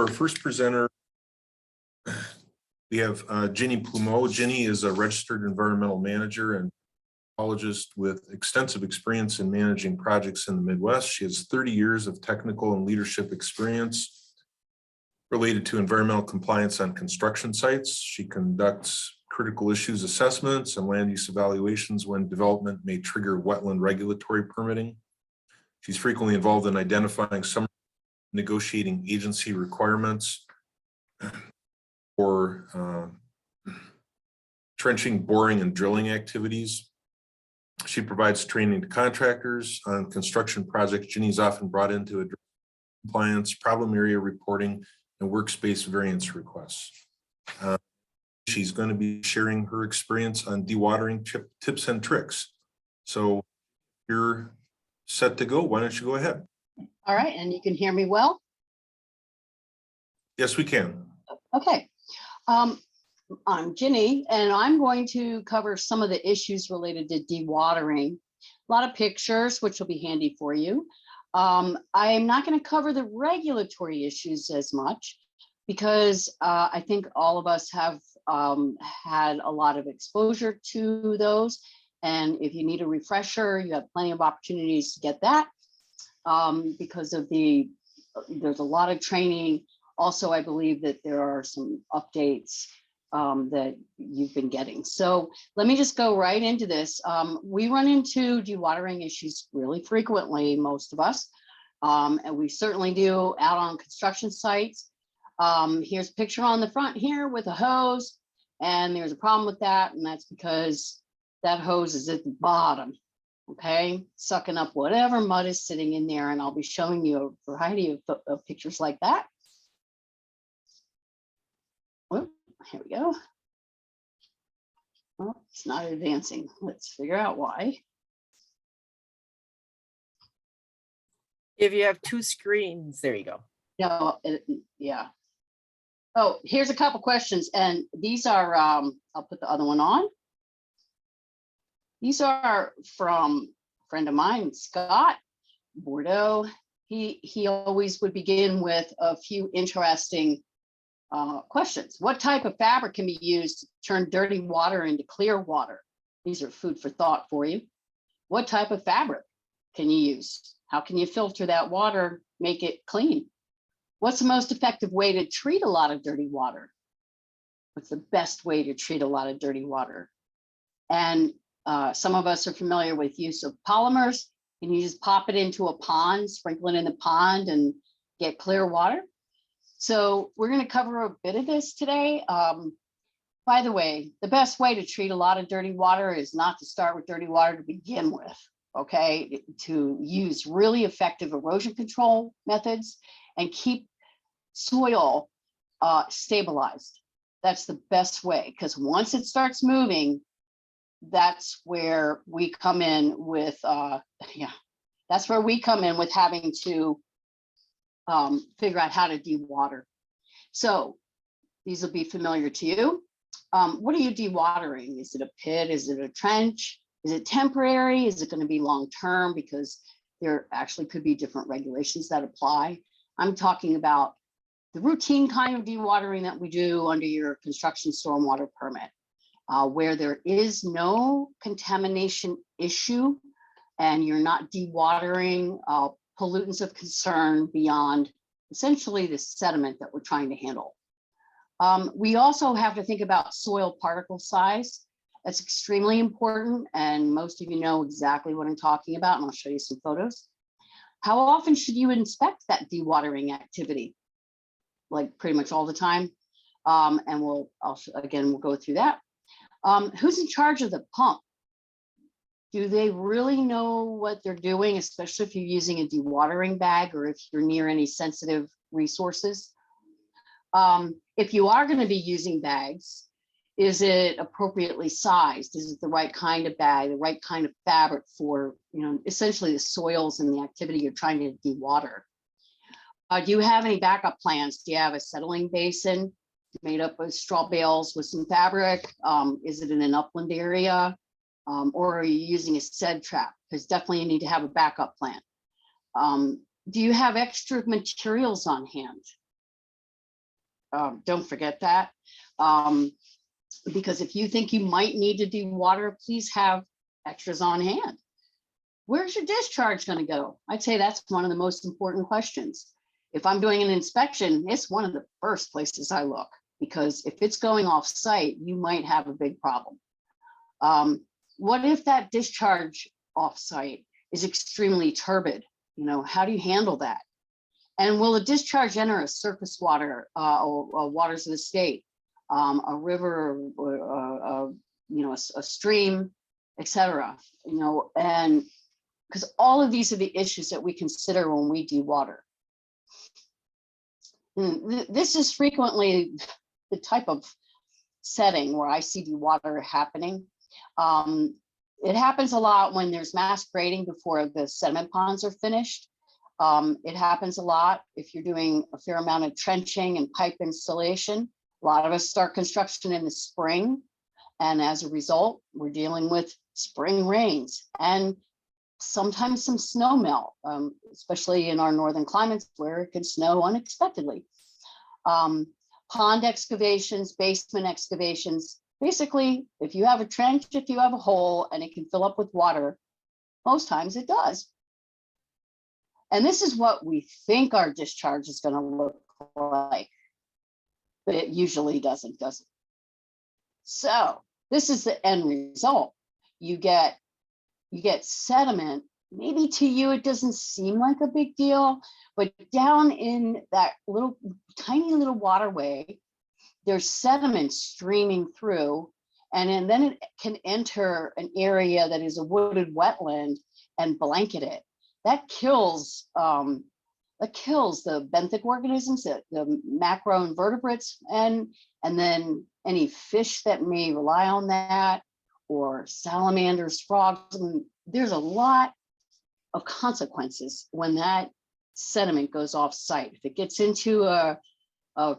our first presenter, we have Ginny Plumeau. Ginny is a registered environmental manager and ecologist with extensive experience in managing projects in the Midwest. She has 30 years of technical and leadership experience related to environmental compliance on construction sites. She conducts critical issues assessments and land use evaluations when development may trigger wetland regulatory permitting. She's frequently involved in identifying some negotiating agency requirements for trenching, boring, and drilling activities. She provides training to contractors on construction projects. Ginny's often brought in to address compliance, problem area reporting, and workspace variance requests. She's going to be sharing her experience on dewatering tips and tricks. So you're set to go. Why don't you go ahead? All right, and you can hear me well? Yes, we can. Okay. I'm Ginny, and I'm going to cover some of the issues related to dewatering. A lot of pictures, which will be handy for you. I'm not going to cover the regulatory issues as much because I think all of us have had a lot of exposure to those. And if you need a refresher, you have plenty of opportunities to get that because of there's a lot of training. Also, I believe that there are some updates that you've been getting. So let me just go right into this. We run into dewatering issues really frequently, most of us, and we certainly do out on construction sites. Here's a picture on the front here with a hose, and there's a problem with that, and that's because that hose is at the bottom, okay, sucking up whatever mud is sitting in there, and I'll be showing you a variety of pictures like that. Whoop, here we go. Well, it's not advancing. Let's figure out why. If you have two screens, there you go. No, yeah. Oh, here's a couple questions, and these are, I'll put the other one on. These are from a friend of mine, Scott Bordeaux. He always would begin with a few interesting questions. What type of fabric can be used to turn dirty water into clear water? These are food for thought for you. What type of fabric can you use? How can you filter that water, make it clean? What's the most effective way to treat a lot of dirty water? What's the best way to treat a lot of dirty water? And some of us are familiar with use of polymers. Can you just pop it into a pond, sprinkle it in the pond and get clear water? So we're going to cover a bit of this today. By the way, the best way to treat a lot of dirty water is not to start with dirty water to begin with, okay? To use really effective erosion control methods and keep soil stabilized. That's the best way, because once it starts moving, that's where we come in with, that's where we come in with having to figure out how to dewater. So these will be familiar to you. What are you dewatering? Is it a pit? Is it a trench? Is it temporary? Is it going to be long-term? Because there actually could be different regulations that apply. I'm talking about the routine kind of dewatering that we do under your construction stormwater permit, where there is no contamination issue and you're not dewatering pollutants of concern beyond essentially the sediment that we're trying to handle. We also have to think about soil particle size. That's extremely important, and most of you know exactly what I'm talking about, and I'll show you some photos. How often should you inspect that dewatering activity? Like pretty much all the time, and we'll go through that. Who's in charge of the pump? Do they really know what they're doing, especially if you're using a dewatering bag or if you're near any sensitive resources? If you are going to be using bags, is it appropriately sized? Is it the right kind of bag, the right kind of fabric for, essentially the soils and the activity you're trying to dewater? Do you have any backup plans? Do you have a settling basin made up of straw bales with some fabric? Is it in an upland area? Or are you using a sed trap? Because definitely you need to have a backup plan. Do you have extra materials on hand? Don't forget that. Because if you think you might need to do water, please have extras on hand. Where's your discharge going to go? I'd say that's one of the most important questions. If I'm doing an inspection, it's one of the first places I look, because if it's going off site, you might have a big problem. What if that discharge off site is extremely turbid? You know, how do you handle that? And will a discharge enter a surface water or waters of the state, a river, or you know, a stream, etc. You know, and because all of these are the issues that we consider when we dewater. This is frequently the type of setting where I see dewater happening. It happens a lot when there's mass grading before the sediment ponds are finished. It happens a lot if you're doing a fair amount of trenching and pipe installation. A lot of us start construction in the spring, and as a result, we're dealing with spring rains and sometimes some snow melt, especially in our northern climates where it can snow unexpectedly. Pond excavations, basement excavations. Basically, if you have a trench, if you have a hole and it can fill up with water, most times it does. And this is what we think our discharge is going to look like, but it usually doesn't, does it? So this is the end result. You get sediment. Maybe to you it doesn't seem like a big deal, but down in that little tiny little waterway, there's sediment streaming through, and then it can enter an area that is a wooded wetland and blanket it. That kills the benthic organisms, the macroinvertebrates, and then any fish that may rely on that, or salamanders, frogs. I mean, there's a lot of consequences when that sediment goes off site. If it gets into a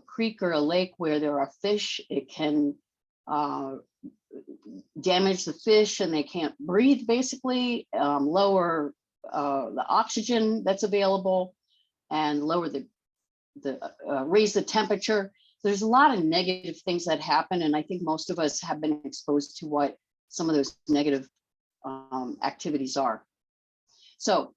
creek or a lake where there are fish, it can damage the fish and they can't breathe, basically, lower the oxygen that's available, and lower raise the temperature. There's a lot of negative things that happen, and I think most of us have been exposed to what some of those negative activities are. So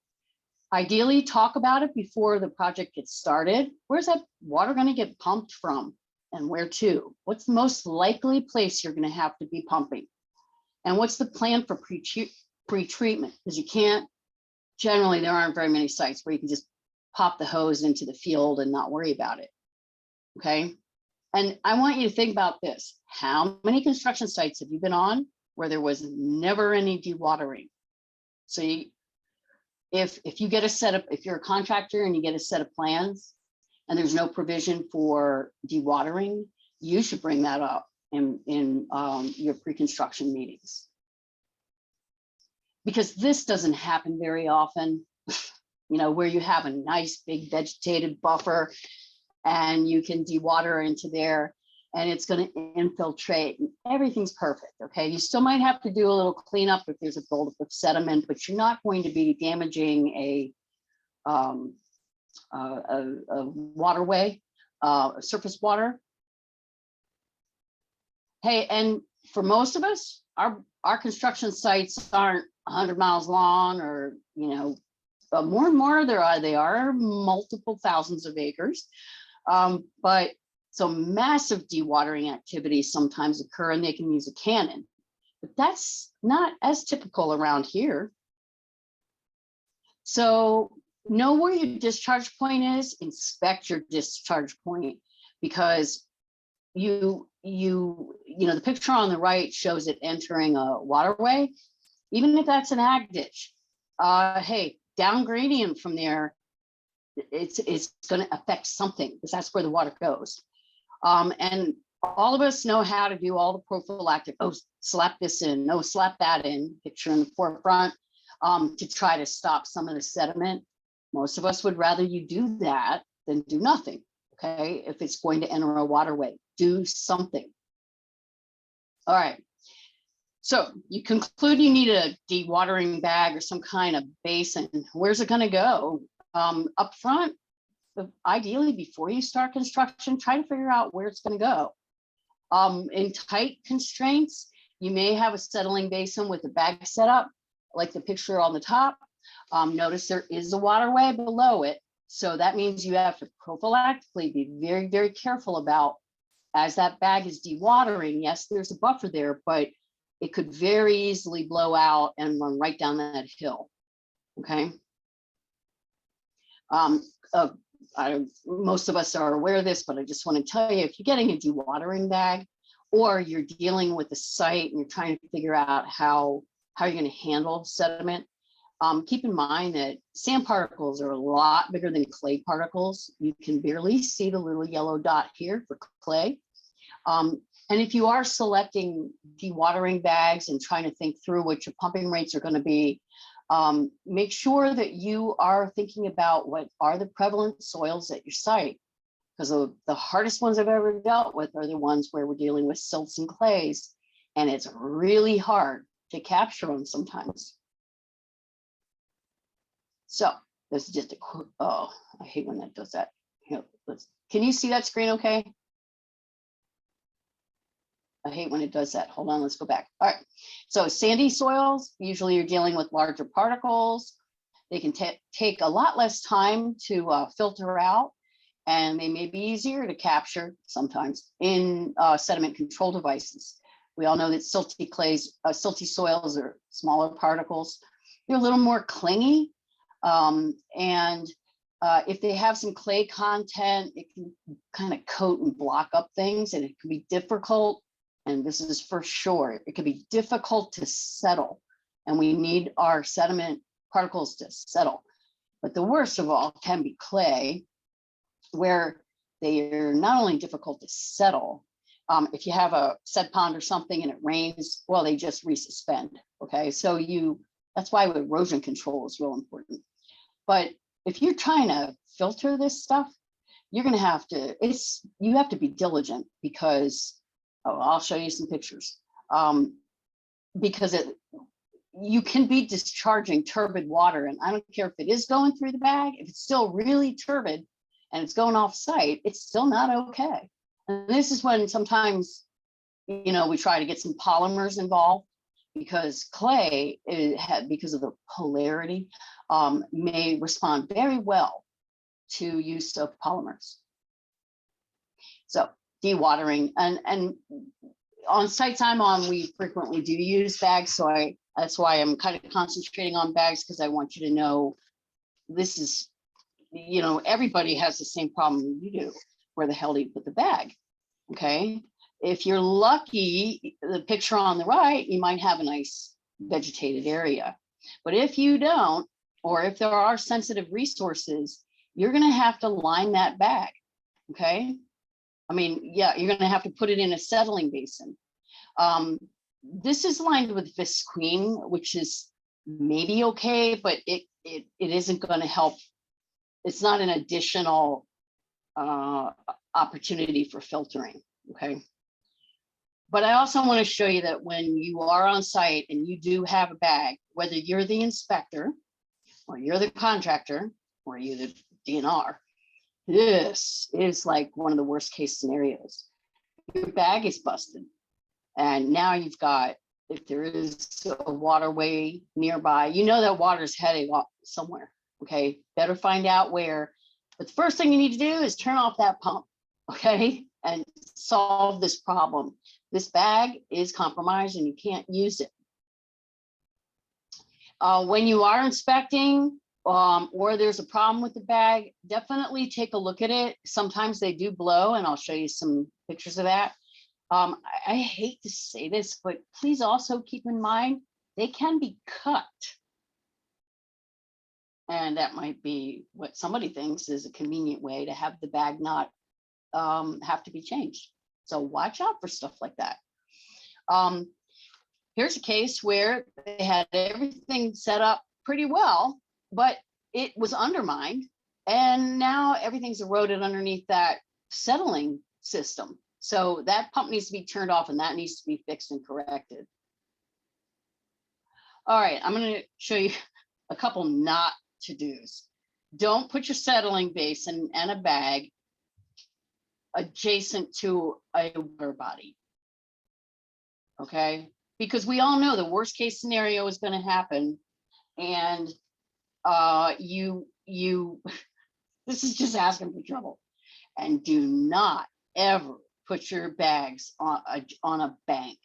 ideally, talk about it before the project gets started. Where's that water going to get pumped from, and where to? What's the most likely place you're going to have to be pumping? And what's the plan for pre-treatment? Because you can't, generally, there aren't very many sites where you can just pop the hose into the field and not worry about it. Okay. And I want you to think about this. How many construction sites have you been on where there was never any dewatering? So if you get a set of, if you're a contractor and you get a set of plans and there's no provision for dewatering, you should bring that up in your pre-construction meetings. Because this doesn't happen very often, you know, where you have a nice big vegetated buffer and you can dewater into there and it's going to infiltrate and everything's perfect. Okay, you still might have to do a little cleanup if there's a buildup of sediment, but you're not going to be damaging a waterway, surface water. Hey, and for most of us, our construction sites aren't 100 miles long, or, you know, more and more they are multiple thousands of acres. But so massive dewatering activities sometimes occur and they can use a cannon, but that's not as typical around here. So know where your discharge point is, inspect your discharge point, because you know, the picture on the right shows it entering a waterway. Even if that's an ag ditch, hey, down gradient from there, it's going to affect something, because that's where the water goes. And all of us know how to do all the prophylactic, oh, slap this in, no, slap that in, picture in the forefront, to try to stop some of the sediment. Most of us would rather you do that than do nothing. Okay, if it's going to enter a waterway, do something. All right. So you conclude you need a dewatering bag or some kind of basin. Where's it going to go? Up front, ideally before you start construction, try to figure out where it's going to go. In tight constraints, you may have a settling basin with a bag set up, like the picture on the top. Notice there is a waterway below it. So that means you have to prophylactically be very, very careful about, as that bag is dewatering, yes, there's a buffer there, but it could very easily blow out and run right down that hill, okay? Most of us are aware of this, but I just want to tell you, if you're getting a dewatering bag or you're dealing with the site and you're trying to figure out how you're going to handle sediment, keep in mind that sand particles are a lot bigger than clay particles. You can barely see the little yellow dot here for clay. And if you are selecting dewatering bags and trying to think through what your pumping rates are going to be, make sure that you are thinking about what are the prevalent soils at your site. Because the hardest ones I've ever dealt with are the ones where we're dealing with silts and clays, and it's really hard to capture them sometimes. So this is just a quick, oh, I hate when that does that. Here, can you see that screen okay? I hate when it does that. Hold on, let's go back. All right, so sandy soils, usually you're dealing with larger particles. They can take a lot less time to filter out, and they may be easier to capture sometimes in sediment control devices. We all know that silty clays, silty soils are smaller particles. They're a little more clingy. If they have some clay content, it can kind of coat and block up things, and it can be difficult. And this is for sure, it can be difficult to settle, and we need our sediment particles to settle. But the worst of all can be clay, where they are not only difficult to settle, if you have a set pond or something and it rains, well, they just resuspend, okay? So that's why erosion control is real important. But if you're trying to filter this stuff, you're gonna have to, you have to be diligent, because, I'll show you some pictures. Because you can be discharging turbid water, and I don't care if it is going through the bag, if it's still really turbid and it's going off site, it's still not okay. And this is when sometimes, we try to get some polymers involved, because clay, because of the polarity, may respond very well to use of polymers. So dewatering, and on sites I'm on, we frequently do use bags. So that's why I'm kind of concentrating on bags, because I want you to know this is, everybody has the same problem you do. Where the hell do you put the bag? Okay. If you're lucky, the picture on the right, you might have a nice vegetated area. But if you don't, or if there are sensitive resources, you're going to have to line that bag. Okay. I mean, yeah, you're going to have to put it in a settling basin. This is lined with visqueen, which is maybe okay, but it isn't going to help. It's not an additional opportunity for filtering, okay? But I also want to show you that when you are on site and you do have a bag, whether you're the inspector or you're the contractor or you're the DNR, this is like one of the worst case scenarios. Your bag is busted, and now you've got, if there is a waterway nearby, that water's heading off somewhere, okay? Better find out where. But the first thing you need to do is turn off that pump, okay? And solve this problem. This bag is compromised and you can't use it. When you are inspecting, or there's a problem with the bag, definitely take a look at it. Sometimes they do blow, and I'll show you some pictures of that. I hate to say this, but please also keep in mind, they can be cut. And that might be what somebody thinks is a convenient way to have the bag not have to be changed. So watch out for stuff like that. Here's a case where they had everything set up pretty well, but it was undermined, and now everything's eroded underneath that settling system. So that pump needs to be turned off, and that needs to be fixed and corrected. All right, I'm going to show you a couple not to do's. don't put your settling basin and a bag adjacent to a water body. Okay, because we all know the worst case scenario is going to happen, and this is just asking for trouble. And do not ever put your bags on a bank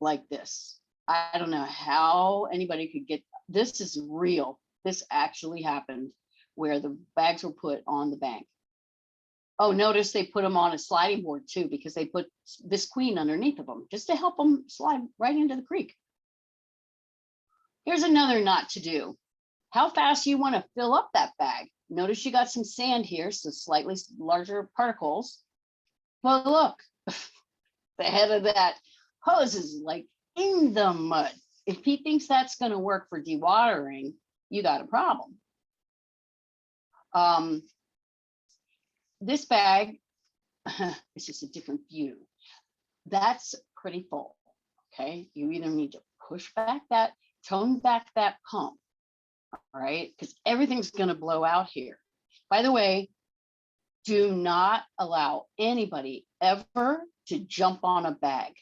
like this. I don't know how anybody could get, this is real. This actually happened where the bags were put on the bank. Oh, notice they put them on a sliding board too, because they put this queen underneath of them just to help them slide right into the creek. Here's another not to do. How fast you want to fill up that bag. Notice you got some sand here, so slightly larger particles. But look, the head of that hose is like in the mud. If he thinks that's going to work for dewatering, you got a problem. This bag, it's just a different view. That's pretty full, okay? You either need to push back that, tone back that pump, all right? Because everything's gonna blow out here. By the way, do not allow anybody ever to jump on a bag.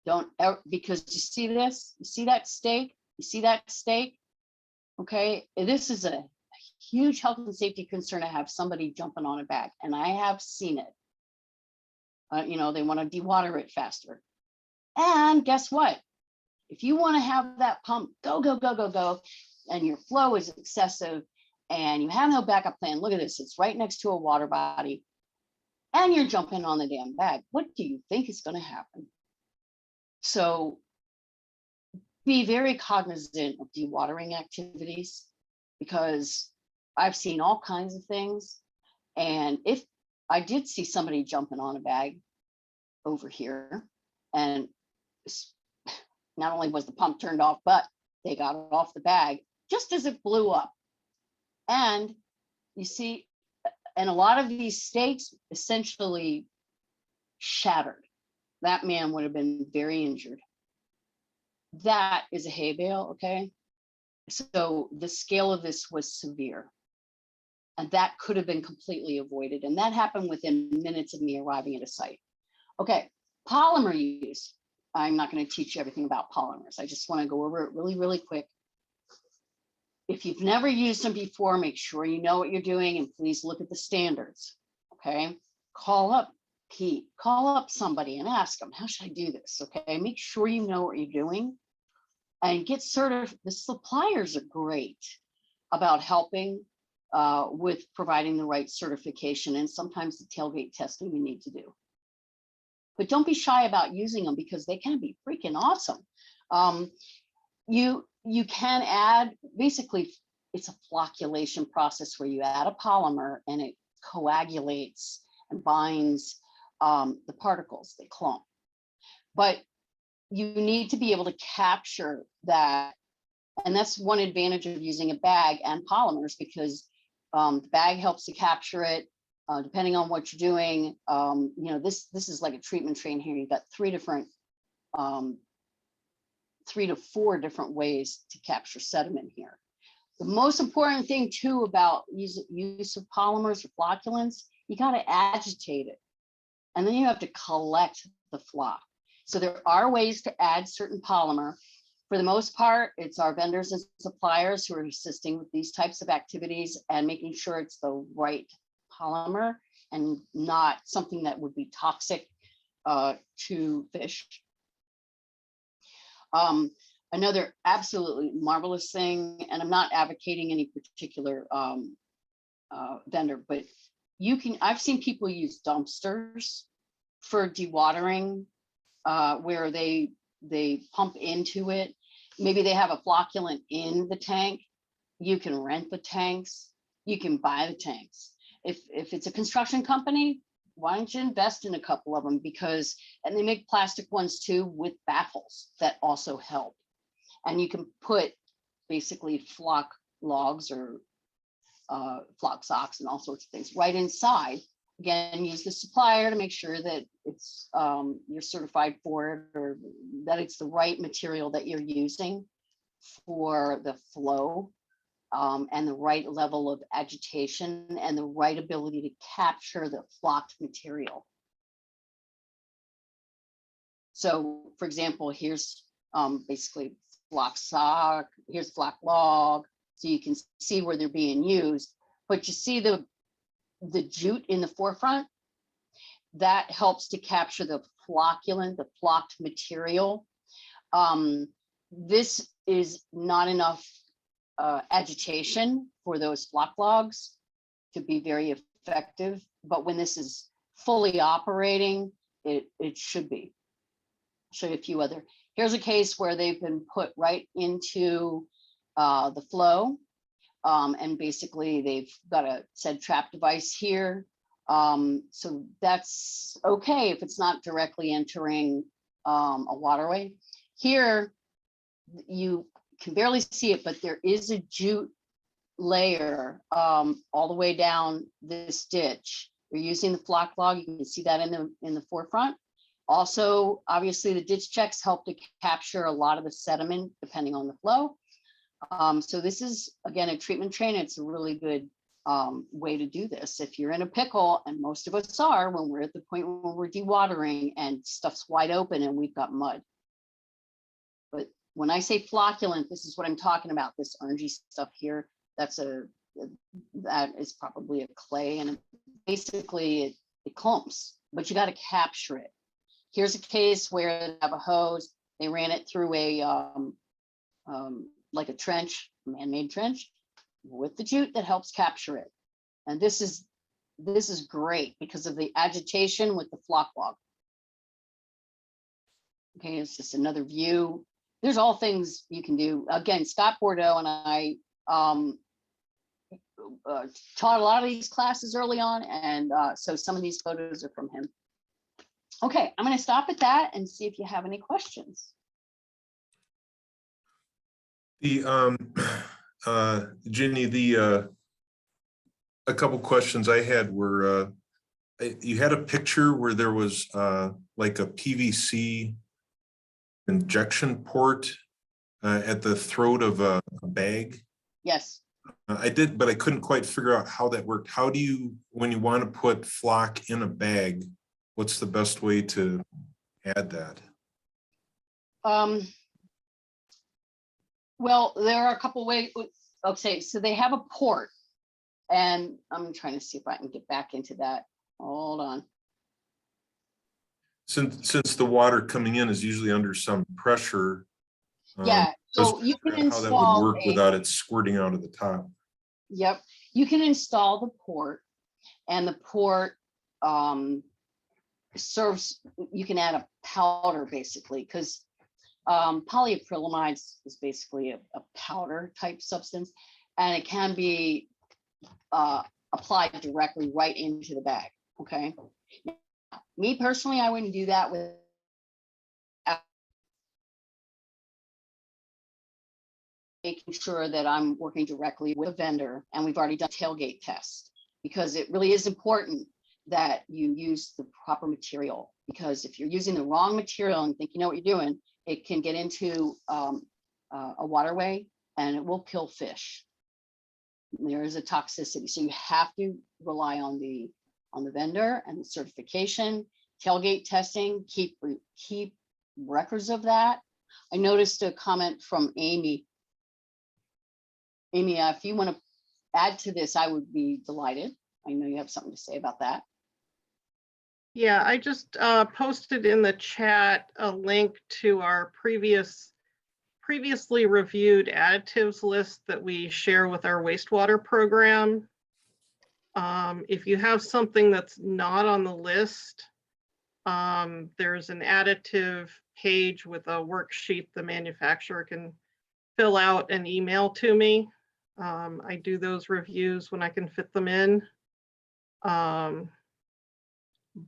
Don't ever, because you see this, you see that stake, you see that stake, okay? This is a huge health and safety concern to have somebody jumping on a bag, and I have seen it. You know, they want to dewater it faster. And guess what? If you want to have that pump go, and your flow is excessive and you have no backup plan, look at this, it's right next to a water body, and you're jumping on the damn bag, what do you think is going to happen? So be very cognizant of dewatering activities, because I've seen all kinds of things. And if I did see somebody jumping on a bag over here, and not only was the pump turned off, but they got it off the bag just as it blew up. And you see, and a lot of these stakes essentially shattered. That man would have been very injured. That is a hay bale, okay? So the scale of this was severe. And that could have been completely avoided. And that happened within minutes of me arriving at a site. Okay, polymer use. I'm not going to teach you everything about polymers. I just want to go over it really, really quick. If you've never used them before, make sure you know what you're doing, and please look at the standards, okay? Call up Pete, call up somebody and ask them, how should I do this, okay? Make sure you know what you're doing and get certified. The suppliers are great about helping with providing the right certification, and sometimes the tailgate testing you need to do. But don't be shy about using them, because they can be freaking awesome. You can add, basically, it's a flocculation process where you add a polymer and it coagulates and binds the particles, they clump. But you need to be able to capture that. And that's one advantage of using a bag and polymers, because the bag helps to capture it. Depending on what you're doing, you know, this is like a treatment train here. You've got 3 to 4 different ways to capture sediment here. The most important thing too about use of polymers or flocculants, you got to agitate it, and then you have to collect the floc. So there are ways to add certain polymer. For the most part, it's our vendors and suppliers who are assisting with these types of activities and making sure it's the right polymer and not something that would be toxic to fish. Another absolutely marvelous thing, and I'm not advocating any particular vendor, but I've seen people use dumpsters for dewatering, where they pump into it. Maybe they have a flocculant in the tank. You can rent the tanks. You can buy the tanks. If it's a construction company, why don't you invest in a couple of them? And they make plastic ones too with baffles that also help. And you can put basically flock logs or flock socks and all sorts of things right inside. Again, use the supplier to make sure that it's you're certified for it, or that it's the right material that you're using for the flow. and the right level of agitation and the right ability to capture the flocked material. So for example, here's basically flock sock, here's flock log, so you can see where they're being used, but you see the jute in the forefront, that helps to capture the flocculent, the flocked material. This is not enough agitation for those flock logs to be very effective, but when this is fully operating, it should be. I'll show you a few other. Here's a case where they've been put right into the flow, and basically they've got a said trap device here. So that's okay if it's not directly entering a waterway. Here, you can barely see it, but there is a jute layer all the way down this ditch. We're using the flock log. You can see that in the forefront. Also, obviously, the ditch checks help to capture a lot of the sediment depending on the flow. So this is, again, a treatment train. It's a really good way to do this. If you're in a pickle, and most of us are when we're at the point where we're dewatering and stuff's wide open and we've got mud. But when I say flocculent, this is what I'm talking about. This orangey stuff here, that is probably a clay, and basically it clumps, but you got to capture it. Here's a case where they have a hose. They ran it through a like a trench, man-made trench, with the jute that helps capture it. And this is great because of the agitation with the flock log. Okay, it's just another view. There's all things you can do. Again, Scott Bordeaux and I taught a lot of these classes early on, and so some of these photos are from him. Okay, I'm going to stop at that and see if you have any questions. The Ginny, a couple questions I had were, you had a picture where there was like a PVC injection port at the throat of a bag. Yes. I did, but I couldn't quite figure out how that worked. How do you, when you want to put flock in a bag, what's the best way to add that? Well, there are a couple ways. Okay, so they have a port, and I'm trying to see if I can get back into that. Hold on. Since the water coming in is usually under some pressure, Yeah, so you can how that would install work without it squirting out of the top. Yep, you can install the port, and the port serves. You can add a powder basically, because polyacrylamide is basically a powder type substance, and it can be applied directly right into the bag. Okay, me personally, I wouldn't do that with making sure that I'm working directly with a vendor, and we've already done tailgate tests, because it really is important that you use the proper material, because if you're using the wrong material and think you know what you're doing, it can get into a waterway and it will kill fish. There is a toxicity, so you have to rely on the vendor and the certification, tailgate testing. Keep records of that. I noticed a comment from Amy. Amy, if you want to add to this, I would be delighted. I know you have something to say about that. Yeah, I just posted in the chat a link to our previously reviewed additives list that we share with our wastewater program. If you have something that's not on the list, there's an additive page with a worksheet the manufacturer can fill out and email to me. I do those reviews when I can fit them in.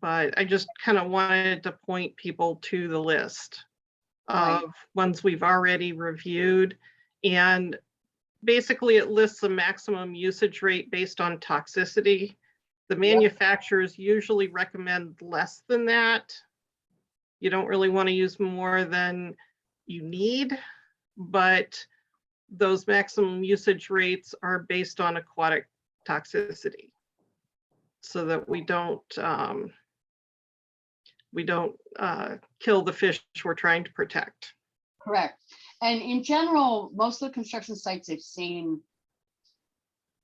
But I just kind of wanted to point people to the list of ones we've already reviewed. And basically it lists the maximum usage rate based on toxicity. The manufacturers usually recommend less than that. You don't really want to use more than you need, but those maximum usage rates are based on aquatic toxicity, so that we don't kill the fish we're trying to protect. Correct. And in general, most of the construction sites I've seen,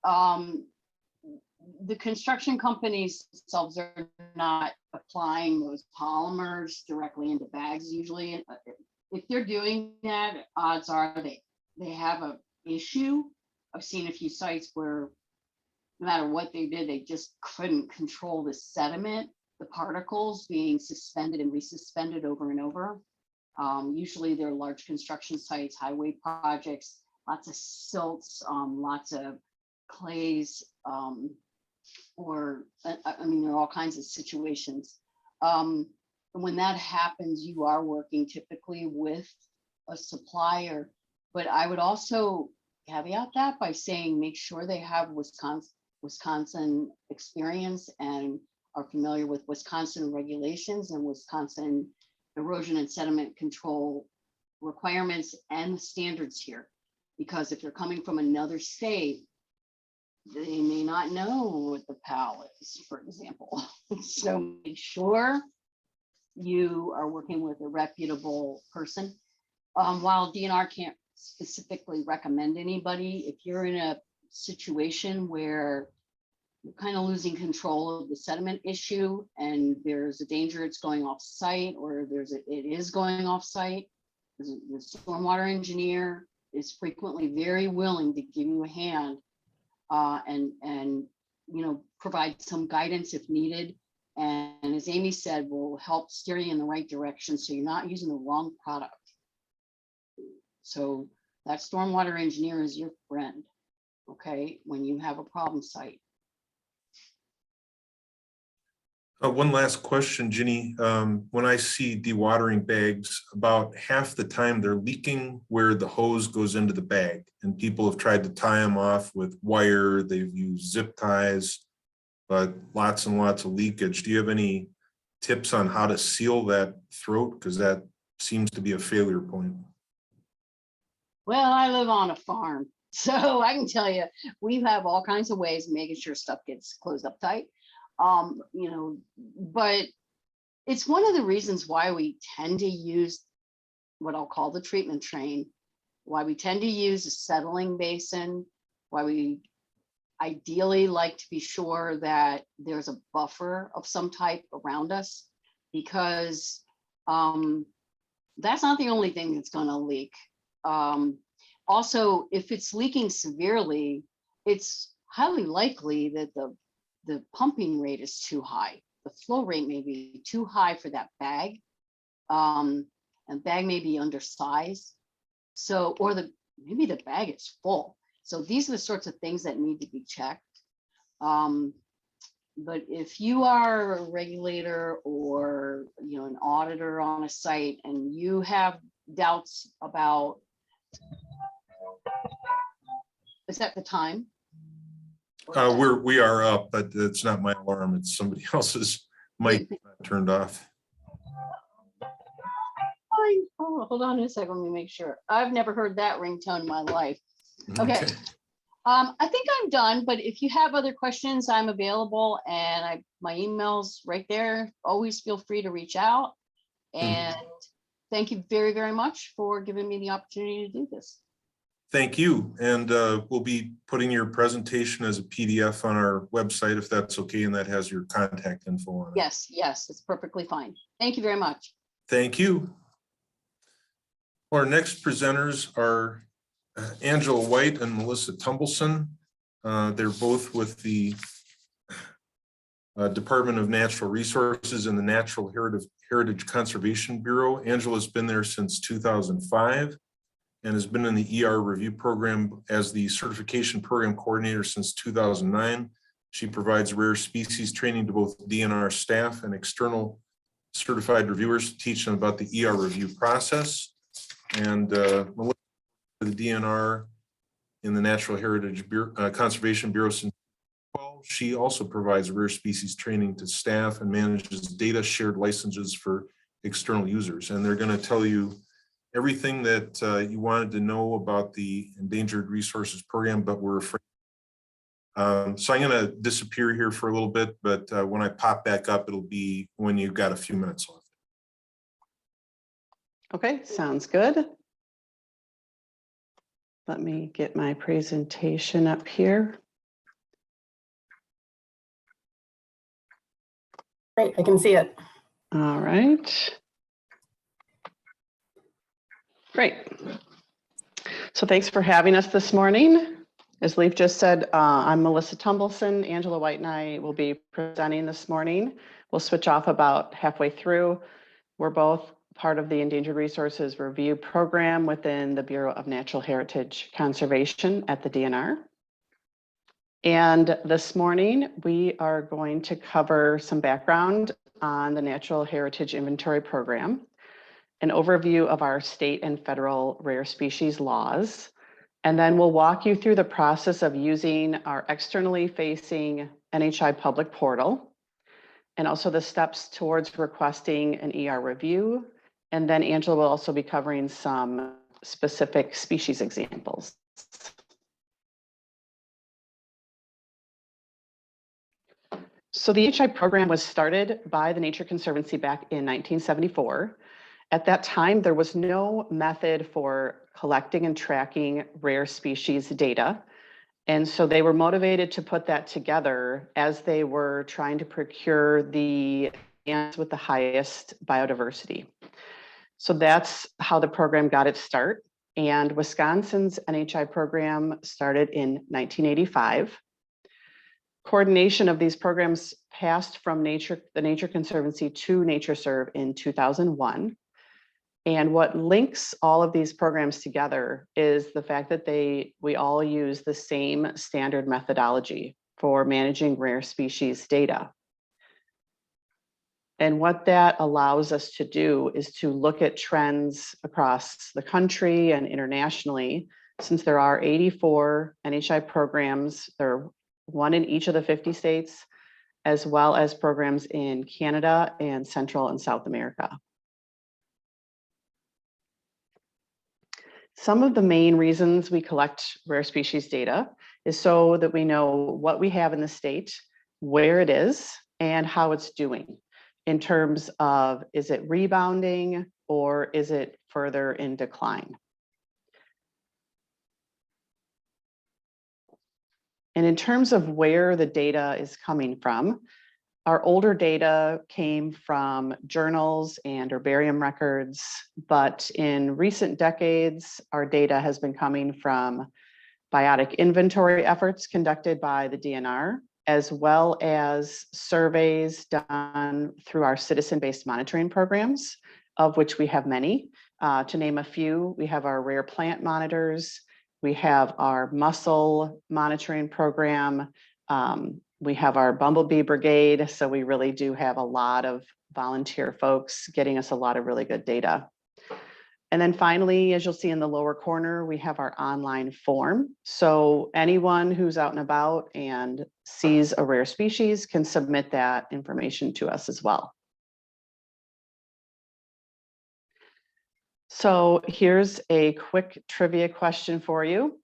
the construction companies themselves are not applying those polymers directly into bags usually. If they're doing that, odds are they have an issue. I've seen a few sites where no matter what they did, they just couldn't control the sediment, the particles being suspended and resuspended over and over. Usually they're large construction sites, highway projects, lots of silts, lots of clays, or I mean, there are all kinds of situations. And when that happens, you are working typically with a supplier, but I would also caveat that by saying, make sure they have Wisconsin experience and are familiar with Wisconsin regulations and Wisconsin erosion and sediment control requirements and the standards here. Because if you're coming from another state, they may not know what the PAL is, for example. So make sure you are working with a reputable person. While DNR can't specifically recommend anybody, if you're in a situation where you're kind of losing control of the sediment issue and there's a danger it's going off site, or it is going off site, the stormwater engineer is frequently very willing to give you a hand and provide some guidance if needed. And as Amy said, will help steer you in the right direction so you're not using the wrong product. So that stormwater engineer is your friend, okay, when you have a problem site. One last question, Ginny. When I see dewatering bags, about half the time they're leaking where the hose goes into the bag, and people have tried to tie them off with wire. They've used zip ties, but lots and lots of leakage. Do you have any tips on how to seal that throat? Because that seems to be a failure point. Well, I live on a farm, so I can tell you, we have all kinds of ways of making sure stuff gets closed up tight. But it's one of the reasons why we tend to use what I'll call the treatment train, why we tend to use a settling basin, why we ideally like to be sure that there's a buffer of some type around us, because that's not the only thing that's going to leak. Also, if it's leaking severely, it's highly likely that the pumping rate is too high. The flow rate may be too high for that bag, and bag may be undersized. So, or maybe the bag is full. So these are the sorts of things that need to be checked. But if you are a regulator or an auditor on a site and you have doubts about, is that the time? We are up, but it's not my alarm. It's somebody else's mic turned off. Oh, hold on a second. Let me make sure. I've never heard that ringtone in my life. Okay. I think I'm done, but if you have other questions, I'm available, and my email's right there. Always feel free to reach out. And thank you very, very much for giving me the opportunity to do this. Thank you. And we'll be putting your presentation as a PDF on our website, if that's okay, and that has your contact info on it. Yes, it's perfectly fine. Thank you very much. Thank you. Our next presenters are Angela White and Melissa Tumbleson. They're both with the Department of Natural Resources and the Natural Heritage Conservation Bureau. Angela's been there since 2005 and has been in the ER review program as the certification program coordinator since 2009. She provides rare species training to both DNR staff and external certified reviewers to teach them about the ER review process. And Melissa, the DNR in the Natural Heritage Bureau, Conservation Bureau since 2012. She also provides rare species training to staff and manages data shared licenses for external users. And they're going to tell you everything that you wanted to know about the Endangered Resources Program, but we're afraid. So I'm going to disappear here for a little bit, but when I pop back up, it'll be when you've got a few minutes left. Okay, sounds good. Let me get my presentation up here. Great, I can see it. All right. Great. So thanks for having us this morning. As Leif just said, I'm Melissa Tumbleson. Angela White and I will be presenting this morning. We'll switch off about halfway through. We're both part of the Endangered Resources Review Program within the Bureau of Natural Heritage Conservation at the DNR. And this morning, we are going to cover some background on the Natural Heritage Inventory Program, an overview of our state and federal rare species laws, and then we'll walk you through the process of using our externally facing NHI public portal, and also the steps towards requesting an ER review. And then Angela will also be covering some specific species examples. So the NHI program was started by the Nature Conservancy back in 1974. At that time, there was no method for collecting and tracking rare species data. And so they were motivated to put that together as they were trying to procure the lands with the highest biodiversity. So that's how the program got its start. And Wisconsin's NHI program started in 1985. Coordination of these programs passed from the Nature Conservancy to NatureServe in 2001. And what links all of these programs together is the fact that we all use the same standard methodology for managing rare species data. And what that allows us to do is to look at trends across the country and internationally. Since there are 84 NHI programs, there are one in each of the 50 states, as well as programs in Canada and Central and South America. Some of the main reasons we collect rare species data is so that we know what we have in the state, where it is, and how it's doing in terms of, is it rebounding or is it further in decline? And in terms of where the data is coming from, our older data came from journals and herbarium records, but in recent decades, our data has been coming from biotic inventory efforts conducted by the DNR, as well as surveys done through our citizen-based monitoring programs, of which we have many. To name a few, we have our rare plant monitors, we have our mussel monitoring program, we have our bumblebee brigade. So we really do have a lot of volunteer folks getting us a lot of really good data. And then finally, as you'll see in the lower corner, we have our online form. So anyone who's out and about and sees a rare species can submit that information to us as well. So here's a quick trivia question for you.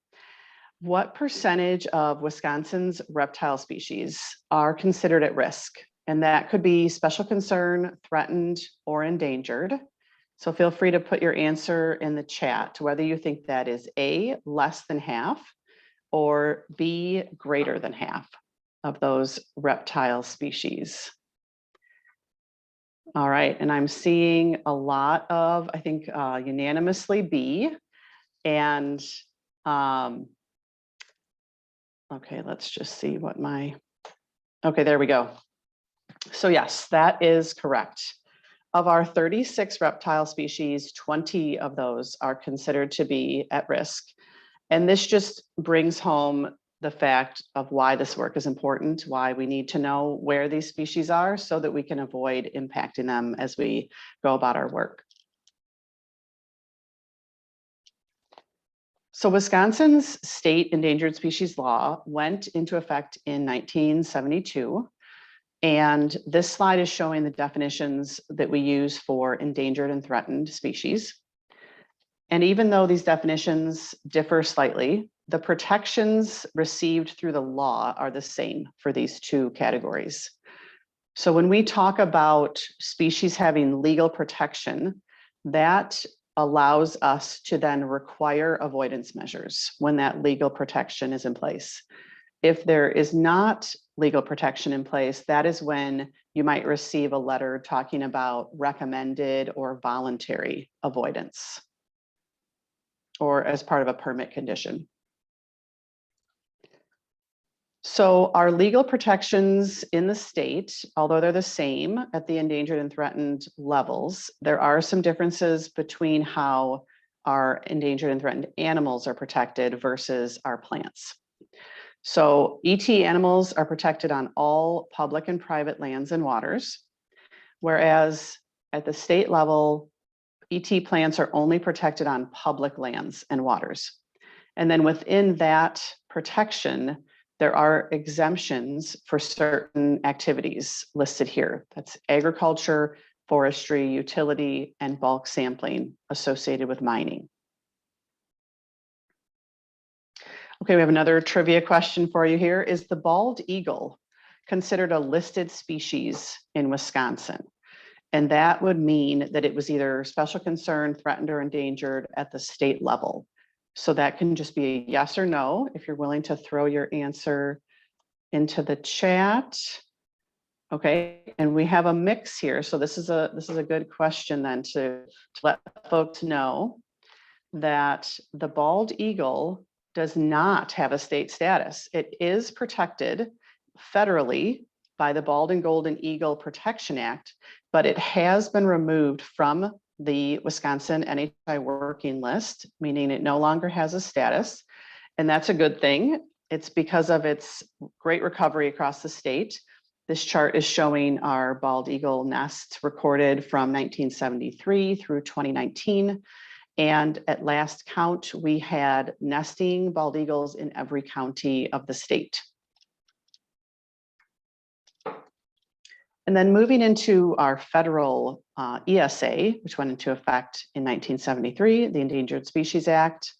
What percentage of Wisconsin's reptile species are considered at risk? And that could be special concern, threatened, or endangered. So feel free to put your answer in the chat, whether you think that is A, less than half, or B, greater than half of those reptile species. All right, and I'm seeing a lot of, I think unanimously B, and okay, let's just see what okay, there we go. So yes, that is correct. Of our 36 reptile species, 20 of those are considered to be at risk. And this just brings home the fact of why this work is important, why we need to know where these species are so that we can avoid impacting them as we go about our work. So Wisconsin's state endangered species law went into effect in 1972. And this slide is showing the definitions that we use for endangered and threatened species. And even though these definitions differ slightly, the protections received through the law are the same for these two categories. So when we talk about species having legal protection, that allows us to then require avoidance measures when that legal protection is in place. If there is not legal protection in place, that is when you might receive a letter talking about recommended or voluntary avoidance, or as part of a permit condition. So our legal protections in the state, although they're the same at the endangered and threatened levels, there are some differences between how our endangered and threatened animals are protected versus our plants. So ET animals are protected on all public and private lands and waters, whereas at the state level, ET plants are only protected on public lands and waters. And then within that protection, there are exemptions for certain activities listed here. That's agriculture, forestry, utility, and bulk sampling associated with mining. Okay, we have another trivia question for you here. Is the bald eagle considered a listed species in Wisconsin? And that would mean that it was either special concern, threatened, or endangered at the state level. So that can just be a yes or no if you're willing to throw your answer into the chat. Okay, and we have a mix here. So this is a good question then to let folks know that the bald eagle does not have a state status. It is protected federally by the Bald and Golden Eagle Protection Act, but it has been removed from the Wisconsin NHI working list, meaning it no longer has a status. And that's a good thing. It's because of its great recovery across the state. This chart is showing our bald eagle nests recorded from 1973 through 2019. And at last count, we had nesting bald eagles in every county of the state. And then moving into our federal ESA, which went into effect in 1973, the Endangered Species Act.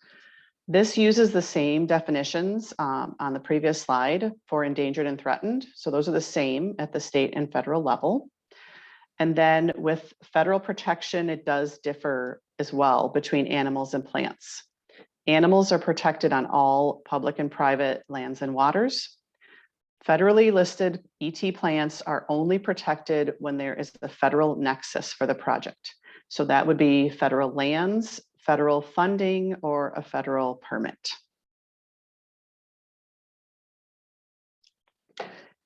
This uses the same definitions on the previous slide for endangered and threatened. So those are the same at the state and federal level. And then with federal protection, it does differ as well between animals and plants. Animals are protected on all public and private lands and waters. Federally listed ET plants are only protected when there is the federal nexus for the project. So that would be federal lands, federal funding, or a federal permit.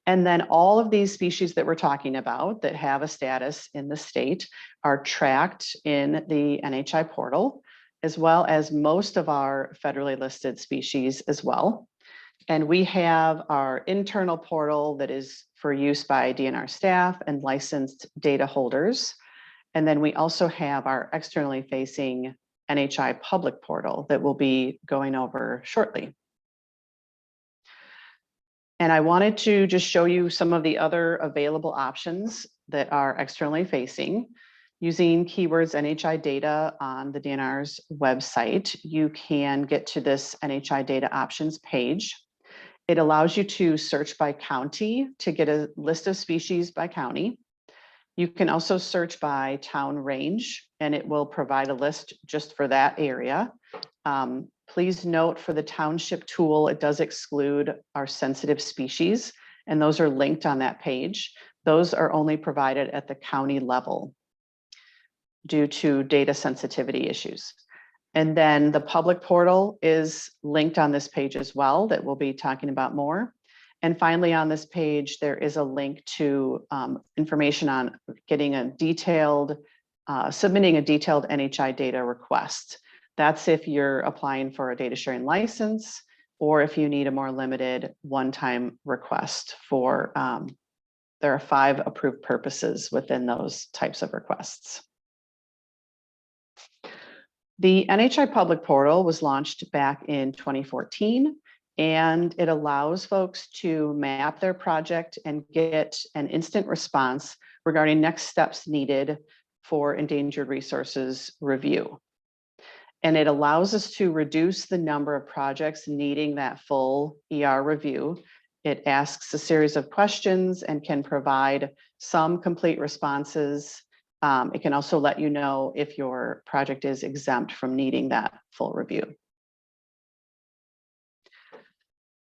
And then all of these species that we're talking about that have a status in the state are tracked in the NHI portal, as well as most of our federally listed species as well. And we have our internal portal that is for use by DNR staff and licensed data holders. And then we also have our externally facing NHI public portal that we'll be going over shortly. And I wanted to just show you some of the other available options that are externally facing. Using keywords NHI data on the DNR's website, you can get to this NHI data options page. It allows you to search by county to get a list of species by county. You can also search by town range, and it will provide a list just for that area. Please note for the township tool, it does exclude our sensitive species, and those are linked on that page. Those are only provided at the county level due to data sensitivity issues. And then the public portal is linked on this page as well that we'll be talking about more. And finally, on this page, there is a link to information on getting a detailed, submitting a detailed NHI data request. That's if you're applying for a data sharing license, or if you need a more limited one-time request for, there are 5 approved purposes within those types of requests. The NHI public portal was launched back in 2014, and it allows folks to map their project and get an instant response regarding next steps needed for endangered resources review. And it allows us to reduce the number of projects needing that full ER review. It asks a series of questions and can provide some complete responses. It can also let you know if your project is exempt from needing that full review.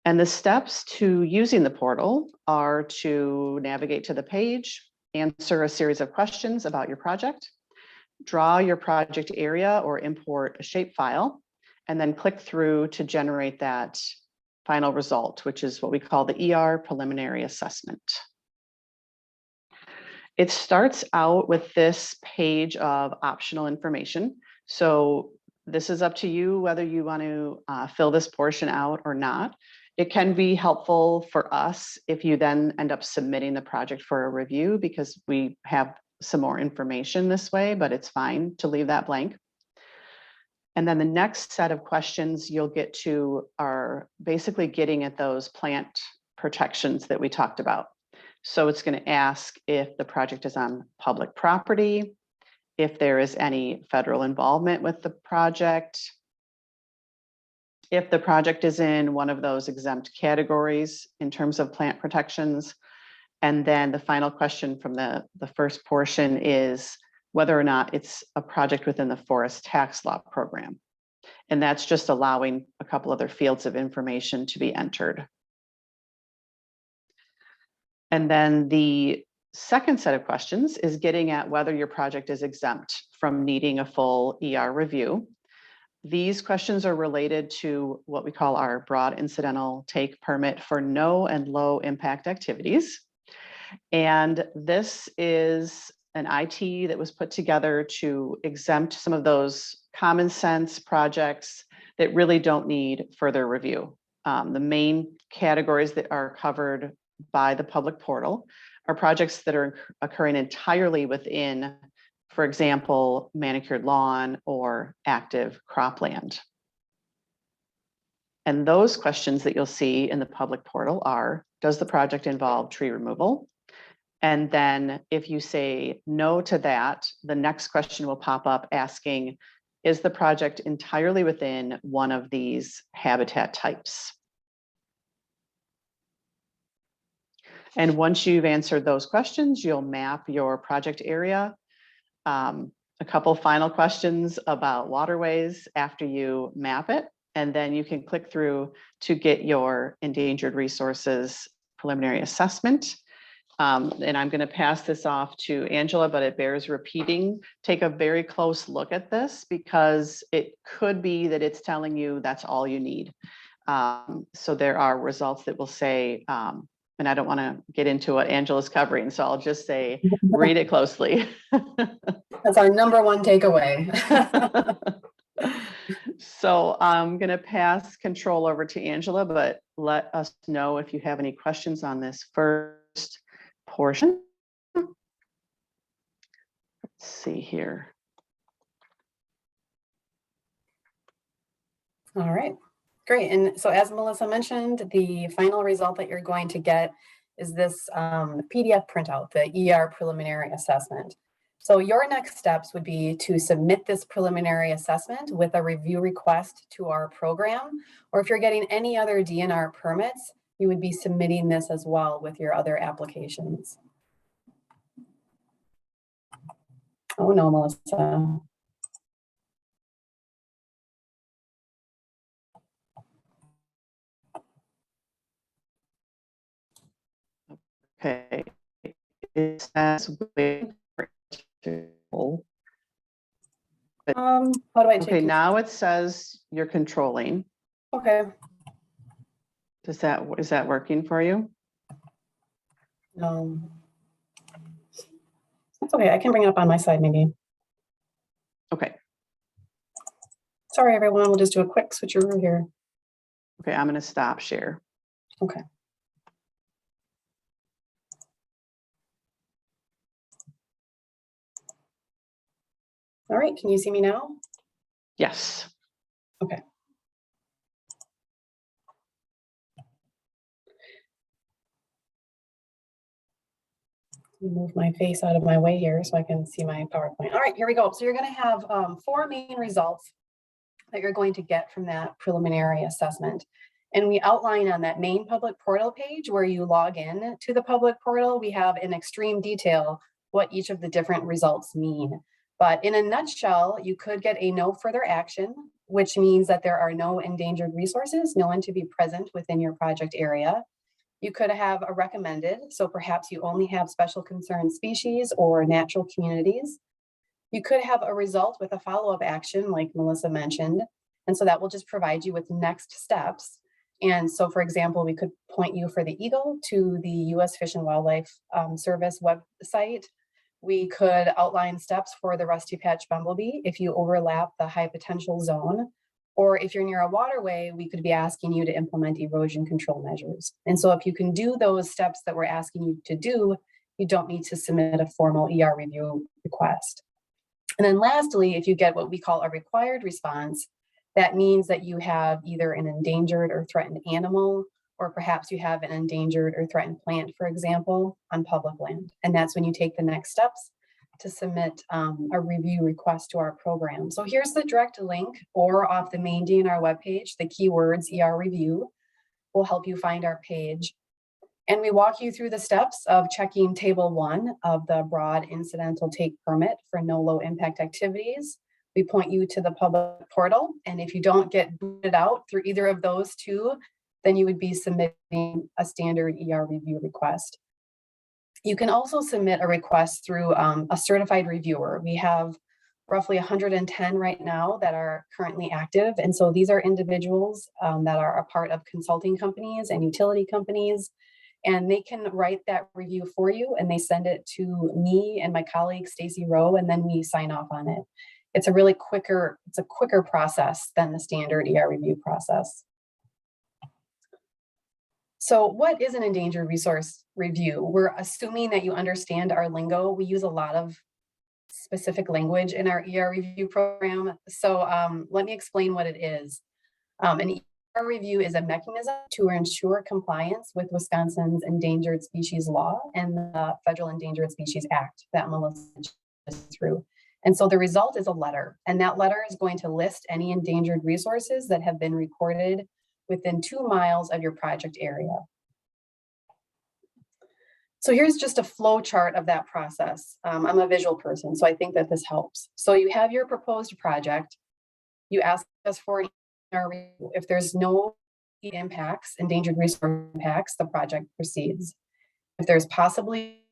And the steps to using the portal are to navigate to the page, answer a series of questions about your project, draw your project area or import a shapefile, and then click through to generate that final result, which is what we call the ER preliminary assessment. It starts out with this page of optional information. So this is up to you whether you want to fill this portion out or not. It can be helpful for us if you then end up submitting the project for a review, because we have some more information this way, but it's fine to leave that blank. And then the next set of questions you'll get to are basically getting at those plant protections that we talked about. So it's going to ask if the project is on public property, if there is any federal involvement with the project, if the project is in one of those exempt categories in terms of plant protections. And then the final question from the first portion is whether or not it's a project within the forest tax law program. And that's just allowing a couple other fields of information to be entered. And then the second set of questions is getting at whether your project is exempt from needing a full ER review. These questions are related to what we call our broad incidental take permit for no and low impact activities. And this is an IT that was put together to exempt some of those common sense projects that really don't need further review. The main categories that are covered by the public portal are projects that are occurring entirely within, for example, manicured lawn or active cropland. And those questions that you'll see in the public portal are, does the project involve tree removal? And then if you say no to that, the next question will pop up asking, is the project entirely within one of these habitat types? And once you've answered those questions, you'll map your project area. A couple final questions about waterways after you map it, and then you can click through to get your endangered resources preliminary assessment. And I'm going to pass this off to Angela, but it bears repeating. Take a very close look at this because it could be that it's telling you that's all you need. So there are results that will say, and I don't want to get into what Angela's covering, so I'll just say, read it closely. That's our number one takeaway. So I'm going to pass control over to Angela, but let us know if you have any questions on this first portion. Let's see here. All right, great. And so as Melissa mentioned, the final result that you're going to get is this PDF printout, the ER preliminary assessment. So your next steps would be to submit this preliminary assessment with a review request to our program, or if you're getting any other DNR permits, you would be submitting this as well with your other applications. Oh no, Melissa. Okay. It says wait for How do I take okay, now it says you're controlling. Okay. Is that working for you? That's okay. I can bring it up on my side maybe. Okay. Sorry, everyone. We'll just do a quick switcheroo here. Okay, I'm going to stop share. Okay. All right. Can you see me now? Yes. Okay. Move my face out of my way here so I can see my PowerPoint. All right, here we go. So you're going to have 4 main results that you're going to get from that preliminary assessment. And we outline on that main public portal page where you log in to the public portal, we have in extreme detail what each of the different results mean. But in a nutshell, you could get a no further action, which means that there are no endangered resources, no one to be present within your project area. You could have a recommended, so perhaps you only have special concern species or natural communities. You could have a result with a follow-up action like Melissa mentioned. And so that will just provide you with next steps. And so, for example, we could point you for the Eagle to the U.S. Fish and Wildlife Service website. We could outline steps for the rusty patch bumblebee if you overlap the high potential zone. Or if you're near a waterway, we could be asking you to implement erosion control measures. And so if you can do those steps that we're asking you to do, you don't need to submit a formal ER review request. And then lastly, if you get what we call a required response, that means that you have either an endangered or threatened animal, or perhaps you have an endangered or threatened plant, for example, on public land. And that's when you take the next steps to submit a review request to our program. So here's the direct link, or off the main DNR webpage, the keywords ER review will help you find our page. And we walk you through the steps of checking table 1 of the broad incidental take permit for no low impact activities. We point you to the public portal. And if you don't get booted out through either of those two, then you would be submitting a standard ER review request. You can also submit a request through a certified reviewer. We have roughly 110 right now that are currently active. And so these are individuals that are a part of consulting companies and utility companies. And they can write that review for you and they send it to me and my colleague, Stacy Rowe, and then we sign off on it. It's a quicker process than the standard ER review process. So what is an endangered resource review? We're assuming that you understand our lingo. We use a lot of specific language in our ER review program. So let me explain what it is. An ER review is a mechanism to ensure compliance with Wisconsin's endangered species law and the Federal Endangered Species Act that Melissa just through. And so the result is a letter, and that letter is going to list any endangered resources that have been recorded within 2 miles of your project area. So here's just a flow chart of that process. I'm a visual person, so I think that this helps. So you have your proposed project. You ask us for an ER review. If there's no impacts, endangered resource impacts, the project proceeds. If there's possibly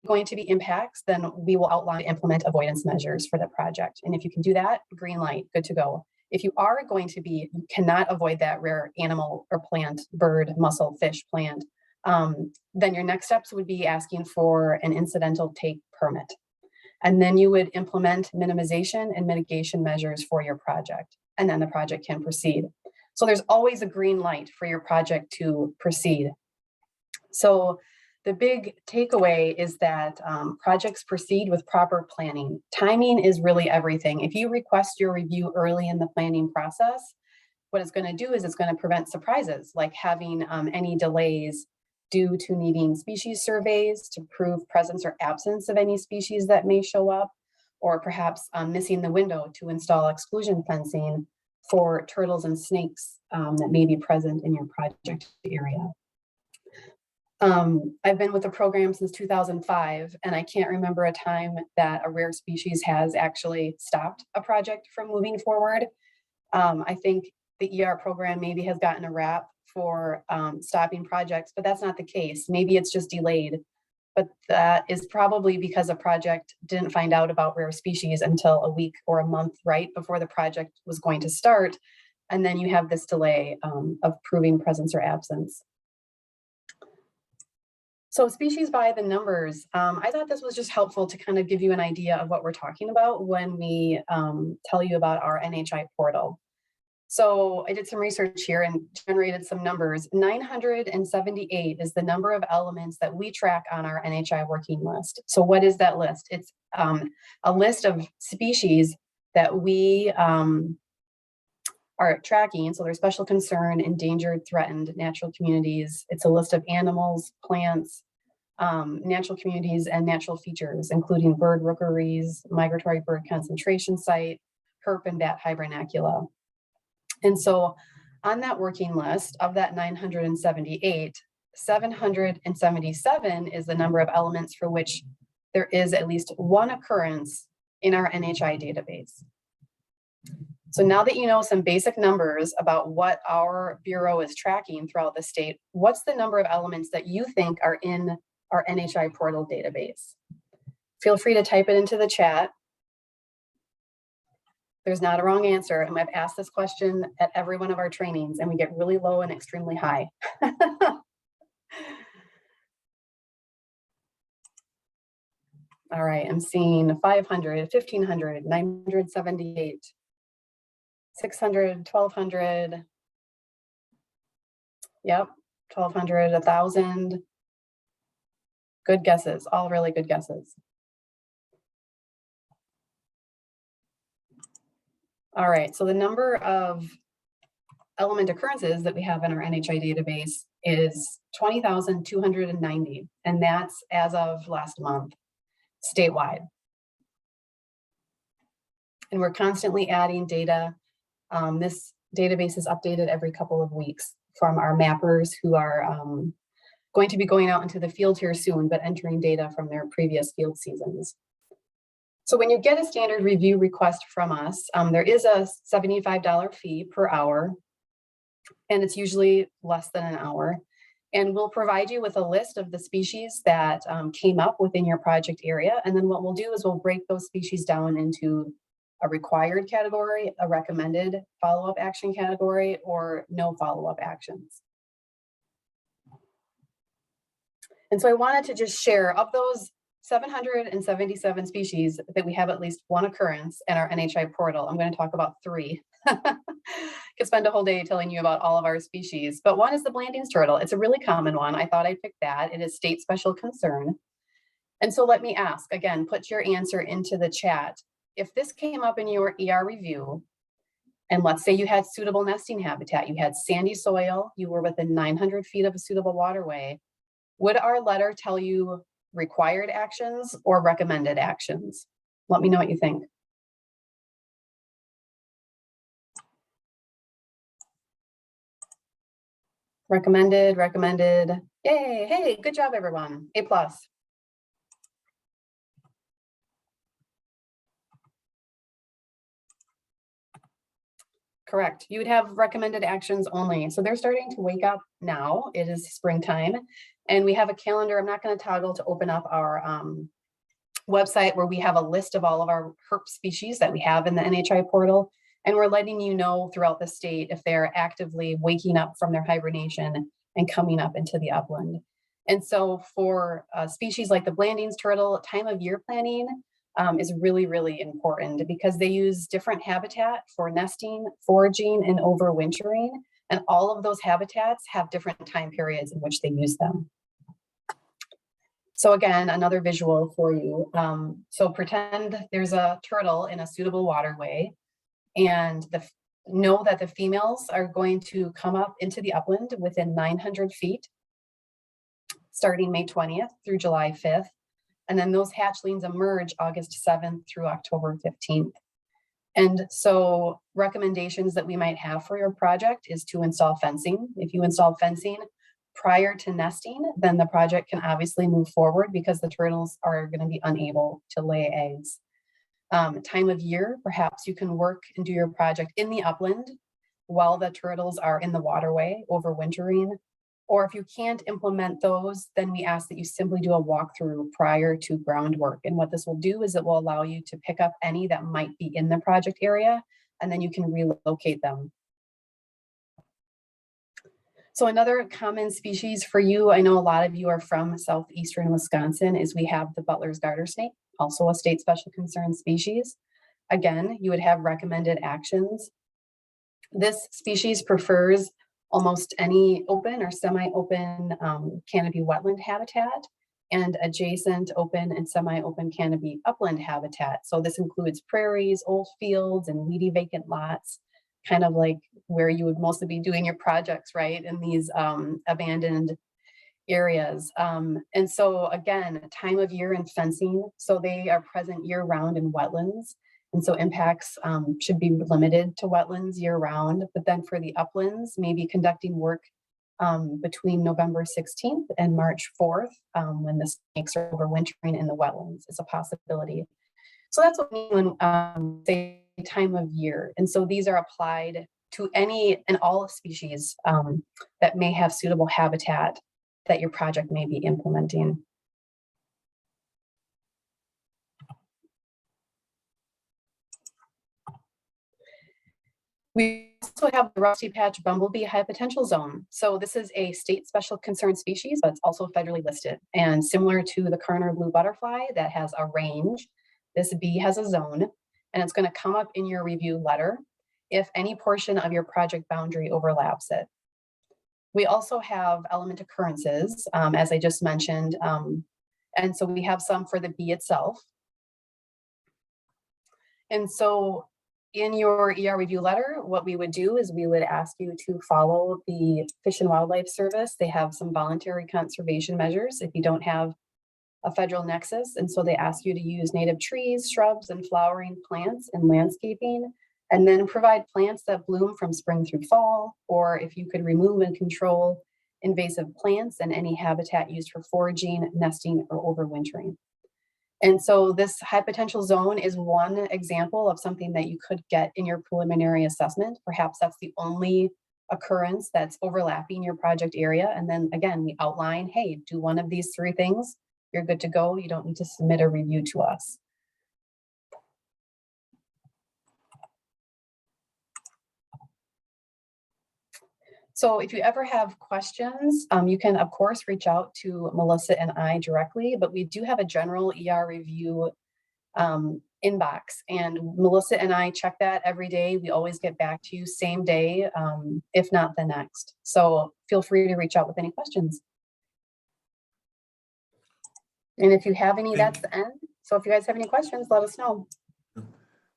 going to be impacts, then we will outline implement avoidance measures for the project. And if you can do that, green light, good to go. If you are going to be, you cannot avoid that rare animal or plant, bird, mussel, fish, plant, then your next steps would be asking for an incidental take permit. And then you would implement minimization and mitigation measures for your project. And then the project can proceed. So there's always a green light for your project to proceed. So the big takeaway is that projects proceed with proper planning. Timing is really everything. If you request your review early in the planning process, what it's going to do is it's going to prevent surprises, like having any delays due to needing species surveys to prove presence or absence of any species that may show up, or perhaps missing the window to install exclusion fencing for turtles and snakes that may be present in your project area. I've been with the program since 2005, and I can't remember a time that a rare species has actually stopped a project from moving forward. I think the ER program maybe has gotten a rap for stopping projects, but that's not the case. Maybe it's just delayed, but that is probably because a project didn't find out about rare species until a week or a month right before the project was going to start. And then you have this delay of proving presence or absence. So species by the numbers, I thought this was just helpful to kind of give you an idea of what we're talking about when we tell you about our NHI portal. So I did some research here and generated some numbers. 978 is the number of elements that we track on our NHI working list. So what is that list? It's a list of species that we are tracking. So there's special concern, endangered, threatened, natural communities. It's a list of animals, plants, natural communities and natural features, including bird rookeries, migratory bird concentration site, herp and bat hibernacula. And so on that working list of that 978, 777 is the number of elements for which there is at least one occurrence in our NHI database. So now that you know some basic numbers about what our Bureau is tracking throughout the state, what's the number of elements that you think are in our NHI portal database? Feel free to type it into the chat. There's not a wrong answer. And I've asked this question at every one of our trainings and we get really low and extremely high. All right, I'm seeing 500, 1500, 978, 600, 1200. Yep, 1200, 1000. Good guesses, all really good guesses. All right, so the number of element occurrences that we have in our NHI database is 20,290, and that's as of last month, statewide. And we're constantly adding data. This database is updated every couple of weeks from our mappers who are going to be going out into the field here soon, but entering data from their previous field seasons. So when you get a standard review request from us, there is a $75 fee per hour, and it's usually less than an hour. And we'll provide you with a list of the species that came up within your project area. And then what we'll do is we'll break those species down into a required category, a recommended follow-up action category, or no follow-up actions. And so I wanted to just share, of those 777 species that we have at least one occurrence in our NHI portal, I'm going to talk about 3. Could spend a whole day telling you about all of our species, but one is the Blanding's turtle. It's a really common one. I thought I'd pick that. It is state special concern. And so let me ask, again, put your answer into the chat. If this came up in your ER review, and let's say you had suitable nesting habitat, you had sandy soil, you were within 900 feet of a suitable waterway, would our letter tell you required actions or recommended actions? Let me know what you think. Recommended, recommended. Yay, hey, good job, everyone. A+. Correct. You would have recommended actions only. So they're starting to wake up now. It is springtime. And we have a calendar. I'm not going to toggle to open up our website where we have a list of all of our herp species that we have in the NHI portal. And we're letting you know throughout the state if they're actively waking up from their hibernation and coming up into the upland. And so for species like the Blanding's turtle, time of year planning is really, really important because they use different habitat for nesting, foraging, and overwintering. And all of those habitats have different time periods in which they use them. So again, another visual for you. So pretend there's a turtle in a suitable waterway, and know that the females are going to come up into the upland within 900 feet, starting May 20th through July 5th. And then those hatchlings emerge August 7th through October 15th. And so recommendations that we might have for your project is to install fencing. If you install fencing prior to nesting, then the project can obviously move forward because the turtles are going to be unable to lay eggs. Time of year, perhaps you can work and do your project in the upland while the turtles are in the waterway overwintering. Or if you can't implement those, then we ask that you simply do a walkthrough prior to groundwork. And what this will do is it will allow you to pick up any that might be in the project area, and then you can relocate them. So another common species for you, I know a lot of you are from southeastern Wisconsin, is we have the Butler's garter snake, also a state special concern species. Again, you would have recommended actions. This species prefers almost any open or semi-open canopy wetland habitat and adjacent open and semi-open canopy upland habitat. So this includes prairies, old fields, and weedy vacant lots, kind of like where you would mostly be doing your projects, right? In these abandoned areas. And so again, time of year and fencing, so they are present year round in wetlands. And so impacts should be limited to wetlands year round, but then for the uplands, maybe conducting work between November 16th and March 4th, when the snakes are overwintering in the wetlands is a possibility. So that's what we mean when say time of year. And so these are applied to any and all species that may have suitable habitat that your project may be implementing. We also have the rusty patch bumblebee high potential zone. So this is a state special concern species, but it's also federally listed. And similar to the Kerner blue butterfly that has a range, this bee has a zone, and it's going to come up in your review letter if any portion of your project boundary overlaps it. We also have element occurrences, as I just mentioned. And so we have some for the bee itself. And so in your ER review letter, what we would do is we would ask you to follow the Fish and Wildlife Service. They have some voluntary conservation measures if you don't have a federal nexus. And so they ask you to use native trees, shrubs, and flowering plants in landscaping, and then provide plants that bloom from spring through fall, or if you could remove and control invasive plants and any habitat used for foraging, nesting, or overwintering. And so this high potential zone is one example of something that you could get in your preliminary assessment. Perhaps that's the only occurrence that's overlapping your project area. And then again, we outline, hey, do one of these three things, you're good to go. You don't need to submit a review to us. So if you ever have questions, you can of course reach out to Melissa and I directly, but we do have a general ER review inbox, and Melissa and I check that every day. We always get back to you same day, if not the next. So feel free to reach out with any questions. And if you have any, that's the end. So if you guys have any questions, let us know.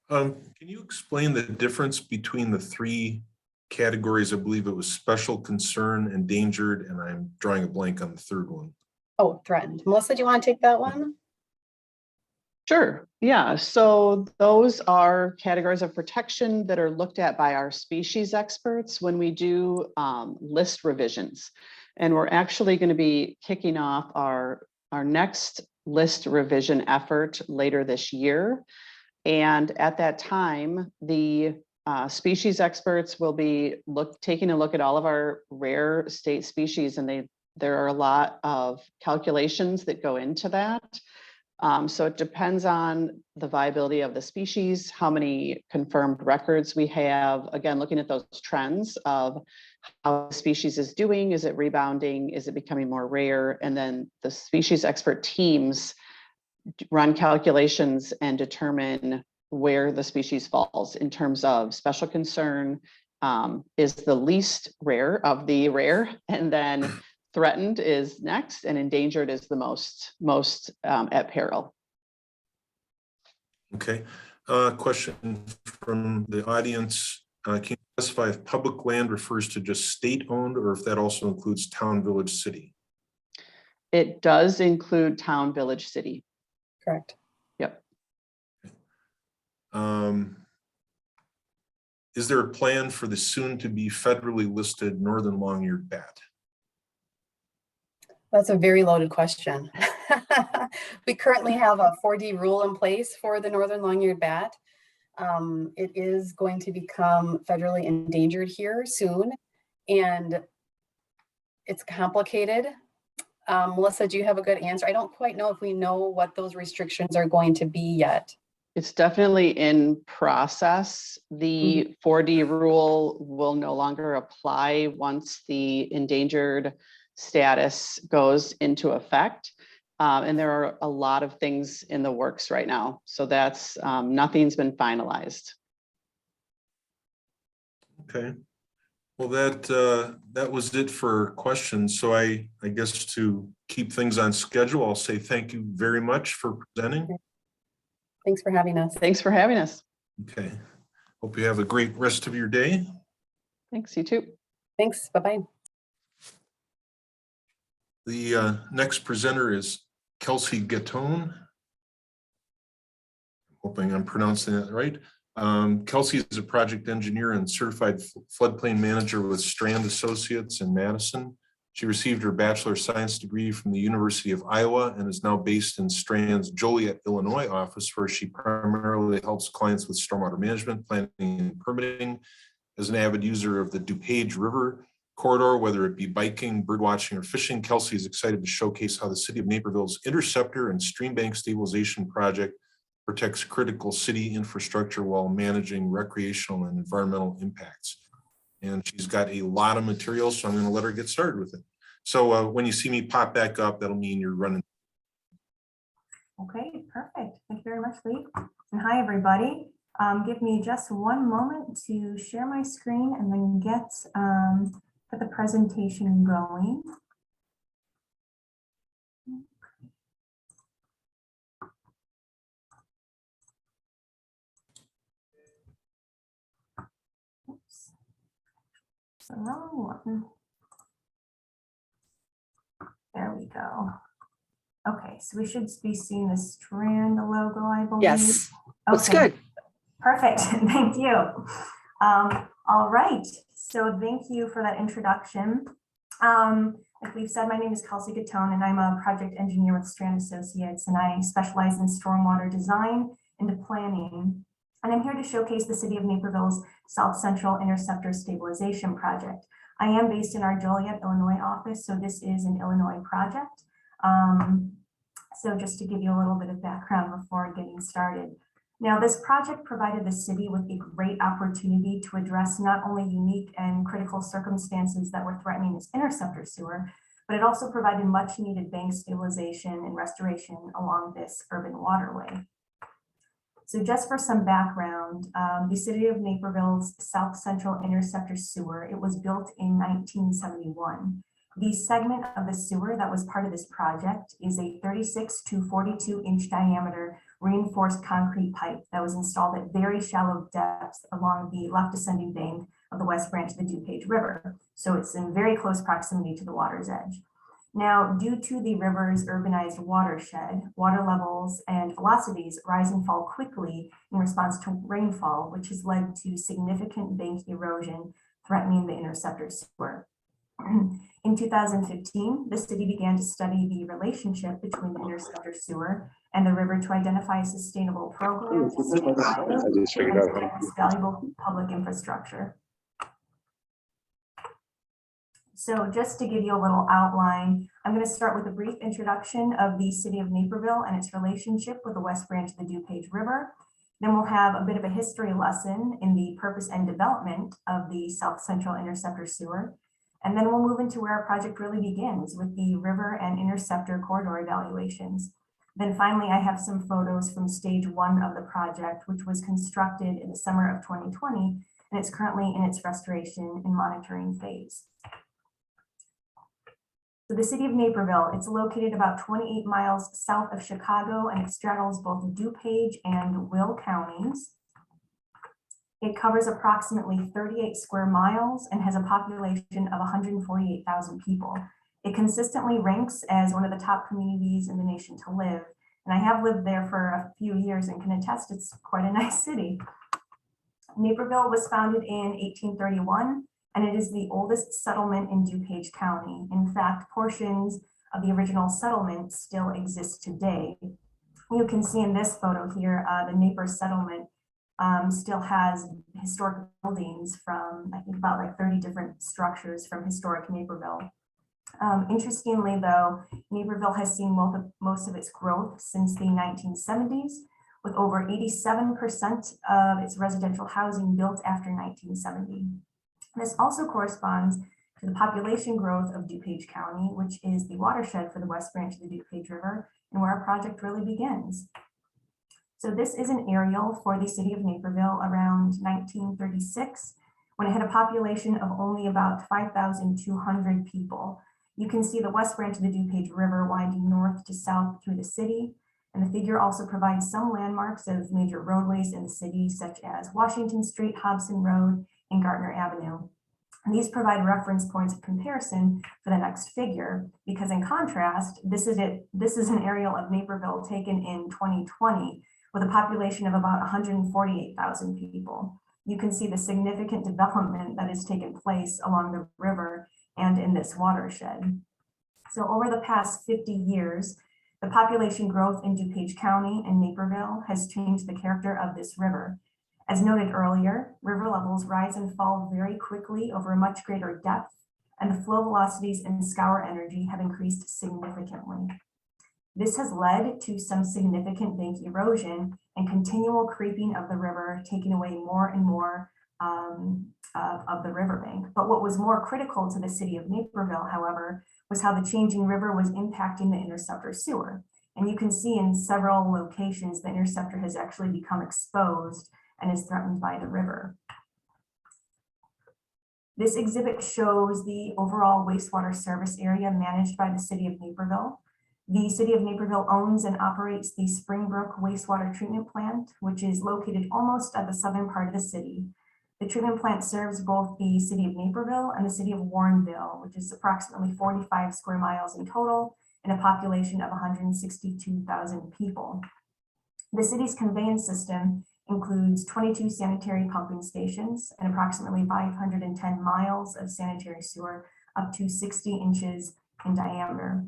Can you explain the difference between the three categories? I believe it was special concern, endangered, and I'm drawing a blank on the third one. Oh, threatened. Melissa, do you want to take that one? Sure. Yeah. So those are categories of protection that are looked at by our species experts when we do list revisions. And we're actually going to be kicking off our next list revision effort later this year. And at that time, the species experts will be taking a look at all of our rare state species, and there are a lot of calculations that go into that. So it depends on the viability of the species, how many confirmed records we have. Again, looking at those trends of how the species is doing, is it rebounding, is it becoming more rare? And then the species expert teams run calculations and determine where the species falls in terms of special concern, is the least rare of the rare, and then threatened is next, and endangered is the most at peril. Okay. Question from the audience. Can you specify if public land refers to just state-owned or if that also includes town, village, city? It does include town, village, city. Correct. Yep. Is there a plan for the soon-to-be federally listed northern long-eared bat? That's a very loaded question. We currently have a 4D rule in place for the northern long-eared bat. It is going to become federally endangered here soon, and it's complicated. Melissa, do you have a good answer? I don't quite know if we know what those restrictions are going to be yet. It's definitely in process. The 4D rule will no longer apply once the endangered status goes into effect. And there are a lot of things in the works right now. So that's, nothing's been finalized. Okay. Well, that was it for questions. So I guess to keep things on schedule, I'll say thank you very much for presenting. Thanks for having us. Thanks for having us. Okay. Hope you have a great rest of your day. Thanks, you too. Thanks. Bye-bye. The next presenter is Kelsey Gatone. Hoping I'm pronouncing that right. Kelsey is a project engineer and certified floodplain manager with Strand Associates in Madison. She received her Bachelor of Science degree from the University of Iowa and is now based in Strand's Joliet, Illinois office, where she primarily helps clients with stormwater management, planning, and permitting. As an avid user of the DuPage River corridor, whether it be biking, birdwatching, or fishing, Kelsey is excited to showcase how the city of Naperville's interceptor and streambank stabilization project protects critical city infrastructure while managing recreational and environmental impacts. And she's got a lot of material, so I'm going to let her get started with it. So when you see me pop back up, that'll mean you're running. Okay, perfect. Thank you very much, Lee. And hi, everybody. Give me just one moment to share my screen and then get the presentation going. Oops. The wrong one. There we go. Okay, so we should be seeing the Strand logo, I believe. Yes, looks Okay. good. Perfect, thank you. All right, so thank you for that introduction. Like we've said, my name is Kelsey Gatone and I'm a project engineer with Strand Associates, and I specialize in stormwater design and planning. And I'm here to showcase the City of Naperville's South Central Interceptor Stabilization Project. I am based in our Joliet, Illinois office, so this is an Illinois project. So just to give you a little bit of background before getting started. Now, this project provided the city with a great opportunity to address not only unique and critical circumstances that were threatening its interceptor sewer, but it also provided much needed bank stabilization and restoration along this urban waterway. So just for some background, the City of Naperville's South Central Interceptor Sewer, it was built in 1971. The segment of the sewer that was part of this project is a 36 to 42 inch diameter reinforced concrete pipe that was installed at very shallow depths along the left descending bank of the west branch of the DuPage River. So it's in very close proximity to the water's edge. Now, due to the river's urbanized watershed, water levels and velocities rise and fall quickly in response to rainfall, which has led to significant bank erosion threatening the interceptor sewer. In 2015, the city began to study the relationship between the interceptor sewer and the river to identify a sustainable program to stabilize and protect this valuable public infrastructure. So just to give you a little outline, I'm going to start with a brief introduction of the City of Naperville and its relationship with the West Branch of the DuPage River. Then we'll have a bit of a history lesson in the purpose and development of the South Central Interceptor Sewer. And then we'll move into where our project really begins with the river and interceptor corridor evaluations. Then finally, I have some photos from stage 1 of the project, which was constructed in the summer of 2020, and it's currently in its restoration and monitoring phase. So the City of Naperville, it's located about 28 miles south of Chicago, and it straddles both DuPage and Will counties. It covers approximately 38 square miles and has a population of 148,000 people. It consistently ranks as one of the top communities in the nation to live. And I have lived there for a few years and can attest it's quite a nice city. Naperville was founded in 1831, and it is the oldest settlement in DuPage County. In fact, portions of the original settlement still exist today. You can see in this photo here, the Naper settlement still has historic buildings from, I think, about like 30 different structures from historic Naperville. Interestingly, though, Naperville has seen most of its growth since the 1970s, with over 87% of its residential housing built after 1970. This also corresponds to the population growth of DuPage County, which is the watershed for the West Branch of the DuPage River, and where our project really begins. So this is an aerial for the City of Naperville around 1936, when it had a population of only about 5,200 people. You can see the West Branch of the DuPage River winding north to south through the city. And the figure also provides some landmarks of major roadways in the city, such as Washington Street, Hobson Road, and Gardner Avenue. And these provide reference points of comparison for the next figure, because in contrast, this is an aerial of Naperville taken in 2020 with a population of about 148,000 people. You can see the significant development that has taken place along the river and in this watershed. So over the past 50 years, the population growth in DuPage County and Naperville has changed the character of this river. As noted earlier, river levels rise and fall very quickly over a much greater depth, and the flow velocities and scour energy have increased significantly. This has led to some significant bank erosion and continual creeping of the river, taking away more and more of the riverbank. But what was more critical to the city of Naperville, however, was how the changing river was impacting the interceptor sewer. And you can see in several locations, the interceptor has actually become exposed and is threatened by the river. This exhibit shows the overall wastewater service area managed by the city of Naperville. The city of Naperville owns and operates the Springbrook Wastewater Treatment Plant, which is located almost at the southern part of the city. The treatment plant serves both the city of Naperville and the city of Warrenville, which is approximately 45 square miles in total and a population of 162,000 people. The city's conveyance system includes 22 sanitary pumping stations and approximately 510 miles of sanitary sewer up to 60 inches in diameter.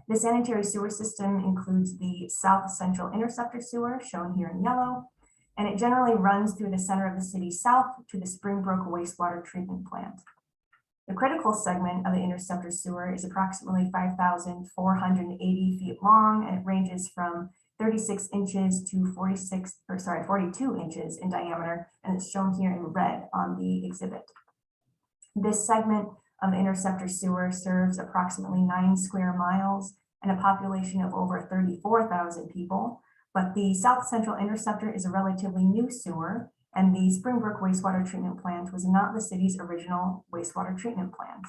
The sanitary sewer system includes the South Central Interceptor Sewer, shown here in yellow, and it generally runs through the center of the city south to the Springbrook Wastewater Treatment Plant. The critical segment of the interceptor sewer is approximately 5,480 feet long, and it ranges from 36 inches to 42 inches in diameter, and it's shown here in red on the exhibit. This segment of the interceptor sewer serves approximately 9 square miles and a population of over 34,000 people. But the South Central Interceptor is a relatively new sewer, and the Springbrook Wastewater Treatment Plant was not the city's original wastewater treatment plant.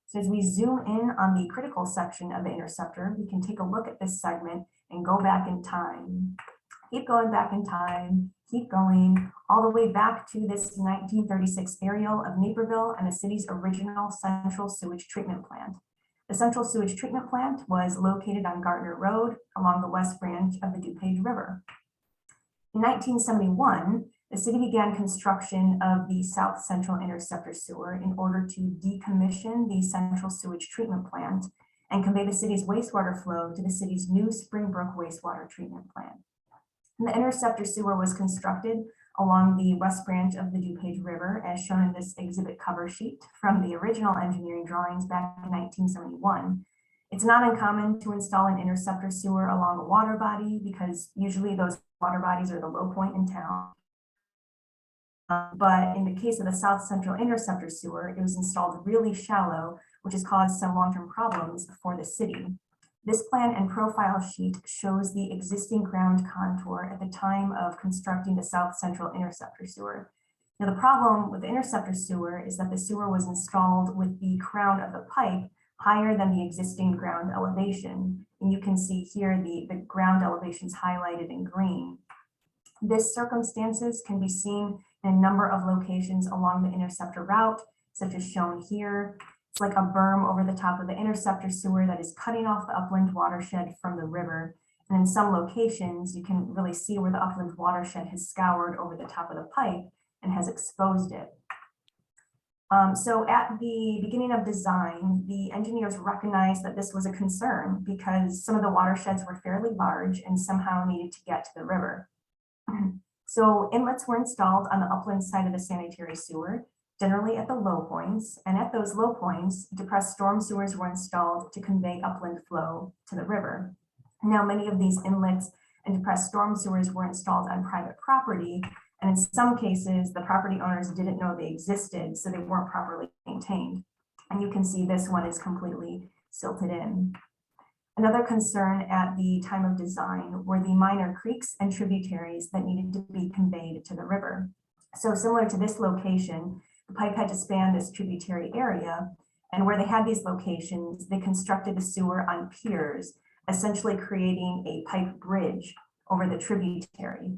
So as we zoom in on the critical section of the interceptor, we can take a look at this segment and go back in time. Keep going back in time, keep going all the way back to this 1936 aerial of Naperville and the city's original central sewage treatment plant. The central sewage treatment plant was located on Gardner Road along the west branch of the DuPage River. In 1971, the city began construction of the South Central Interceptor Sewer in order to decommission the central sewage treatment plant and convey the city's wastewater flow to the city's new Springbrook Wastewater Treatment Plant. And the interceptor sewer was constructed along the west branch of the DuPage River, as shown in this exhibit cover sheet from the original engineering drawings back in 1971. It's not uncommon to install an interceptor sewer along a water body because usually those water bodies are the low point in town. But in the case of the South Central Interceptor Sewer, it was installed really shallow, which has caused some long-term problems for the city. This plan and profile sheet shows the existing ground contour at the time of constructing the South Central Interceptor Sewer. Now, the problem with the interceptor sewer is that the sewer was installed with the crown of the pipe higher than the existing ground elevation. And you can see here the ground elevations highlighted in green. This circumstances can be seen in a number of locations along the interceptor route, such as shown here. It's like a berm over the top of the interceptor sewer that is cutting off the upland watershed from the river. And in some locations, you can really see where the upland watershed has scoured over the top of the pipe and has exposed it. So at the beginning of design, the engineers recognized that this was a concern because some of the watersheds were fairly large and somehow needed to get to the river. So inlets were installed on the upland side of the sanitary sewer, generally at the low points, and at those low points, depressed storm sewers were installed to convey upland flow to the river. Now, many of these inlets and depressed storm sewers were installed on private property, and in some cases, the property owners didn't know they existed, so they weren't properly maintained. And you can see this one is completely silted in. Another concern at the time of design were the minor creeks and tributaries that needed to be conveyed to the river. So similar to this location, the pipe had to span this tributary area, and where they had these locations, they constructed the sewer on piers, essentially creating a pipe bridge over the tributary.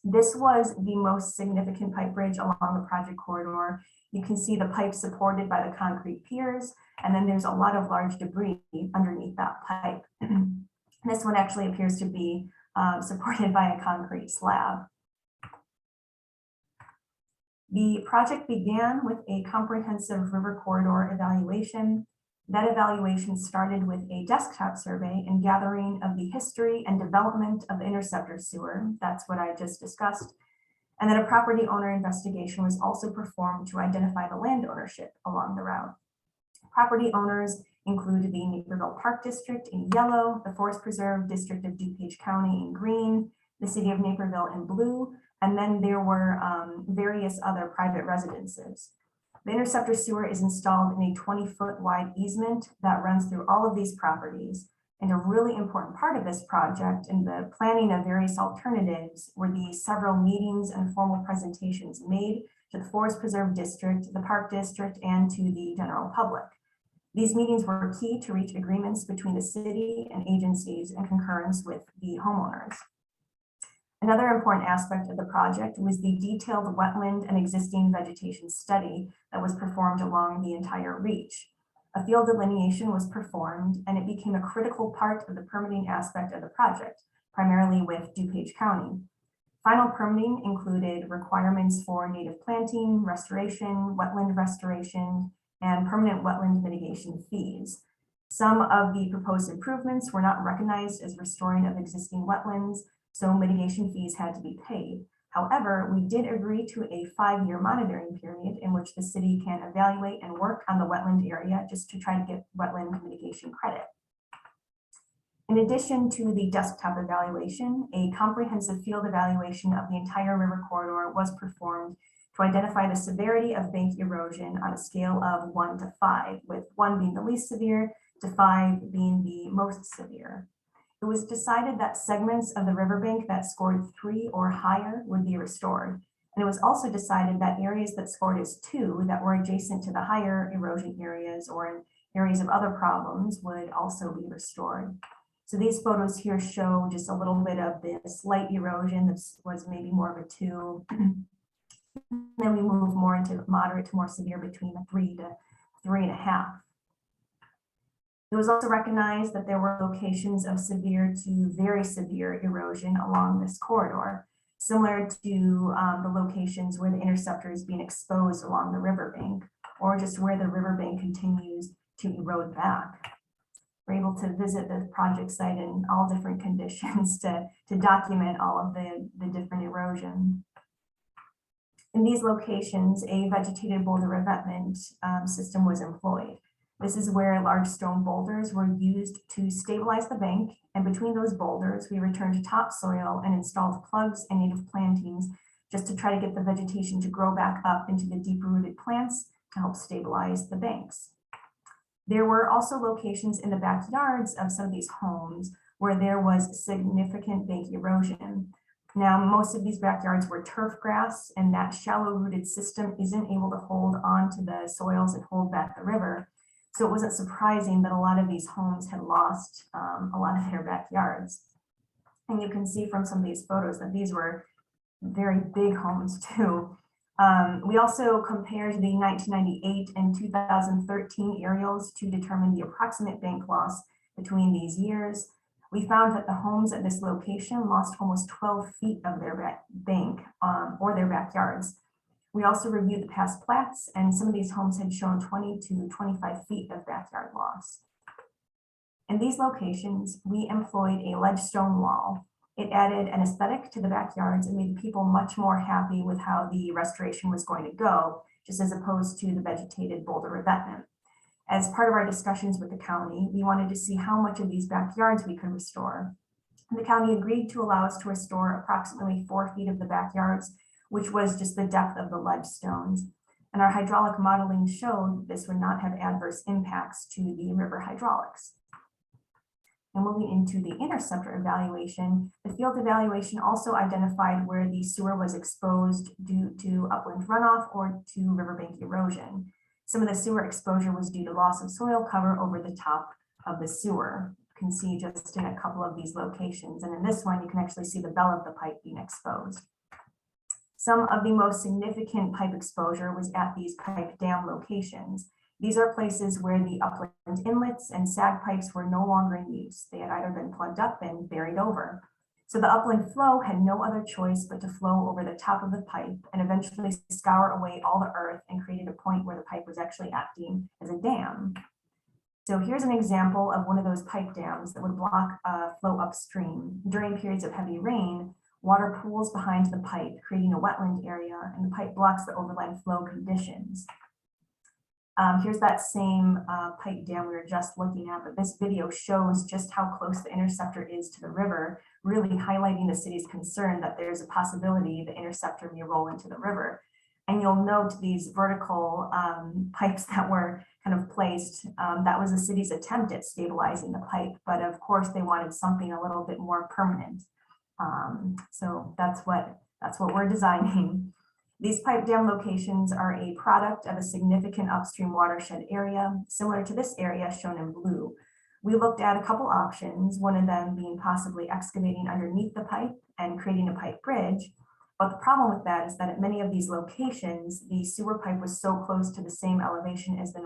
This was the most significant pipe bridge along the project corridor, You can see the pipe supported by the concrete piers, and then there's a lot of large debris underneath that pipe. This one actually appears to be supported by a concrete slab. The project began with a comprehensive river corridor evaluation. That evaluation started with a desktop survey and gathering of the history and development of the interceptor sewer. That's what I just discussed. And then a property owner investigation was also performed to identify the land ownership along the route. Property owners include the Naperville Park District in yellow, the Forest Preserve District of DuPage County in green, the City of Naperville in blue, and then there were various other private residences. The interceptor sewer is installed in a 20-foot wide easement that runs through all of these properties. And a really important part of this project and the planning of various alternatives were the several meetings and formal presentations made to the Forest Preserve District, the Park District, and to the general public. These meetings were key to reach agreements between the city and agencies in concurrence with the homeowners. Another important aspect of the project was the detailed wetland and existing vegetation study that was performed along the entire reach. A field delineation was performed, and it became a critical part of the permitting aspect of the project, primarily with DuPage County. Final permitting included requirements for native planting, restoration, wetland restoration, and permanent wetland mitigation fees. Some of the proposed improvements were not recognized as restoring of existing wetlands, so mitigation fees had to be paid. However, we did agree to a 5-year monitoring period in which the city can evaluate and work on the wetland area just to try to get wetland mitigation credit. In addition to the desktop evaluation, a comprehensive field evaluation of the entire river corridor was performed to identify the severity of bank erosion on a scale of 1 to 5, with 1 being the least severe to 5 being the most severe. It was decided that segments of the riverbank that scored 3 or higher would be restored. And it was also decided that areas that scored as 2 that were adjacent to the higher erosion areas or in areas of other problems would also be restored. So these photos here show just a little bit of the slight erosion. This was maybe more of a 2. Then we move more into moderate to more severe between a 3 to 3.5. It was also recognized that there were locations of severe to very severe erosion along this corridor, similar to the locations where the interceptor is being exposed along the riverbank, or just where the riverbank continues to erode back. We're able to visit the project site in all different conditions to document all of the different erosion. In these locations, a vegetated boulder revetment system was employed. This is where large stone boulders were used to stabilize the bank, and between those boulders, we returned to topsoil and installed plugs and native plantings just to try to get the vegetation to grow back up into the deeper rooted plants to help stabilize the banks. There were also locations in the backyards of some of these homes where there was significant bank erosion. Now, most of these backyards were turf grass, and that shallow rooted system isn't able to hold on to the soils and hold back the river. So it wasn't surprising that a lot of these homes had lost a lot of their backyards. And you can see from some of these photos that these were very big homes too. We also compared the 1998 and 2013 aerials to determine the approximate bank loss between these years. We found that the homes at this location lost almost 12 feet of their bank or their backyards. We also reviewed the past plats, and some of these homes had shown 20 to 25 feet of backyard loss. In these locations, we employed a ledge stone wall. It added an aesthetic to the backyards and made people much more happy with how the restoration was going to go, just as opposed to the vegetated boulder revetment. As part of our discussions with the county, we wanted to see how much of these backyards we could restore. And the county agreed to allow us to restore approximately 4 feet of the backyards, which was just the depth of the ledge stones. And our hydraulic modeling showed this would not have adverse impacts to the river hydraulics. And moving into the interceptor evaluation, the field evaluation also identified where the sewer was exposed due to upland runoff or to riverbank erosion. Some of the sewer exposure was due to loss of soil cover over the top of the sewer. You can see just in a couple of these locations. And in this one, you can actually see the bell of the pipe being exposed. Some of the most significant pipe exposure was at these pipe dam locations. These are places where the upland inlets and sag pipes were no longer in use. They had either been plugged up and buried over. So the upland flow had no other choice but to flow over the top of the pipe and eventually scour away all the earth and created a point where the pipe was actually acting as a dam. So here's an example of one of those pipe dams that would block flow upstream. During periods of heavy rain, water pools behind the pipe, creating a wetland area, and the pipe blocks the overland flow conditions. Here's that same pipe dam we were just looking at, but this video shows just how close the interceptor is to the river, really highlighting the city's concern that there's a possibility the interceptor may roll into the river. And you'll note these vertical pipes that were kind of placed. That was the city's attempt at stabilizing the pipe, but of course they wanted something a little bit more permanent. So that's what we're designing. These pipe dam locations are a product of a significant upstream watershed area, similar to this area shown in blue. We looked at a couple options, one of them being possibly excavating underneath the pipe and creating a pipe bridge. But the problem with that is that at many of these locations, the sewer pipe was so close to the same elevation as the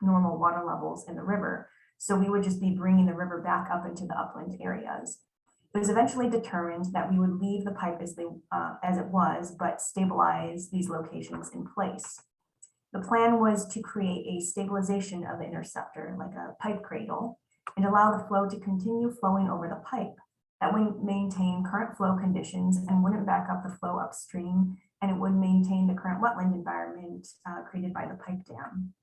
normal water levels in the river. So we would just be bringing the river back up into the upland areas. It was eventually determined that we would leave the pipe as it was, but stabilize these locations in place. The plan was to create a stabilization of the interceptor, like a pipe cradle, and allow the flow to continue flowing over the pipe. That would maintain current flow conditions and wouldn't back up the flow upstream, and it would maintain the current wetland environment created by the pipe dam.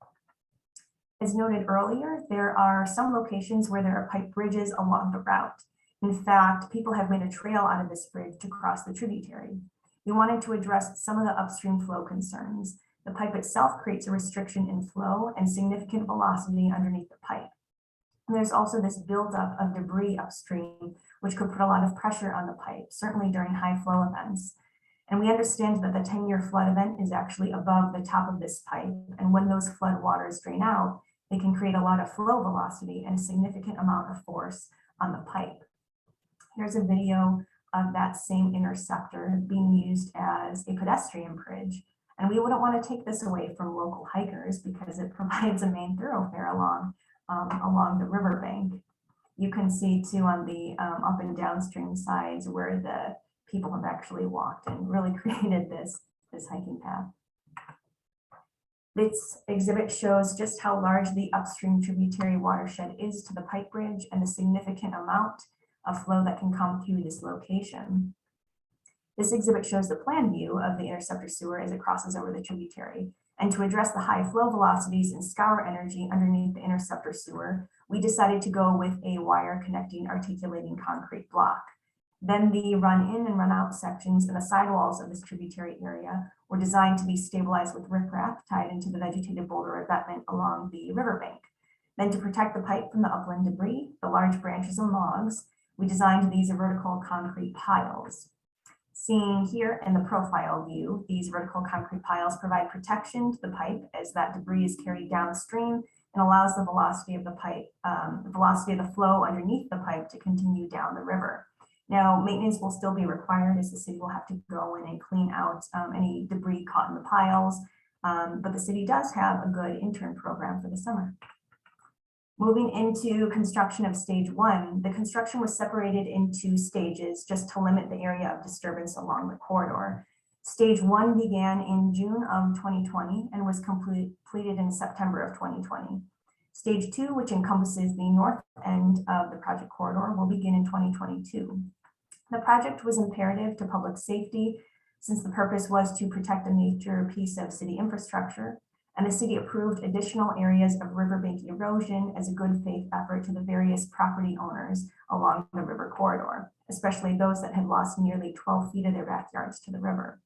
As noted earlier, there are some locations where there are pipe bridges along the route. In fact, people have made a trail out of this bridge to cross the tributary. We wanted to address some of the upstream flow concerns. The pipe itself creates a restriction in flow and significant velocity underneath the pipe. And there's also this buildup of debris upstream, which could put a lot of pressure on the pipe, certainly during high flow events. And we understand that the 10-year flood event is actually above the top of this pipe. And when those flood waters drain out, they can create a lot of flow velocity and a significant amount of force on the pipe. Here's a video of that same interceptor being used as a pedestrian bridge. And we wouldn't want to take this away from local hikers because it provides a main thoroughfare along the riverbank. You can see too on the up and downstream sides where the people have actually walked and really created this hiking path. This exhibit shows just how large the upstream tributary watershed is to the pipe bridge and the significant amount of flow that can come through this location. This exhibit shows the plan view of the interceptor sewer as it crosses over the tributary. And to address the high flow velocities and scour energy underneath the interceptor sewer, we decided to go with a wire connecting articulating concrete block. Then the run in and run out sections and the sidewalls of this tributary area were designed to be stabilized with riprap tied into the vegetated boulder abutment along the riverbank. Then to protect the pipe from the upland debris, the large branches and logs, we designed these vertical concrete piles. Seen here in the profile view, these vertical concrete piles provide protection to the pipe as that debris is carried downstream and allows the velocity of the pipe, the velocity of the flow underneath the pipe to continue down the river. Now, maintenance will still be required as the city will have to go in and clean out any debris caught in the piles, but the city does have a good intern program for the summer. Moving into construction of stage 1, the construction was separated into stages just to limit the area of disturbance along the corridor. Stage 1 began in June of 2020 and was completed in September of 2020. Stage 2, which encompasses the north end of the project corridor, will begin in 2022. The project was imperative to public safety since the purpose was to protect a major piece of city infrastructure, and the city approved additional areas of riverbank erosion as a good faith effort to the various property owners along the river corridor, especially those that had lost nearly 12 feet of their backyards to the river.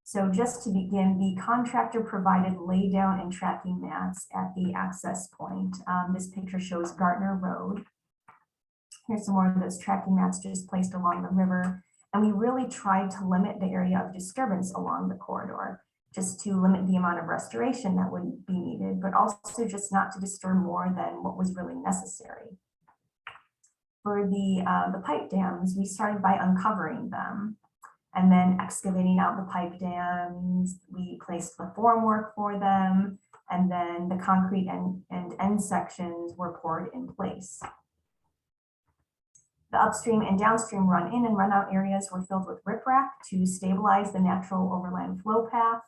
So just to begin, the contractor provided laydown and tracking mats at the access point. This picture shows Gardner Road. Here's some more of those tracking mats just placed along the river. And we really tried to limit the area of disturbance along the corridor, just to limit the amount of restoration that would be needed, but also just not to disturb more than what was really necessary. For the pipe dams, we started by uncovering them. And then excavating out the pipe dams, we placed the formwork for them, and then the concrete and end sections were poured in place. The upstream and downstream run in and run out areas were filled with riprap to stabilize the natural overland flow path.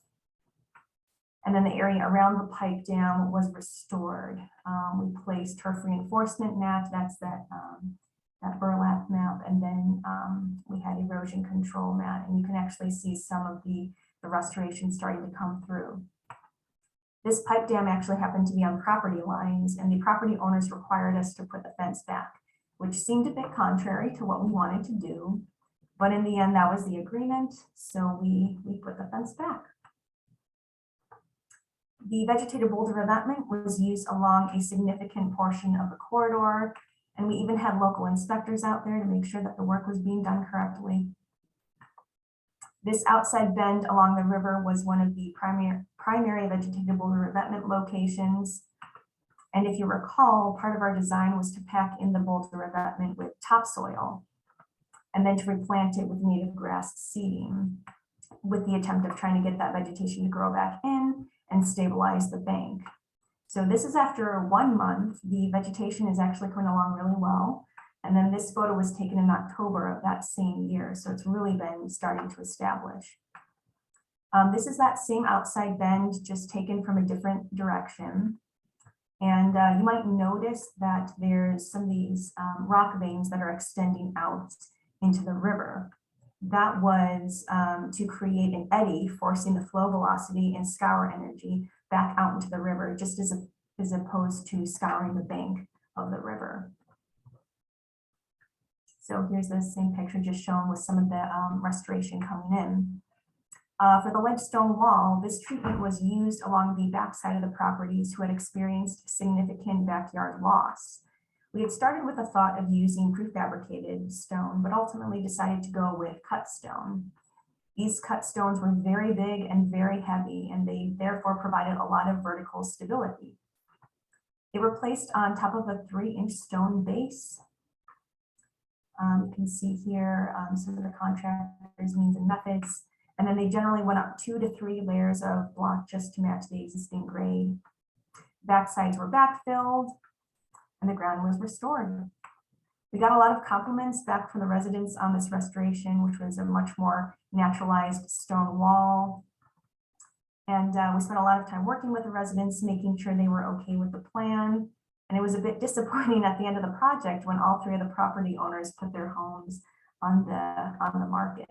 And then the area around the pipe dam was restored. We placed turf reinforcement mat, that's that burlap mat, and then we had erosion control mat, and you can actually see some of the restoration starting to come through. This pipe dam actually happened to be on property lines, and the property owners required us to put the fence back, which seemed a bit contrary to what we wanted to do. But in the end, that was the agreement, so we put the fence back. The vegetative boulder revetment was used along a significant portion of the corridor, and we even had local inspectors out there to make sure that the work was being done correctly. This outside bend along the river was one of the primary vegetative boulder revetment locations. And if you recall, part of our design was to pack in the boulder revetment with topsoil and then to replant it with native grass seeding, with the attempt of trying to get that vegetation to grow back in and stabilize the bank. So this is after 1 month. The vegetation is actually coming along really well. And then this photo was taken in October of that same year. So it's really been starting to establish. This is that same outside bend, just taken from a different direction. And you might notice that there's some of these rock veins that are extending out into the river. That was to create an eddy, forcing the flow velocity and scour energy back out into the river, just as opposed to scouring the bank of the river. So here's the same picture just shown with some of the restoration coming in. For the ledgestone wall, this treatment was used along the backside of the properties who had experienced significant backyard loss. We had started with the thought of using prefabricated stone, but ultimately decided to go with cut stone. These cut stones were very big and very heavy, and they therefore provided a lot of vertical stability. They were placed on top of a 3-inch stone base. You can see here some of the contractors' means and methods. And then they generally went up 2 to 3 layers of block just to match the existing grade. Backsides were backfilled and the ground was restored. We got a lot of compliments back from the residents on this restoration, which was a much more naturalized stone wall. And we spent a lot of time working with the residents, making sure they were okay with the plan. And it was a bit disappointing at the end of the project when all 3 of the property owners put their homes on the market.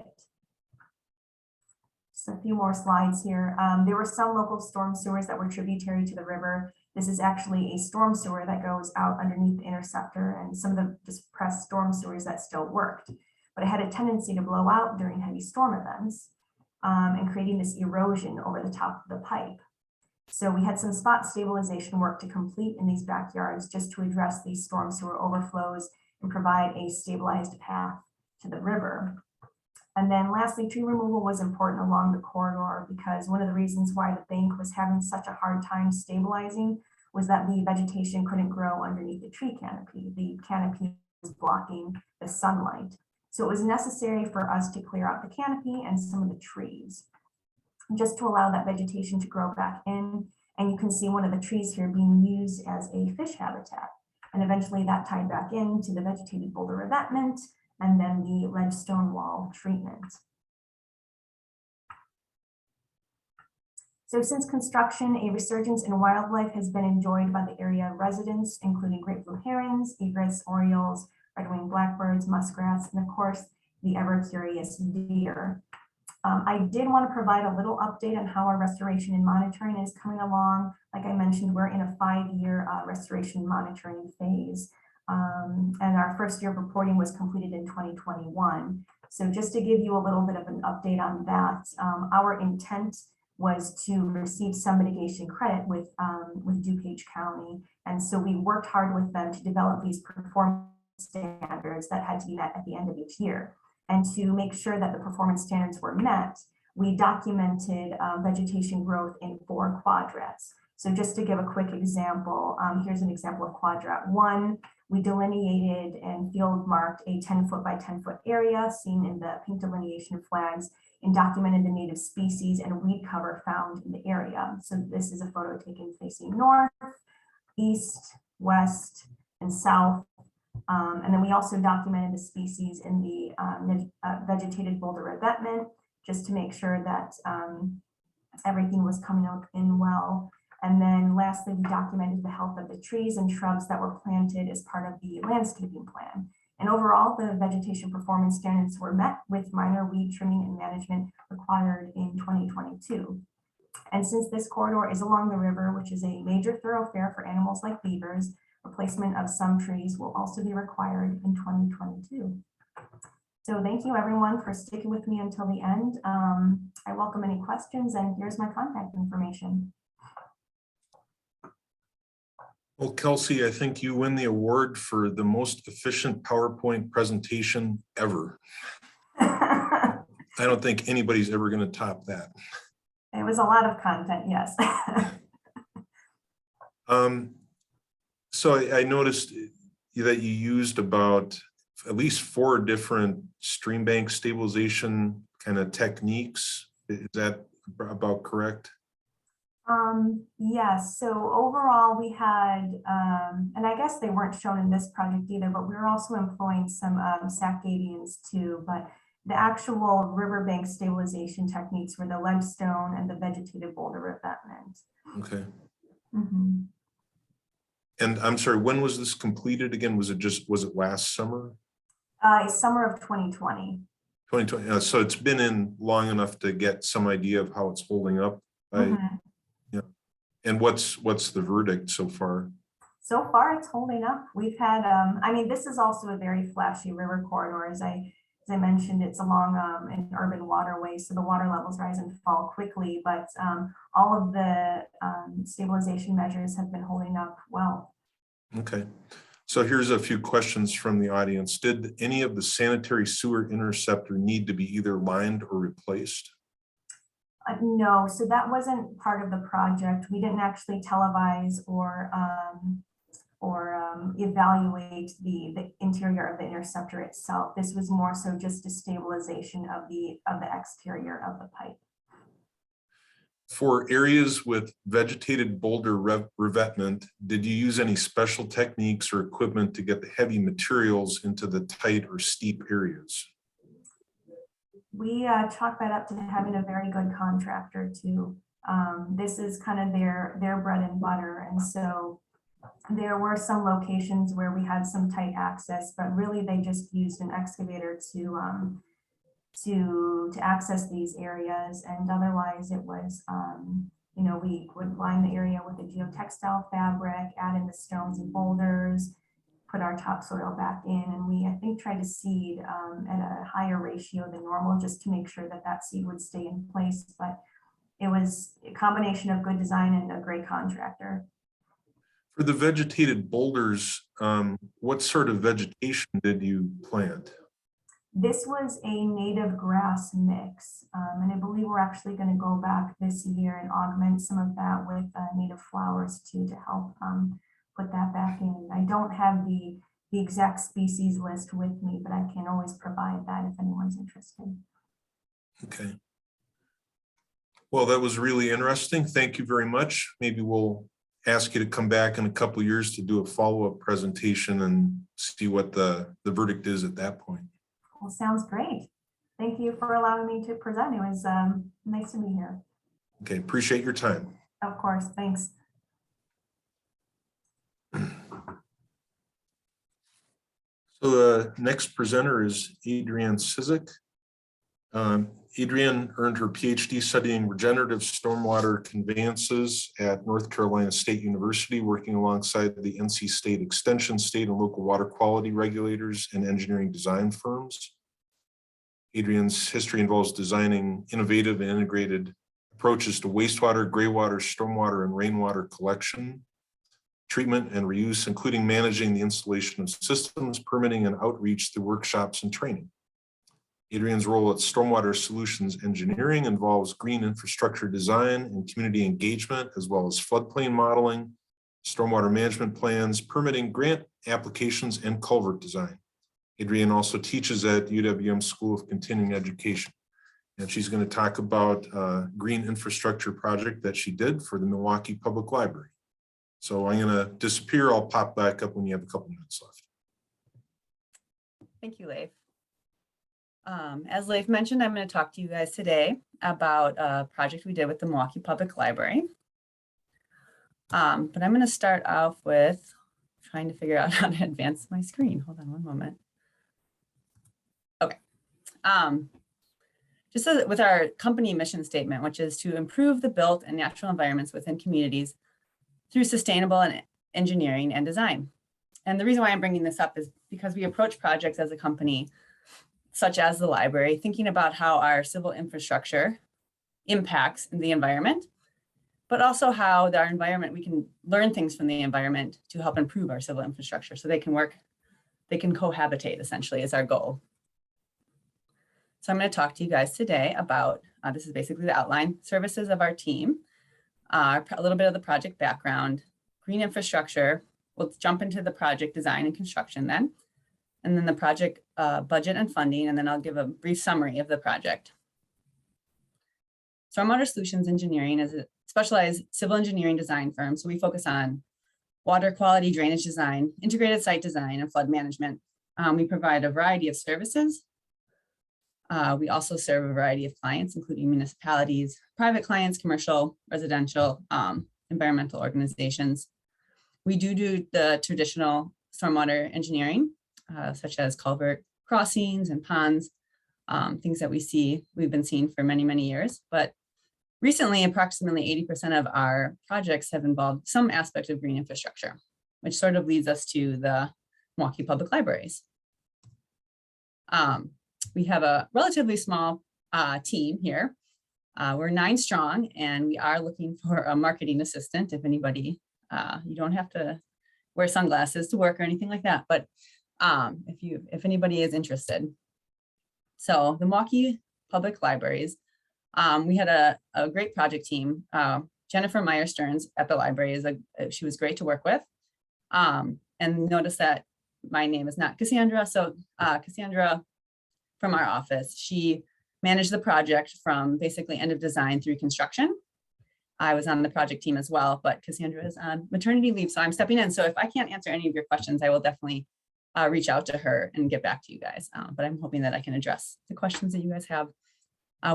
Just a few more slides here. There were some local storm sewers that were tributary to the river. This is actually a storm sewer that goes out underneath the interceptor, and some of the suppressed storm sewers that still worked. But it had a tendency to blow out during heavy storm events and creating this erosion over the top of the pipe. So we had some spot stabilization work to complete in these backyards just to address these storm sewer overflows and provide a stabilized path to the river. And then lastly, tree removal was important along the corridor because one of the reasons why the bank was having such a hard time stabilizing was that the vegetation couldn't grow underneath the tree canopy. The canopy was blocking the sunlight. So it was necessary for us to clear out the canopy and some of the trees, just to allow that vegetation to grow back in. And you can see one of the trees here being used as a fish habitat. And eventually that tied back into the vegetative boulder revetment and then the ledgestone wall treatment. So since construction, a resurgence in wildlife has been enjoyed by the area residents, including great blue herons, egrets, orioles, red-winged blackbirds, muskrats, and of course, the ever-curious deer. I did want to provide a little update on how our restoration and monitoring is coming along. Like I mentioned, we're in a 5-year restoration monitoring phase. And our first year of reporting was completed in 2021. So just to give you a little bit of an update on that, our intent was to receive some mitigation credit with DuPage County. And so we worked hard with them to develop these performance standards that had to be met at the end of each year. And to make sure that the performance standards were met, we documented vegetation growth in 4 quadrats. So just to give a quick example, here's an example of quadrat 1. we delineated and field marked a 10-foot by 10-foot area seen in the pink delineation flags and documented the native species and weed cover found in the area. So this is a photo taken facing north, east, west, and south. And then we also documented the species in the vegetated boulder revetment, just to make sure that everything was coming out in well. And then lastly, we documented the health of the trees and shrubs that were planted as part of the landscaping plan. And overall, the vegetation performance standards were met with minor weed trimming and management required in 2022. And since this corridor is along the river, which is a major thoroughfare for animals like beavers, replacement of some trees will also be required in 2022. So thank you everyone for sticking with me until the end. I welcome any questions, and here's my contact information. Well, Kelsey, I think you win the award for the most efficient PowerPoint presentation ever. I don't think anybody's ever going to top that. It was a lot of content, yes. So I noticed that you used about at least 4 different stream bank stabilization kind of techniques. Is that about correct? Yes, so overall we had, and I guess they weren't shown in this project either, but we were also employing some Saccadians too, but the actual riverbank stabilization techniques were the ledgestone and the vegetated boulder revetment. Okay. Mm-hmm. And I'm sorry, when was this completed again? Was it last summer? Summer of 2020. 2020. So it's been in long enough to get some idea of how it's holding up. Mm-hmm. Yeah. And what's the verdict so far? So far, it's holding up. We've had, I mean, this is also a very flashy river corridor. As I mentioned, it's along an urban waterway, so the water levels rise and fall quickly, but all of the stabilization measures have been holding up well. Okay. So here's a few questions from the audience. Did any of the sanitary sewer interceptor need to be either lined or replaced? No, so that wasn't part of the project. We didn't actually televise or evaluate the interior of the interceptor itself. This was more so just a stabilization of the exterior of the pipe. For areas with vegetated boulder revetment, did you use any special techniques or equipment to get the heavy materials into the tight or steep areas? We chalk that up to having a very good contractor too. This is kind of their bread and butter. And so there were some locations where we had some tight access, but really they just used an excavator to access these areas. And otherwise it was, you know, we would line the area with a geotextile fabric, add in the stones and boulders, put our topsoil back in, and we, I think, tried to seed at a higher ratio than normal just to make sure that that seed would stay in place. But it was a combination of good design and a great contractor. For the vegetated boulders, what sort of vegetation did you plant? This was a native grass mix, and I believe we're actually going to go back this year and augment some of that with native flowers too to help put that back in. I don't have the exact species list with me, but I can always provide that if anyone's interested. Okay. Well, that was really interesting. Thank you very much. Maybe we'll ask you to come back in a couple of years to do a follow-up presentation and see what the verdict is at that point. Well, sounds great. Thank you for allowing me to present. It was nice to be here. Okay, appreciate your time. Of course, thanks. So the next presenter is Adrienne Cizik. Adrienne earned her PhD studying regenerative stormwater conveyances at North Carolina State University, working alongside the NC State Extension state and local water quality regulators and engineering design firms. Adrienne's history involves designing innovative and integrated approaches to wastewater, gray water, stormwater, and rainwater collection, treatment, and reuse, including managing the installation of systems, permitting, and outreach through workshops and training. Adrienne's role at Stormwater Solutions Engineering involves green infrastructure design and community engagement, as well as floodplain modeling, stormwater management plans, permitting, grant applications, and culvert design. Adrienne also teaches at UWM School of Continuing Education. And she's going to talk about a green infrastructure project that she did for the Milwaukee Public Library. So I'm going to disappear. I'll pop back up when you have a couple minutes left. Thank you, Leif. As Leif mentioned, I'm going to talk to you guys today about a project we did with the Milwaukee Public Library. But I'm going to start off with trying to figure out how to advance my screen. Hold on one moment. Okay. Just so with our company mission statement, which is to improve the built and natural environments within communities through sustainable engineering and design. And the reason why I'm bringing this up is because we approach projects as a company, such as the library, thinking about how our civil infrastructure impacts the environment, but also how our environment, we can learn things from the environment to help improve our civil infrastructure so they can work, they can cohabitate essentially is our goal. So I'm going to talk to you guys today about, this is basically the outline, services of our team, a little bit of the project background, green infrastructure. We'll jump into the project design and construction then, and then the project budget and funding, and then I'll give a brief summary of the project. Stormwater Solutions Engineering is a specialized civil engineering design firm. So we focus on water quality, drainage design, integrated site design, and flood management. We provide a variety of services. We also serve a variety of clients, including municipalities, private clients, commercial, residential, environmental organizations. We do the traditional stormwater engineering, such as culvert crossings and ponds, things that we've been seeing for many, many years. But recently, approximately 80% of our projects have involved some aspect of green infrastructure, which sort of leads us to the Milwaukee Public Libraries. We have a relatively small team here. We're 9 strong, and we are looking for a marketing assistant. If anybody, you don't have to wear sunglasses to work or anything like that, but if anybody is interested. So the Milwaukee Public Libraries, we had a great project team. Jennifer Meyer Stearns at the library she was great to work with. And notice that my name is not Cassandra. So Cassandra from our office, she managed the project from basically end of design through construction. I was on the project team as well, but Cassandra is on maternity leave, so I'm stepping in. So if I can't answer any of your questions, I will definitely reach out to her and get back to you guys. But I'm hoping that I can address the questions that you guys have.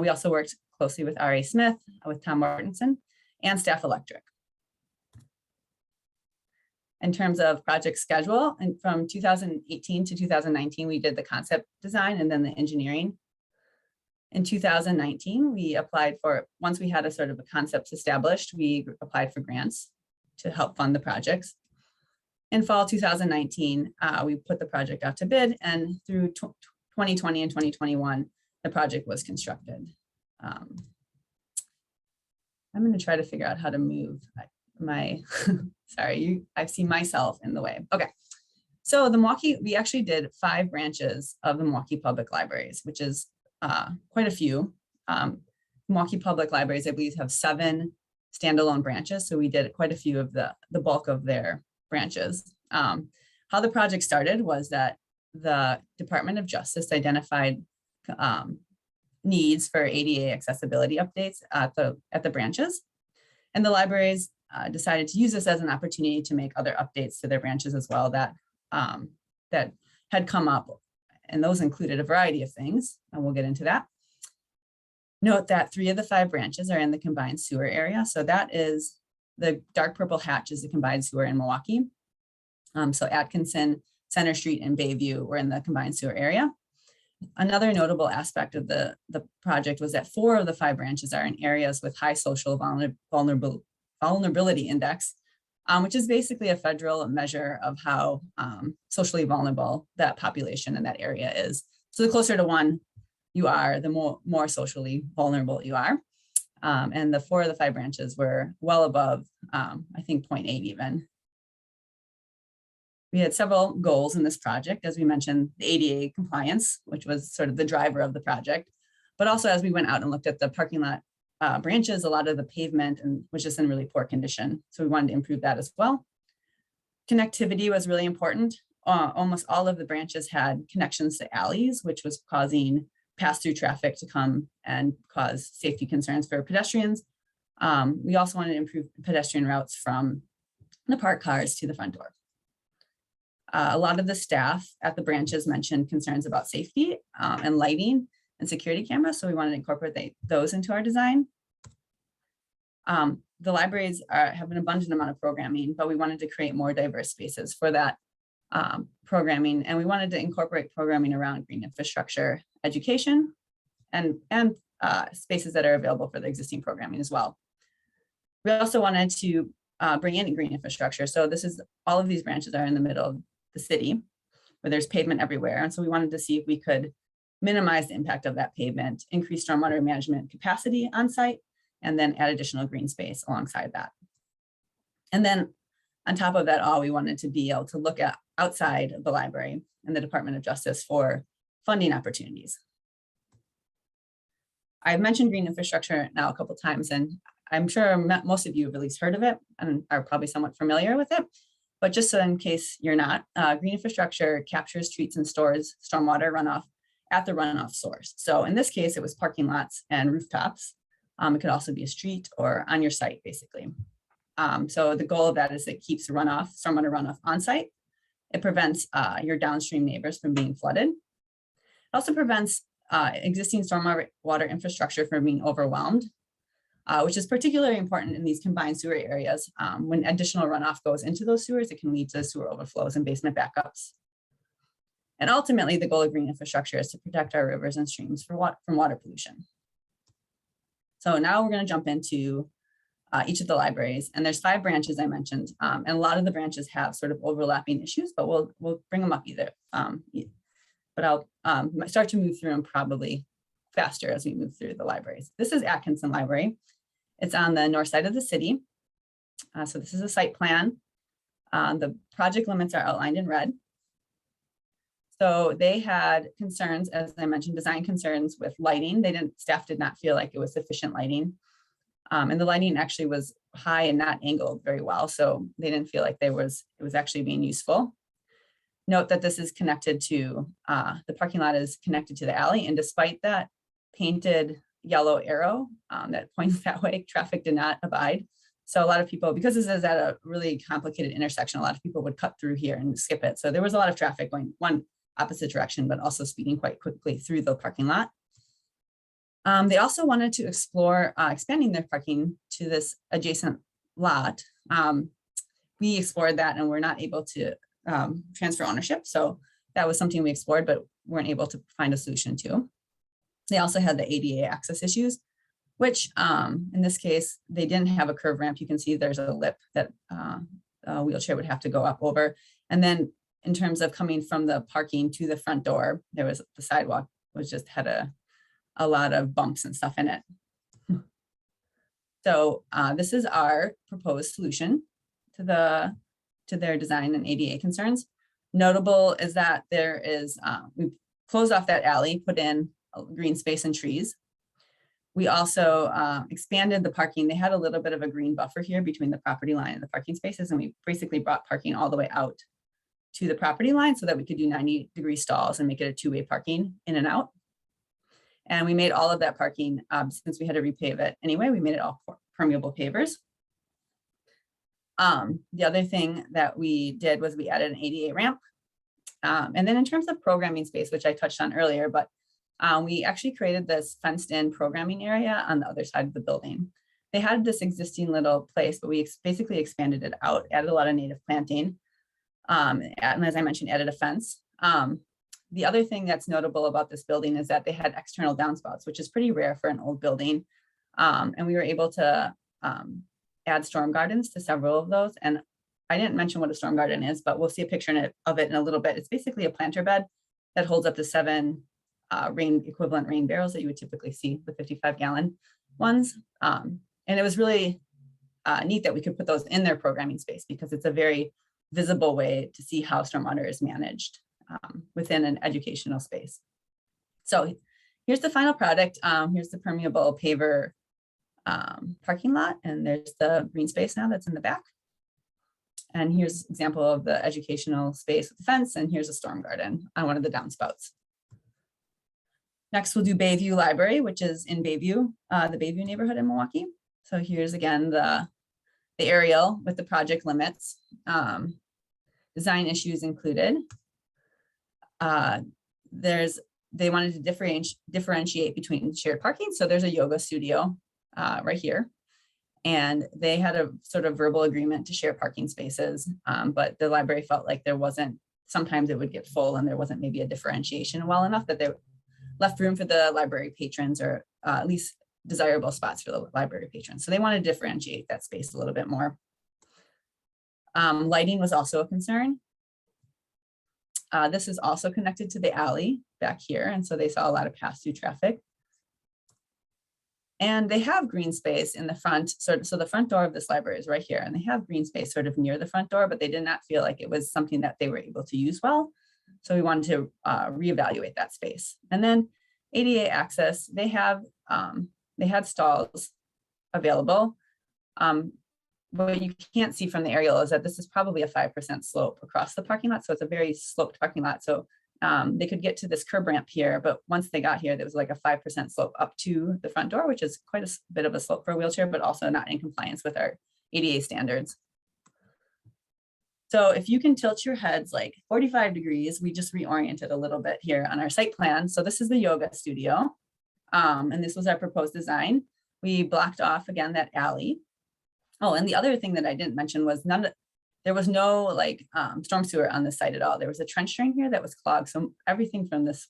We also worked closely with R.A. Smith, with Tom Mortensen, and Staff Electric. In terms of project schedule, and from 2018 to 2019, we did the concept design and then the engineering. In 2019, we applied for, once we had a sort of a concept established, we applied for grants to help fund the projects. In fall 2019, we put the project out to bid, and through 2020 and 2021, the project was constructed. I'm going to try to figure out how to move my, sorry, I see myself in the way. Okay, so the Milwaukee, we actually did 5 branches of the Milwaukee Public Libraries, which is quite a few. Milwaukee Public Libraries, I believe, have 7 standalone branches. So we did quite a few of the bulk of their branches. How the project started was that the Department of Justice identified needs for ADA accessibility updates at the branches. And the libraries decided to use this as an opportunity to make other updates to their branches as well that had come up. And those included a variety of things, and we'll get into that. Note that 3 of the 5 branches are in the combined sewer area. So that is the dark purple hatch is the combined sewer in Milwaukee. So Atkinson, Center Street, and Bayview were in the combined sewer area. Another notable aspect of the project was that 4 of the 5 branches are in areas with high social vulnerability index, which is basically a federal measure of how socially vulnerable that population in that area is. So the closer to 1 you are, the more socially vulnerable you are. And the 4 of the 5 branches were well above, I think 0.8 even. We had several goals in this project, as we mentioned, the ADA compliance, which was sort of the driver of the project. But also as we went out and looked at the parking lot branches, a lot of the pavement was just in really poor condition. So we wanted to improve that as well. Connectivity was really important. Almost all of the branches had connections to alleys, which was causing pass-through traffic to come and cause safety concerns for pedestrians. We also wanted to improve pedestrian routes from the parked cars to the front door. A lot of the staff at the branches mentioned concerns about safety and lighting and security cameras, so we wanted to incorporate those into our design. The libraries have an abundant amount of programming, but we wanted to create more diverse spaces for that programming, and we wanted to incorporate programming around green infrastructure, education, and spaces that are available for the existing programming as well. We also wanted to bring in green infrastructure. So this is, all of these branches are in the middle of the city where there's pavement everywhere. And so we wanted to see if we could minimize the impact of that pavement, increase stormwater management capacity on site, and then add additional green space alongside that. And then on top of that all, we wanted to be able to look at outside of the library and the Department of Justice for funding opportunities. I've mentioned green infrastructure now a couple of times, and I'm sure most of you have at least heard of it and are probably somewhat familiar with it. But just so in case you're not, green infrastructure captures, treats, and stores stormwater runoff at the runoff source. So in this case, it was parking lots and rooftops. It could also be a street or on your site, basically. So the goal of that is it keeps runoff, stormwater runoff on site. It prevents your downstream neighbors from being flooded. It also prevents existing stormwater infrastructure from being overwhelmed, which is particularly important in these combined sewer areas. When additional runoff goes into those sewers, it can lead to sewer overflows and basement backups. And ultimately, the goal of green infrastructure is to protect our rivers and streams from water pollution. So now we're going to jump into each of the libraries, and there's 5 branches I mentioned, and a lot of the branches have sort of overlapping issues, but we'll bring them up either. But I'll start to move through them probably faster as we move through the libraries. This is Atkinson Library. It's on the north side of the city. So this is a site plan. The project limits are outlined in red. So they had concerns, as I mentioned, design concerns with lighting. Staff did not feel like it was sufficient lighting. And the lighting actually was high and not angled very well. So they didn't feel like it was actually being useful. Note that this is connected to, the parking lot is connected to the alley. And despite that painted yellow arrow that points that way, traffic did not abide. So a lot of people, because this is at a really complicated intersection, a lot of people would cut through here and skip it. So there was a lot of traffic going one opposite direction, but also speeding quite quickly through the parking lot. They also wanted to explore expanding their parking to this adjacent lot. We explored that and we're not able to transfer ownership. So that was something we explored, but weren't able to find a solution to. They also had the ADA access issues, which in this case, they didn't have a curve ramp. You can see there's a lip that a wheelchair would have to go up over. And then in terms of coming from the parking to the front door, there was the sidewalk was just had a lot of bumps and stuff in it. So this is our proposed solution to their design and ADA concerns. Notable is that there is, we closed off that alley, put in green space and trees. We also expanded the parking. They had a little bit of a green buffer here between the property line and the parking spaces, and we basically brought parking all the way out to the property line so that we could do 90-degree stalls and make it a 2-way parking in and out. And we made all of that parking, since we had to repave it anyway, we made it all permeable pavers. The other thing that we did was we added an ADA ramp. And then in terms of programming space, which I touched on earlier, but we actually created this fenced in programming area on the other side of the building. They had this existing little place, but we basically expanded it out, added a lot of native planting. And as I mentioned, added a fence. The other thing that's notable about this building is that they had external downspouts, which is pretty rare for an old building. And we were able to add storm gardens to several of those. And I didn't mention what a storm garden is, but we'll see a picture of it in a little bit. It's basically a planter bed that holds up to 7 equivalent rain barrels that you would typically see, the 55-gallon ones. And it was really neat that we could put those in their programming space because it's a very visible way to see how stormwater is managed within an educational space. So here's the final product. Here's the permeable paver parking lot, and there's the green space now that's in the back. And here's an example of the educational space with the fence, and here's a storm garden on one of the downspouts. Next, we'll do Bayview Library, which is in Bayview, the Bayview neighborhood in Milwaukee. So here's again the aerial with the project limits. Design issues included. They wanted to differentiate between shared parking. So there's a yoga studio right here. And they had a sort of verbal agreement to share parking spaces, but the library felt like there wasn't, sometimes it would get full and there wasn't maybe a differentiation well enough that they left room for the library patrons, or at least desirable spots for the library patrons. So they want to differentiate that space a little bit more. Lighting was also a concern. This is also connected to the alley back here. And so they saw a lot of pass-through traffic. And they have green space in the front. So the front door of this library is right here, and they have green space sort of near the front door, but they did not feel like it was something that they were able to use well. So we wanted to reevaluate that space. And then ADA access, they had stalls available. What you can't see from the aerial is that this is probably a 5% slope across the parking lot. So it's a very sloped parking lot. So they could get to this curb ramp here, but once they got here, there was like a 5% slope up to the front door, which is quite a bit of a slope for a wheelchair, but also not in compliance with our ADA standards. So if you can tilt your heads like 45 degrees, we just reoriented a little bit here on our site plan. So this is the yoga studio. And this was our proposed design. We blocked off again that alley. Oh, and the other thing that I didn't mention was there was no like storm sewer on this site at all. There was a trench drain here that was clogged. So everything from this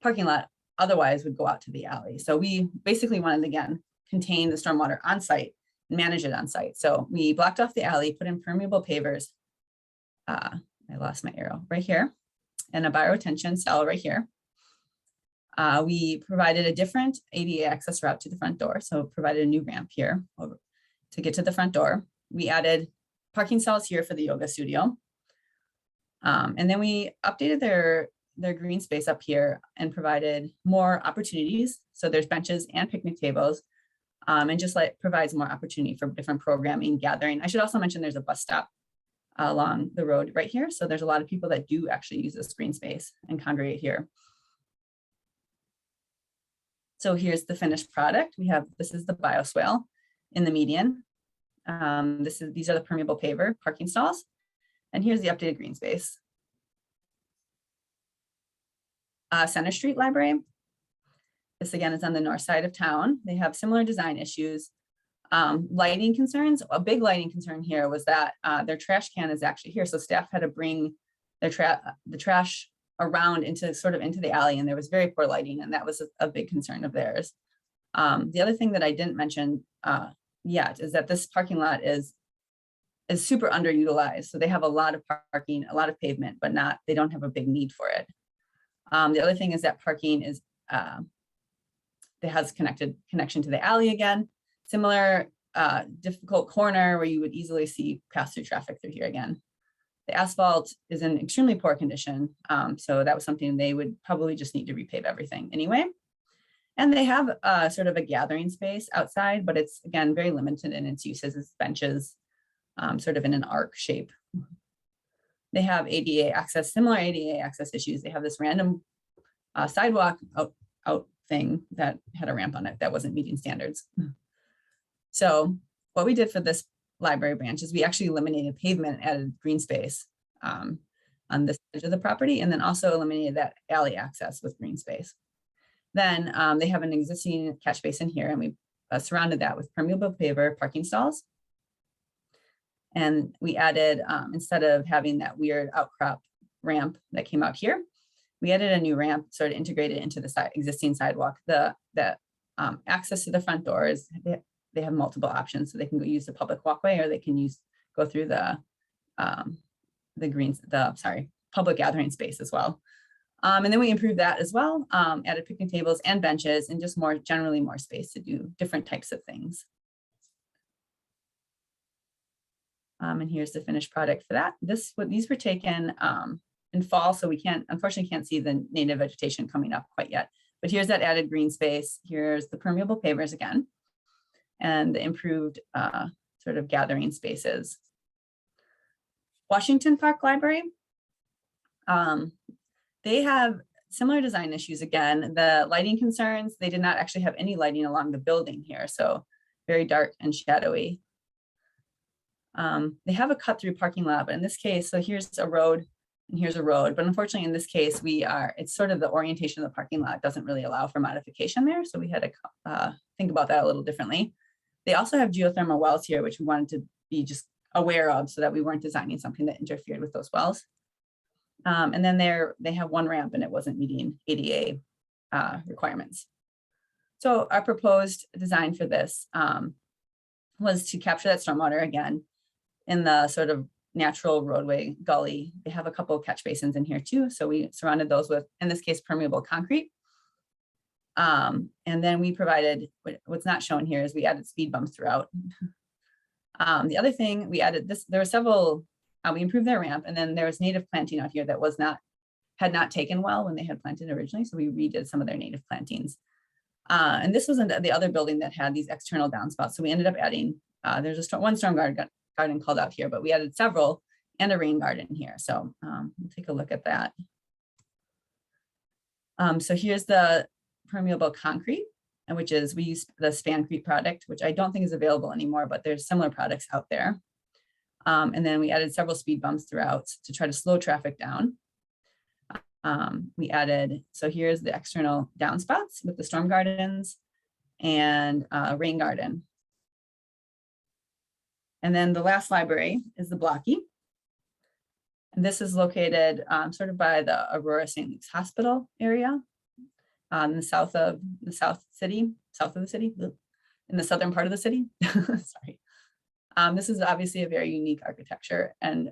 parking lot otherwise would go out to the alley. So we basically wanted to, again, contain the stormwater on site and manage it on site. So we blocked off the alley, put in permeable pavers. I lost my arrow right here, and a bioretention cell right here. We provided a different ADA access route to the front door. So provided a new ramp here over to get to the front door. We added parking stalls here for the yoga studio. And then we updated their green space up here and provided more opportunities. So there's benches and picnic tables, and just like provides more opportunity for different programming, gathering. I should also mention there's a bus stop along the road right here. So there's a lot of people that do actually use this green space and congregate here. So here's the finished product. This is the bioswale in the median. These are the permeable paver parking stalls. And here's the updated green space. Center Street Library. This again is on the north side of town. They have similar design issues. Lighting concerns. A big lighting concern here was that their trash can is actually here. So staff had to bring the trash around into the alley, and there was very poor lighting, and that was a big concern of theirs. The other thing that I didn't mention yet is that this parking lot is super underutilized. So they have a lot of parking, a lot of pavement, but they don't have a big need for it. The other thing is that parking is it has connection to the alley again. Similar difficult corner where you would easily see pass-through traffic through here again. The asphalt is in extremely poor condition. So that was something they would probably just need to repave everything anyway. And they have sort of a gathering space outside, but it's again very limited in its uses as benches, sort of in an arc shape. They have ADA access, similar ADA access issues. They have this random sidewalk out thing that had a ramp on it that wasn't meeting standards. So what we did for this library branch is we actually eliminated pavement, added green space on this edge of the property, and then also eliminated that alley access with green space. Then they have an existing catch basin here, and we surrounded that with permeable paver parking stalls. And we added, instead of having that weird outcrop ramp that came out here, we added a new ramp sort of integrated into the existing sidewalk. The access to the front door is, they have multiple options. So they can go use the public walkway, or they can go through the public gathering space as well. And then we improved that as well, added picnic tables and benches, and just generally more space to do different types of things. And here's the finished product for that. These were taken in fall, so we unfortunately can't see the native vegetation coming up quite yet. But here's that added green space. Here's the permeable pavers again, and the improved sort of gathering spaces. Washington Park Library. They have similar design issues again. The lighting concerns, they did not actually have any lighting along the building here, so very dark and shadowy. They have a cut through parking lot, but in this case, so here's a road and here's a road, but unfortunately in this case, it's sort of the orientation of the parking lot doesn't really allow for modification there, so we had to think about that a little differently. They also have geothermal wells here, which we wanted to be just aware of so that we weren't designing something that interfered with those wells. And then they have one ramp and it wasn't meeting ADA requirements. So our proposed design for this was to capture that stormwater again in the sort of natural roadway gully. They have a couple of catch basins in here too. So we surrounded those with, in this case, permeable concrete. And then we provided, what's not shown here is we added speed bumps throughout. The other thing we added there were several, we improved their ramp, and then there was native planting out here that had not taken well when they had planted originally. So we redid some of their native plantings. And this was in the other building that had these external downspouts. So we ended up adding, there's one storm garden called out here, but we added several and a rain garden here. So we'll take a look at that. So here's the permeable concrete, which is, we use the Spancrete product, which I don't think is available anymore, but there's similar products out there. And then we added several speed bumps throughout to try to slow traffic down. We added, so here's the external downspouts with the storm gardens and rain garden. And then the last library is the Blocky. And this is located sort of by the Aurora St. Luke's Hospital area in the south of the city, in the southern part of the city. Sorry. This is obviously a very unique architecture and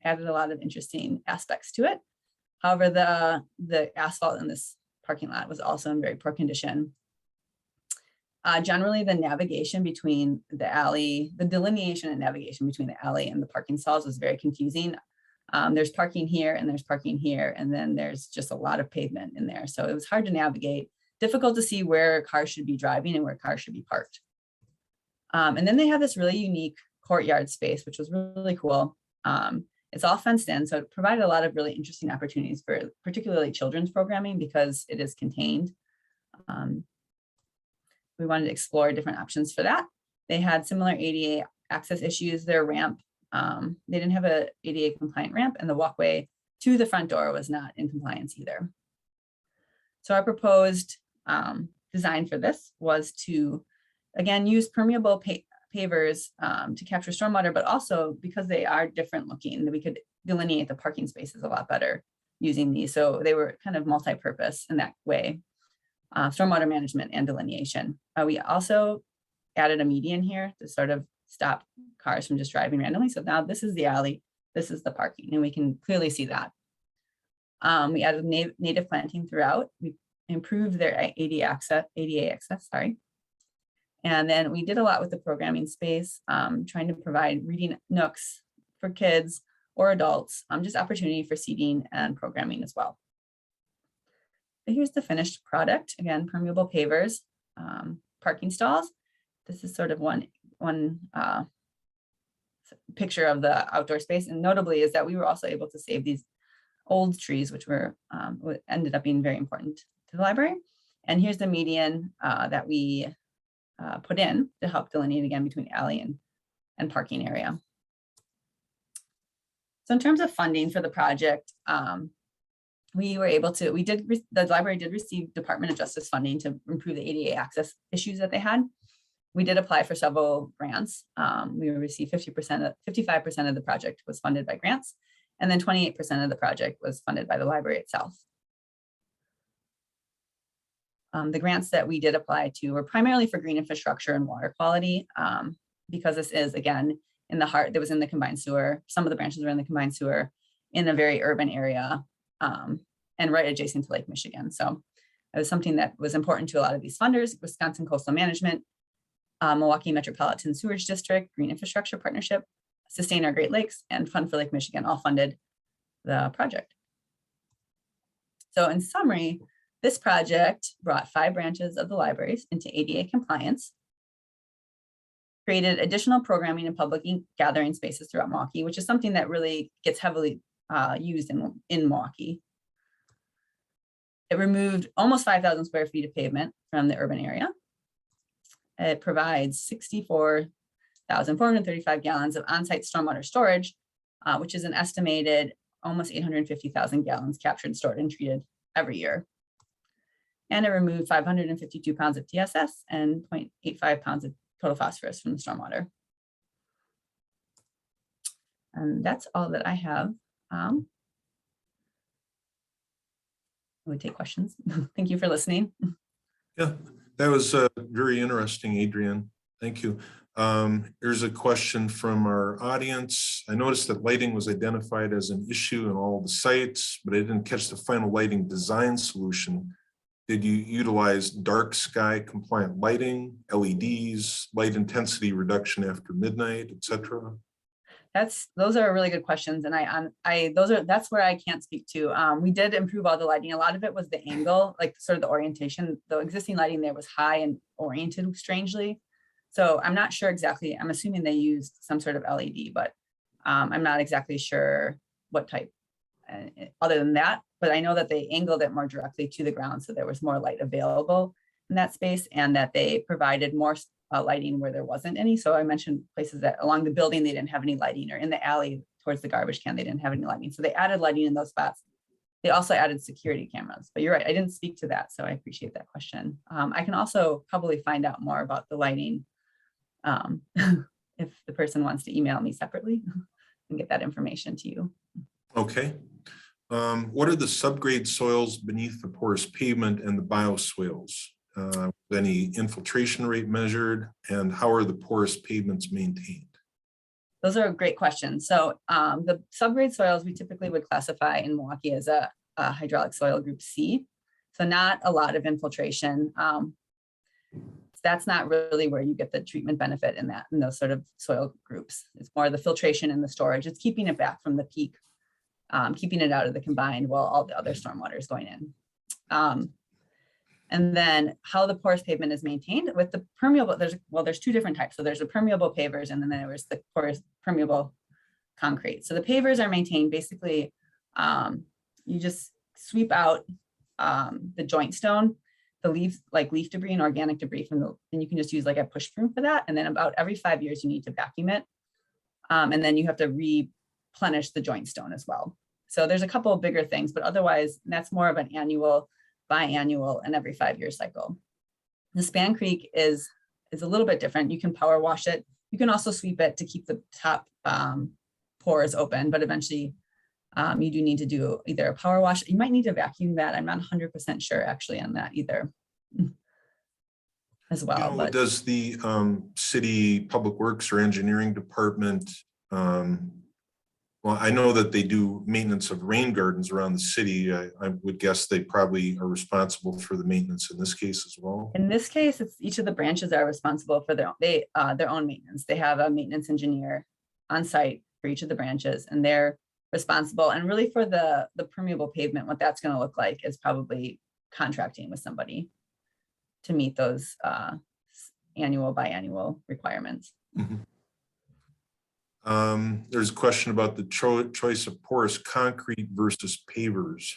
added a lot of interesting aspects to it. However, the asphalt in this parking lot was also in very poor condition. Generally, the navigation between the alley, the delineation and navigation between the alley and the parking stalls was very confusing. There's parking here and there's parking here, and then there's just a lot of pavement in there. So it was hard to navigate, difficult to see where cars should be driving and where cars should be parked. And then they have this really unique courtyard space, which was really cool. It's all fenced in, so it provided a lot of really interesting opportunities for particularly children's programming because it is contained. We wanted to explore different options for that. They had similar ADA access issues. Their ramp, they didn't have a ADA compliant ramp, and the walkway to the front door was not in compliance either. So our proposed design for this was to, again, use permeable pavers to capture stormwater, but also because they are different looking, we could delineate the parking spaces a lot better using these. So they were kind of multi-purpose in that way, stormwater management and delineation. We also added a median here to sort of stop cars from just driving randomly. So now this is the alley, this is the parking, and we can clearly see that. We added native planting throughout. We improved their ADA access, sorry. And then we did a lot with the programming space, trying to provide reading nooks for kids or adults, just opportunity for seating and programming as well. But here's the finished product. Again, permeable pavers, parking stalls. This is sort of one picture of the outdoor space. And notably is that we were also able to save these old trees, which were ended up being very important to the library. And here's the median that we put in to help delineate again between alley and parking area. So in terms of funding for the project, we were able to, the library did receive Department of Justice funding to improve the ADA access issues that they had. We did apply for several grants. We received 55% of the project was funded by grants, and then 28% of the project was funded by the library itself. The grants that we did apply to were primarily for green infrastructure and water quality, because this is, again, in the heart, that was in the combined sewer. Some of the branches were in the combined sewer in a very urban area and right adjacent to Lake Michigan. So it was something that was important to a lot of these funders: Wisconsin Coastal Management, Milwaukee Metropolitan Sewerage District, Green Infrastructure Partnership, Sustain Our Great Lakes, and Fund for Lake Michigan all funded the project. So in summary, this project brought 5 branches of the libraries into ADA compliance, created additional programming and public gathering spaces throughout Milwaukee, which is something that really gets heavily used in Milwaukee. It removed almost 5,000 square feet of pavement from the urban area. It provides 64,435 gallons of on-site stormwater storage, which is an estimated almost 850,000 gallons captured, stored, and treated every year. And it removed 552 pounds of TSS and 0.85 pounds of total phosphorus from the stormwater. And that's all that I have. I would take questions. Thank you for listening. Yeah, that was very interesting, Adrian. Thank you. Here's a question from our audience. I noticed that lighting was identified as an issue in all the sites, but I didn't catch the final lighting design solution. Did you utilize dark sky compliant lighting, LEDs, light intensity reduction after midnight, etc.? Those are really good questions, and that's where I can't speak to. We did improve all the lighting. A lot of it was the angle, like sort of the orientation. The existing lighting there was high and oriented strangely. So I'm not sure exactly. I'm assuming they used some sort of LED, but I'm not exactly sure what type. Other than that, but I know that they angled it more directly to the ground, so there was more light available in that space, and that they provided more lighting where there wasn't any. So I mentioned places that along the building they didn't have any lighting, or in the alley towards the garbage can they didn't have any lighting. So they added lighting in those spots. They also added security cameras. But you're right, I didn't speak to that, so I appreciate that question. I can also probably find out more about the lighting if the person wants to email me separately and get that information to you. Okay. What are the subgrade soils beneath the porous pavement and the bioswales? Any infiltration rate measured, and how are the porous pavements maintained? Those are great questions. So the subgrade soils we typically would classify in Milwaukee as a hydraulic soil group C. So not a lot of infiltration. That's not really where you get the treatment benefit in those sort of soil groups. It's more the filtration and the storage. It's keeping it back from the peak, keeping it out of the combined while all the other stormwater is going in. And then how the porous pavement is maintained with the permeable, there's two different types. So there's the permeable pavers, and then there's the porous permeable concrete. So the pavers are maintained basically, you just sweep out the joint stone, the leaves, like leaf debris and organic debris and you can just use like a push broom for that. And then about every 5 years, you need to vacuum it. And then you have to replenish the joint stone as well. So there's a couple of bigger things, but otherwise that's more of an annual, biannual, and every 5 year cycle. The span creek is a little bit different. You can power wash it. You can also sweep it to keep the top pores open, but eventually you do need to do either a power wash. You might need to vacuum that. I'm not 100% sure actually on that either as well. But does the city public works or engineering department, well, I know that they do maintenance of rain gardens around the city. I would guess they probably are responsible for the maintenance in this case as well. In this case, it's each of the branches are responsible for their own maintenance. They have a maintenance engineer on site for each of the branches, and they're responsible. And really for the permeable pavement, what that's going to look like is probably contracting with somebody to meet those annual, biannual requirements. Mm-hmm. There's a question about the choice of porous concrete versus pavers.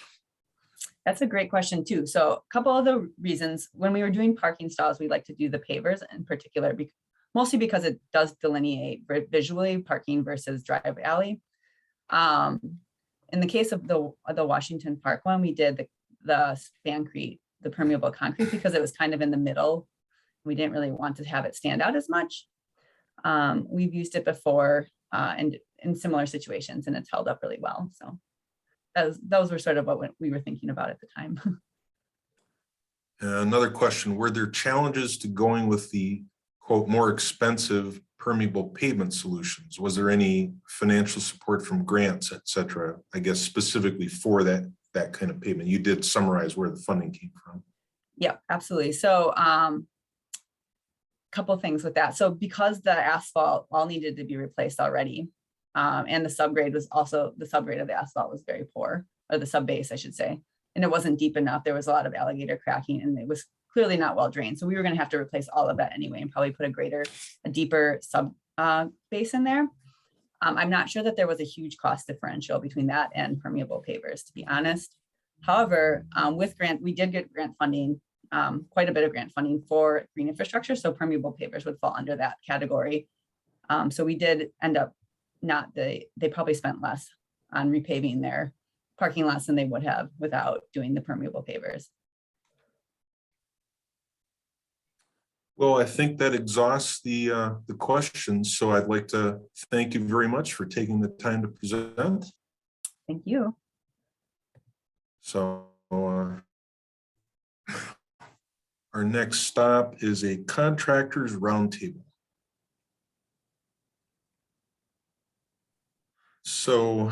That's a great question too. So a couple of the reasons when we were doing parking stalls, we like to do the pavers in particular, mostly because it does delineate visually parking versus drive alley. In the case of the Washington Park one, we did the spancrete, the permeable concrete, because it was kind of in the middle. We didn't really want to have it stand out as much. We've used it before and in similar situations, and it's held up really well. So those were sort of what we were thinking about at the time. Another question, were there challenges to going with the quote more expensive permeable pavement solutions? Was there any financial support from grants, et cetera, I guess specifically for that kind of pavement? You did summarize where the funding came from. Yeah, absolutely. So couple things with that. So because the asphalt all needed to be replaced already, and the subgrade of the asphalt was very poor, or the subbase, I should say, and it wasn't deep enough. There was a lot of alligator cracking, and it was clearly not well drained. So we were gonna have to replace all of that anyway and probably put a deeper sub basin there. I'm not sure that there was a huge cost differential between that and permeable pavers, to be honest. However, with grant, we did get grant funding, quite a bit of grant funding for green infrastructure. So permeable pavers would fall under that category. So we did end up they probably spent less on repaving their parking lots than they would have without doing the permeable pavers. Well, I think that exhausts the questions. So I'd like to thank you very much for taking the time to present. Thank you. So our next stop is a contractors roundtable. So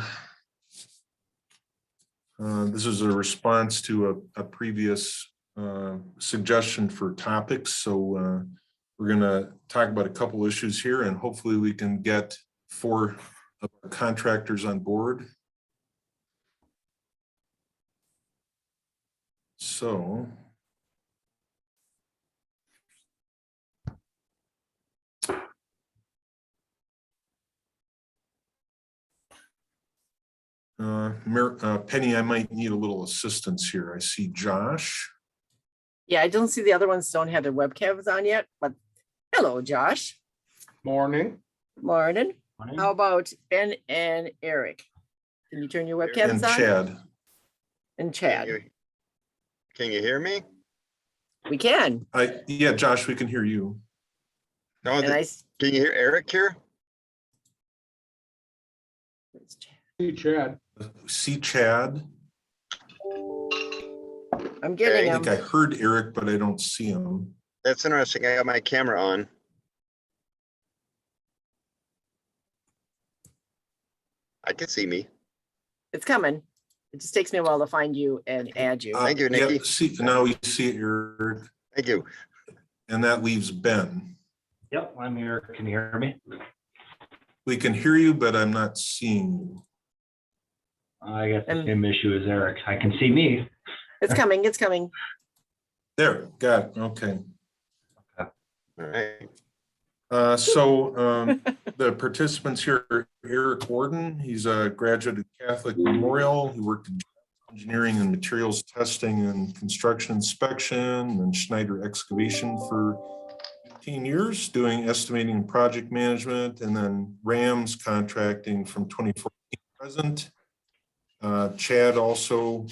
this is a response to a previous suggestion for topics. So we're going to talk about a couple issues here, and hopefully we can get 4 of our contractors on board. So Penny, I might need a little assistance here. I see Josh. Yeah, I don't see the other ones don't have their webcams on yet, but hello, Josh. Morning. Morning. How about Ben and Eric? Can you turn your webcams And on? Chad. And Chad. Can you hear me? We can. Yeah, Josh, we can hear you. No, And I, can you hear Eric here? Hey, Chad. See Chad. I'm getting I him. think I heard Eric, but I don't see him. That's interesting. I got my camera on. I can see me. It's coming. It just takes me a while to find you and add you. Thank you, Yeah, Nikki. see, now we see Eric, Thank you. and that leaves Ben. Yep, I'm here. Can you hear me? We can hear you, but I'm not seeing you. I got the And- same issue as Eric. I can see me. It's coming. It's coming. There, got it. Okay. All right. So the participants here are Eric Warden. He's a graduate of Catholic Memorial. He worked in engineering and materials testing and construction inspection and Schneider excavation for 15 years, doing estimating and project management, and then Rams contracting from 2014 to present. Chad also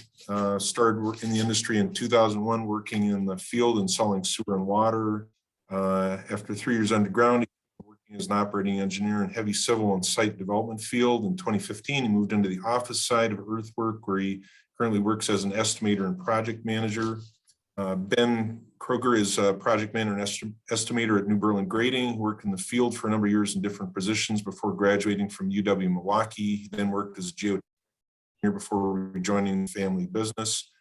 started working in the industry in 2001, working in the field installing sewer and water. After 3 years underground, he was working as an operating engineer in heavy civil and site development field. In 2015, he moved into the office side of earthwork, where he currently works as an estimator and project manager. Ben Kroger is a project manager and estimator at New Berlin Grading. He worked in the field for a number of years in different positions before graduating from UW-Milwaukee. He then worked as a geotechnical engineer before rejoining the family business.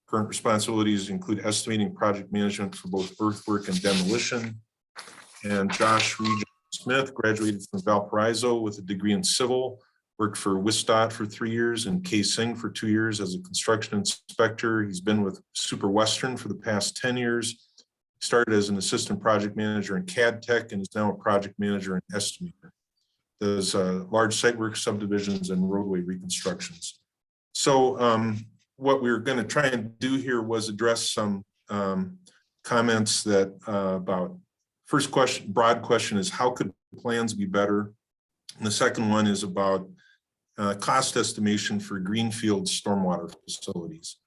Current responsibilities include estimating project management for both earthwork and demolition. And Josh Smith graduated from Valparaiso with a degree in civil, worked for Wisdot for 3 years and K-Sing for 2 years as a construction inspector. He's been with Super Western for the past 10 years. He started as an assistant project manager in CAD Tech and is now a project manager and estimator. Does large site work, subdivisions, and roadway reconstructions. So what we're going to try and do here was address some comments that about first question, broad question is how could plans be better? And the second one is about cost estimation for greenfield stormwater facilities.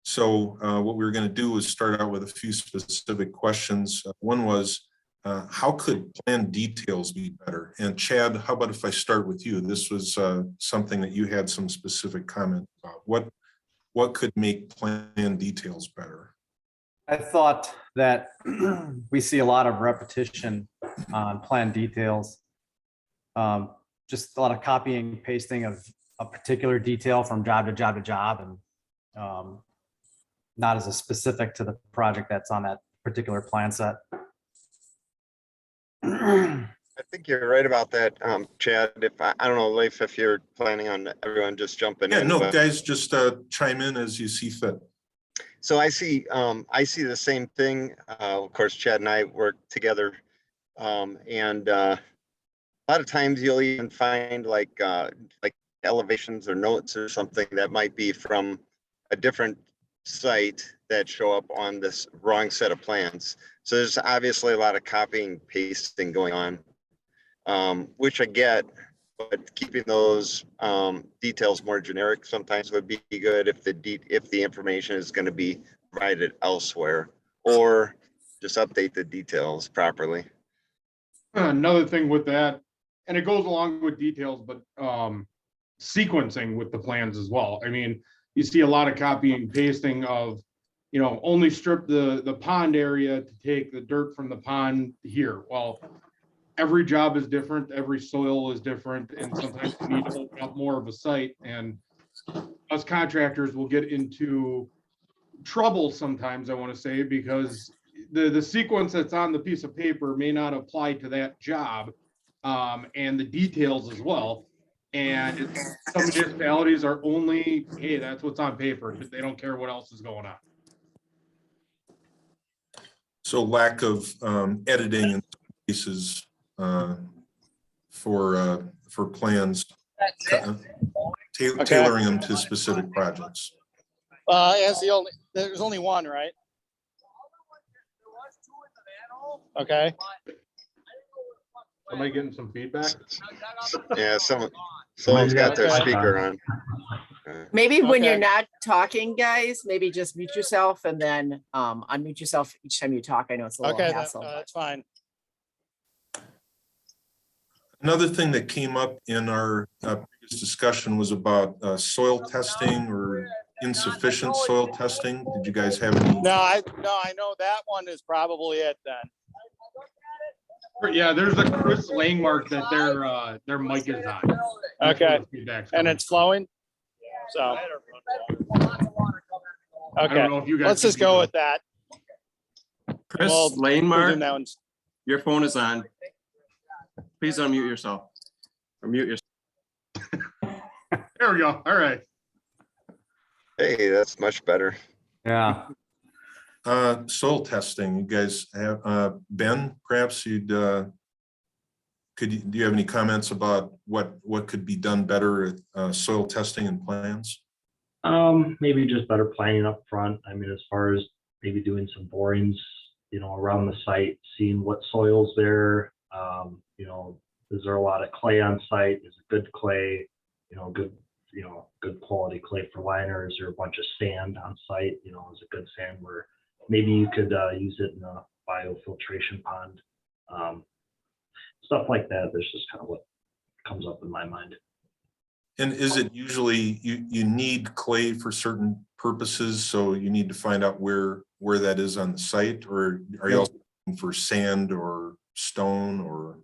So what we're going to do is start out with a few specific questions. One was, how could plan details be better? And Chad, how about if I start with you? This was something that you had some specific comment about. What could make plan details better? I thought that we see a lot of repetition on plan details. Just a lot of copying and pasting of a particular detail from job to job to job, and not as a specific to the project that's on that particular plan set. I think you're right about that, Chad. If I don't know, Leif, if you're planning on everyone just jumping Yeah, in. no, but- guys, just chime in as you see fit. So I see the same thing. Of course, Chad and I work together. And a lot of times you'll even find like elevations or notes or something that might be from a different site that show up on this wrong set of plans. So there's obviously a lot of copying, pasting going on, which I get, but keeping those details more generic sometimes would be good if the information is going to be provided elsewhere, or just update the details properly. Another thing with that, and it goes along with details, but sequencing with the plans as well. I mean, you see a lot of copy and pasting of, you know, only strip the pond area to take the dirt from the pond here. Well, every job is different, every soil is different, and sometimes you need to open up more of a site. And us contractors will get into trouble sometimes, I want to say, because the sequence that's on the piece of paper may not apply to that job, and the details as well. And some municipalities are only, hey, that's what's on paper. They don't care what else is going on. So lack of editing in some cases for plans, tailoring them to specific projects. There's only one, right? Okay. Somebody getting some feedback? Yeah, someone's got their speaker on. Maybe when Okay. you're not talking, guys, maybe just mute yourself and then unmute yourself each time you talk. I know it's a little Okay, hassle. that's fine. Another thing that came up in our previous discussion was about soil testing or insufficient soil testing. Did you guys have any? No, I know that one is probably it then. Yeah, there's a Chris Langmark that their mic is on. That's where Okay, the feedback's and coming it's flowing. So, from. I okay, don't know if you guys let's can just go hear. with that. Chris Well, presume Lanemark, that one's- your phone is on. Please unmute yourself. Or mute yourself. There we go. All right. Hey, that's much better. Yeah. Soil testing, you guys have, Ben, perhaps you'd, do you have any comments about what could be done better at soil testing and plans? Maybe just better planning up front. I mean, as far as maybe doing some borings, you know, around the site, seeing what soil's there. You know, is there a lot of clay on site? Is it good clay? Good quality clay for liners, or a bunch of sand on site? You know, is it good sand where maybe you could use it in a biofiltration pond? Stuff like that. That's just kind of what comes up in my mind. And is it usually you need clay for certain purposes, so you need to find out where that is on the site, or are you also looking for sand or stone or?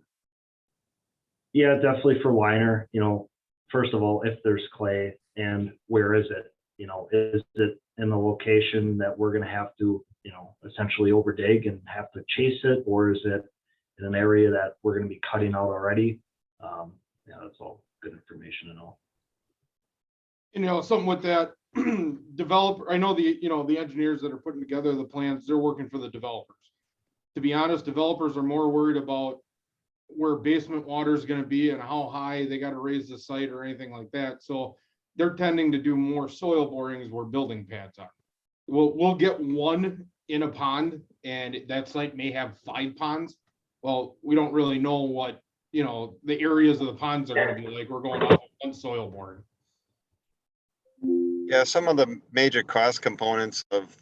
Yeah, definitely for liner. You know, first of all, if there's clay, and where is it? You know, is it in the location that we're going to have to, you know, essentially overdig and have to chase it, or is it in an area that we're going to be cutting out already? Yeah, that's all good information to know. You know, something with that developer, I know the engineers that are putting together the plans, they're working for the developers. To be honest, developers are more worried about where basement water is going to be and how high they got to raise the site or anything like that. So they're tending to do more soil borings where building pads are. We'll get one in a pond, and that site may have 5 ponds. Well, we don't really know what, you know, the areas of the ponds are going to be like. We're going off of one soil boring. Yeah, some of the major cost components of,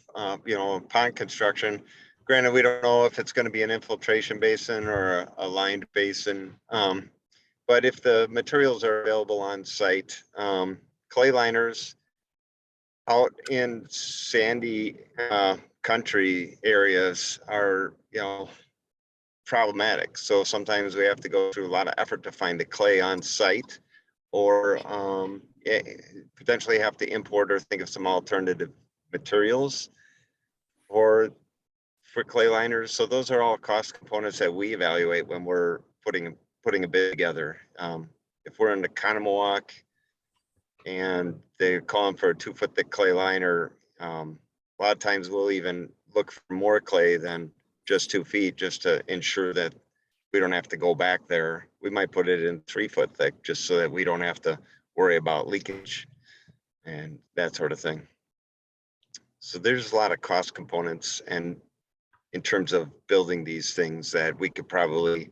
pond construction, granted, we don't know if it's going to be an infiltration basin or a lined basin. But if the materials are available on site, clay liners out in sandy country areas are, problematic. So sometimes we have to go through a lot of effort to find the clay on site, or potentially have to import or think of some alternative materials for clay liners. So those are all cost components that we evaluate when we're putting a bid together. If we're in the Conomowoc and they're calling for a 2-foot thick clay liner, a A lot of times we'll even look for more clay than just 2 feet, just to ensure that we don't have to go back there. We might put it in 3 foot thick, just so that we don't have to worry about leakage and that sort of thing. So there's a lot of cost components, and in terms of building these things that we could probably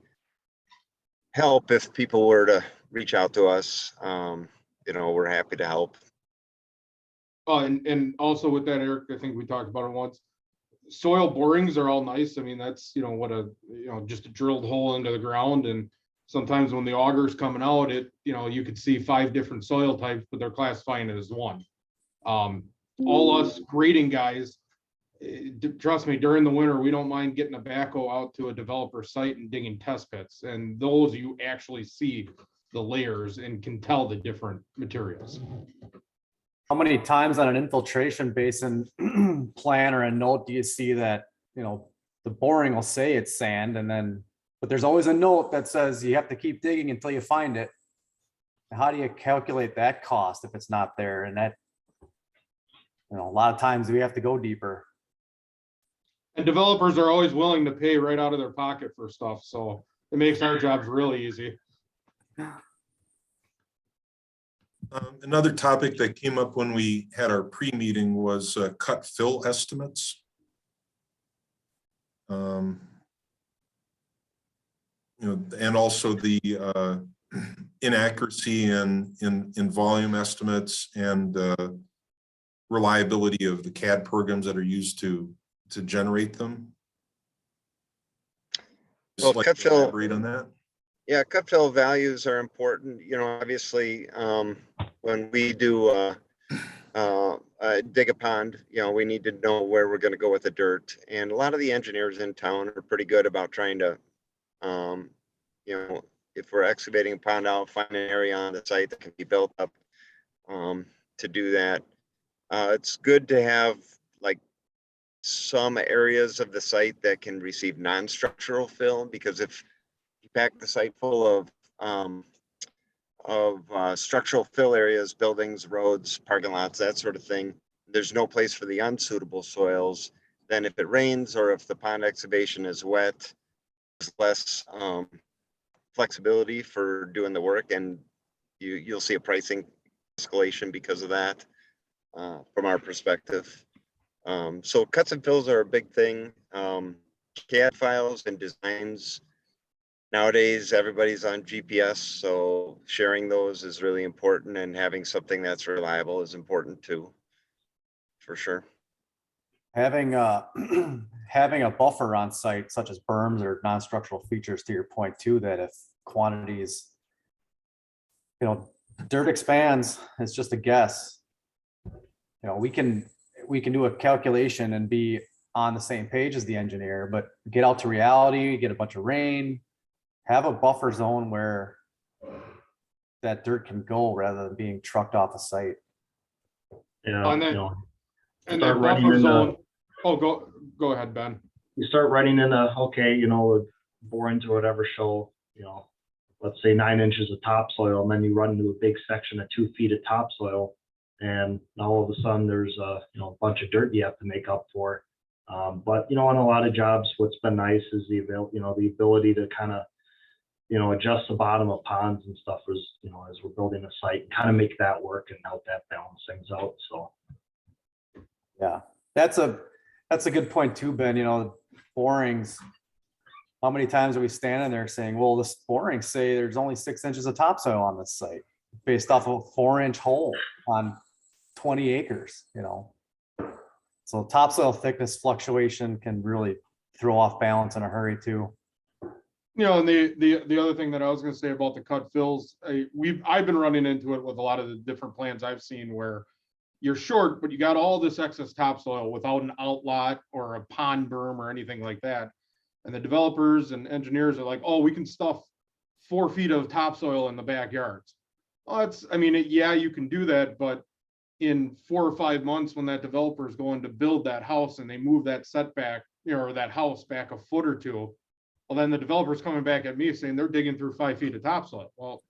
help if people were to reach out to us. You know, we're happy to help. And also with that, Eric, I think we talked about it once. Soil borings are all nice. I mean, that's, you know, what a, you know, just a drilled hole into the ground. And sometimes when the auger's coming out, it, you know, you could see 5 different soil types, but they're classifying it as one. All us grading guys, trust me, during the winter, we don't mind getting a backhoe out to a developer site and digging test pits. And those you actually see the layers and can tell the different materials. How many times on an infiltration basin plan or a note do you see that, you know, the boring will say it's sand and then, but there's always a note that says you have to keep digging until you find it. How do you calculate that cost if it's not there? And that, you know, a lot of times we have to go deeper. And developers are always willing to pay right out of their pocket for stuff. So it makes our jobs really easy. Another topic that came up when we had our pre-meeting was cut fill estimates. You know, and also the inaccuracy in volume estimates and reliability of the CAD programs that are used to generate them. Well, Like cut to fill, elaborate on that. yeah, cut fill values are important. You know, obviously, when we do dig a pond, you know, we need to know where we're going to go with the dirt. And a lot of the engineers in town are pretty good about trying to, you know, if we're excavating a pond out, find an area on the site that can be built up to do that. It's good to have like some areas of the site that can receive non-structural fill, because if you pack the site full of structural fill areas, buildings, roads, parking lots, that sort of thing, there's no place for the unsuitable soils. Then if it rains or if the pond excavation is wet, there's less flexibility for doing the work, and you'll see a pricing escalation because of that from our perspective. So cuts and fills are a big thing. CAD files and designs. Nowadays, everybody's on GPS, so sharing those is really important, and having something that's reliable is important too, for sure. Having having a buffer on site, such as berms or non-structural features, to your point too, that if quantities, you know, dirt expands, it's just a guess. You know, we can do a calculation and be on the same page as the engineer, but get out to reality, get a bunch of rain, have a buffer zone where that dirt can go rather than being trucked off a site. Yeah, And then, you know, and start that writing buffer in the- zone. Oh, go ahead, Ben. you start writing in a, okay, you know, the borings or whatever show, you know, let's say 9 inches of topsoil, and then you run into a big section of 2 feet of topsoil, and all of a sudden there's a, you know, a bunch of dirt you have to make up for. But you know, on a lot of jobs, what's been nice is the ability to kind of, you know, adjust the bottom of ponds and stuff as, you know, as we're building a site, kind of make that work and help that balance things out. So Yeah, that's a good point too, Ben. You know, borings. How many times are we standing there saying, well, this borings say there's only 6 inches of topsoil on this site based off of a 4-inch hole on 20 acres, you know? So topsoil thickness fluctuation can really throw off balance in a hurry too. You know, and the other thing that I was going to say about the cut fills, I've been running into it with a lot of the different plans I've seen where you're short, but you got all this excess topsoil without an outlot or a pond berm or anything like that. And the developers and engineers are like, oh, we can stuff 4 feet of topsoil in the backyards. Well, yeah, you can do that, but in 4 or 5 months, when that developer is going to build that house and they move that setback, you know, or that house back a foot or two, well, then the developer's coming back at me saying they're digging through 5 feet of topsoil. Well,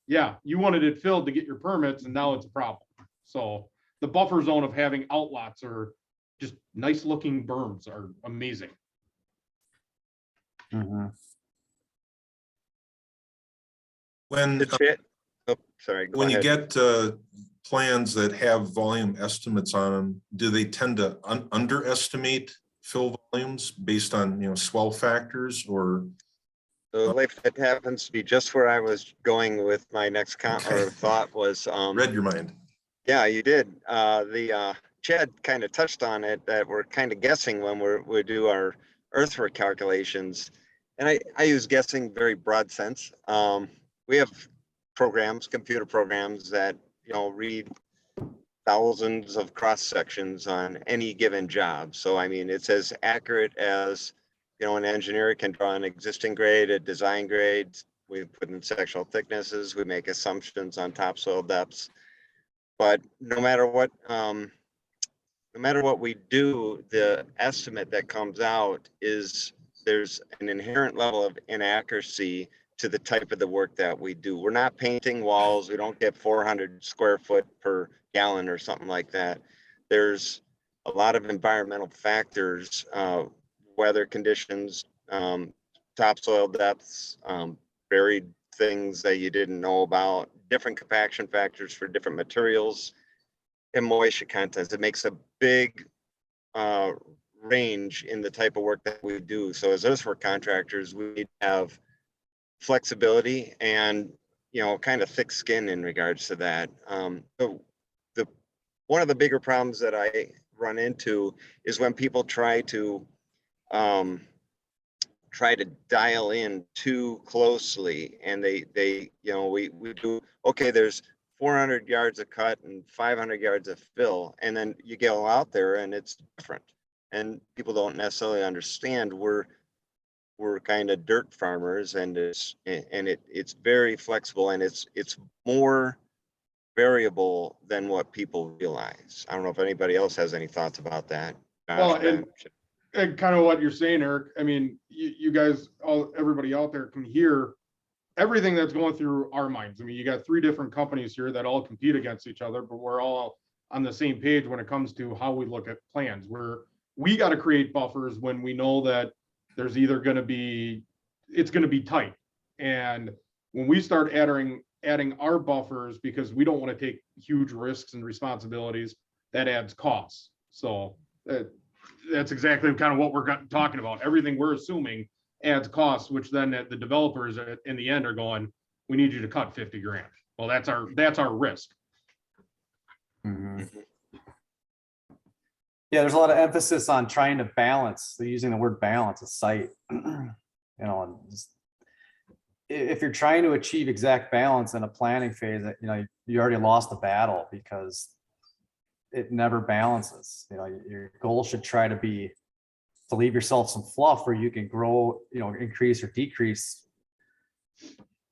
yeah, you wanted it filled to get your permits, and now it's a problem. So the buffer zone of having outlots or just nice looking berms are amazing. Mhm. When, The chat, oh, sorry, go when you ahead. get plans that have volume estimates on them, do they tend to underestimate fill volumes based on, swell factors or? So Leif, that happens to be just where I was going with my next Okay. thought was, Read your mind. yeah, you did. Chad kind of touched on it, that we're kind of guessing when we do our earthwork calculations. And I use guessing very broad sense. We have programs, computer programs that, read thousands of cross sections on any given job. So, I mean, it's as accurate as, an engineer can draw an existing grade, a design grade. We put in sectional thicknesses, we make assumptions on topsoil depths. But no matter what we do, the estimate that comes out is there's an inherent level of inaccuracy to the type of the work that we do. We're not painting walls. We don't get 400 square foot per gallon or something like that. There's a lot of environmental factors, weather conditions, topsoil depths, buried things that you didn't know about, different compaction factors for different materials, and moisture contents. It makes a big range in the type of work that we do. So as earthwork contractors, we need to have flexibility and, kind of thick skin in regards to that. One of the bigger problems that I run into is when people try to dial in too closely, and we do, okay, there's 400 yards of cut and 500 yards of fill, and then you go out there and it's different, and people don't necessarily understand we're kind of dirt farmers, and it's very flexible, and it's more variable than what people realize. I don't know if anybody else has any thoughts about that. Well, Josh, and kind of what you're saying, Eric, I mean, you guys, everybody out there can hear everything that's going through our minds. I mean, you got 3 different companies here that all compete against each other, but we're all on the same page when it comes to how we look at plans. We got to create buffers when we know that there's either going to be, it's going to be tight. And when we start adding our buffers, because we don't want to take huge risks and responsibilities, that adds costs. So that's exactly kind of what we're talking about. Everything we're assuming adds costs, which then the developers in the end are going, we need you to cut 50 grand. Well, that's our risk. Mhm. Yeah, there's a lot of emphasis on trying to balance. They're using the word balance a site. And just, if you're trying to achieve exact balance in a planning phase, you already lost the battle, because it never balances. Your goal should try to be to leave yourself some fluff where you can grow, increase or decrease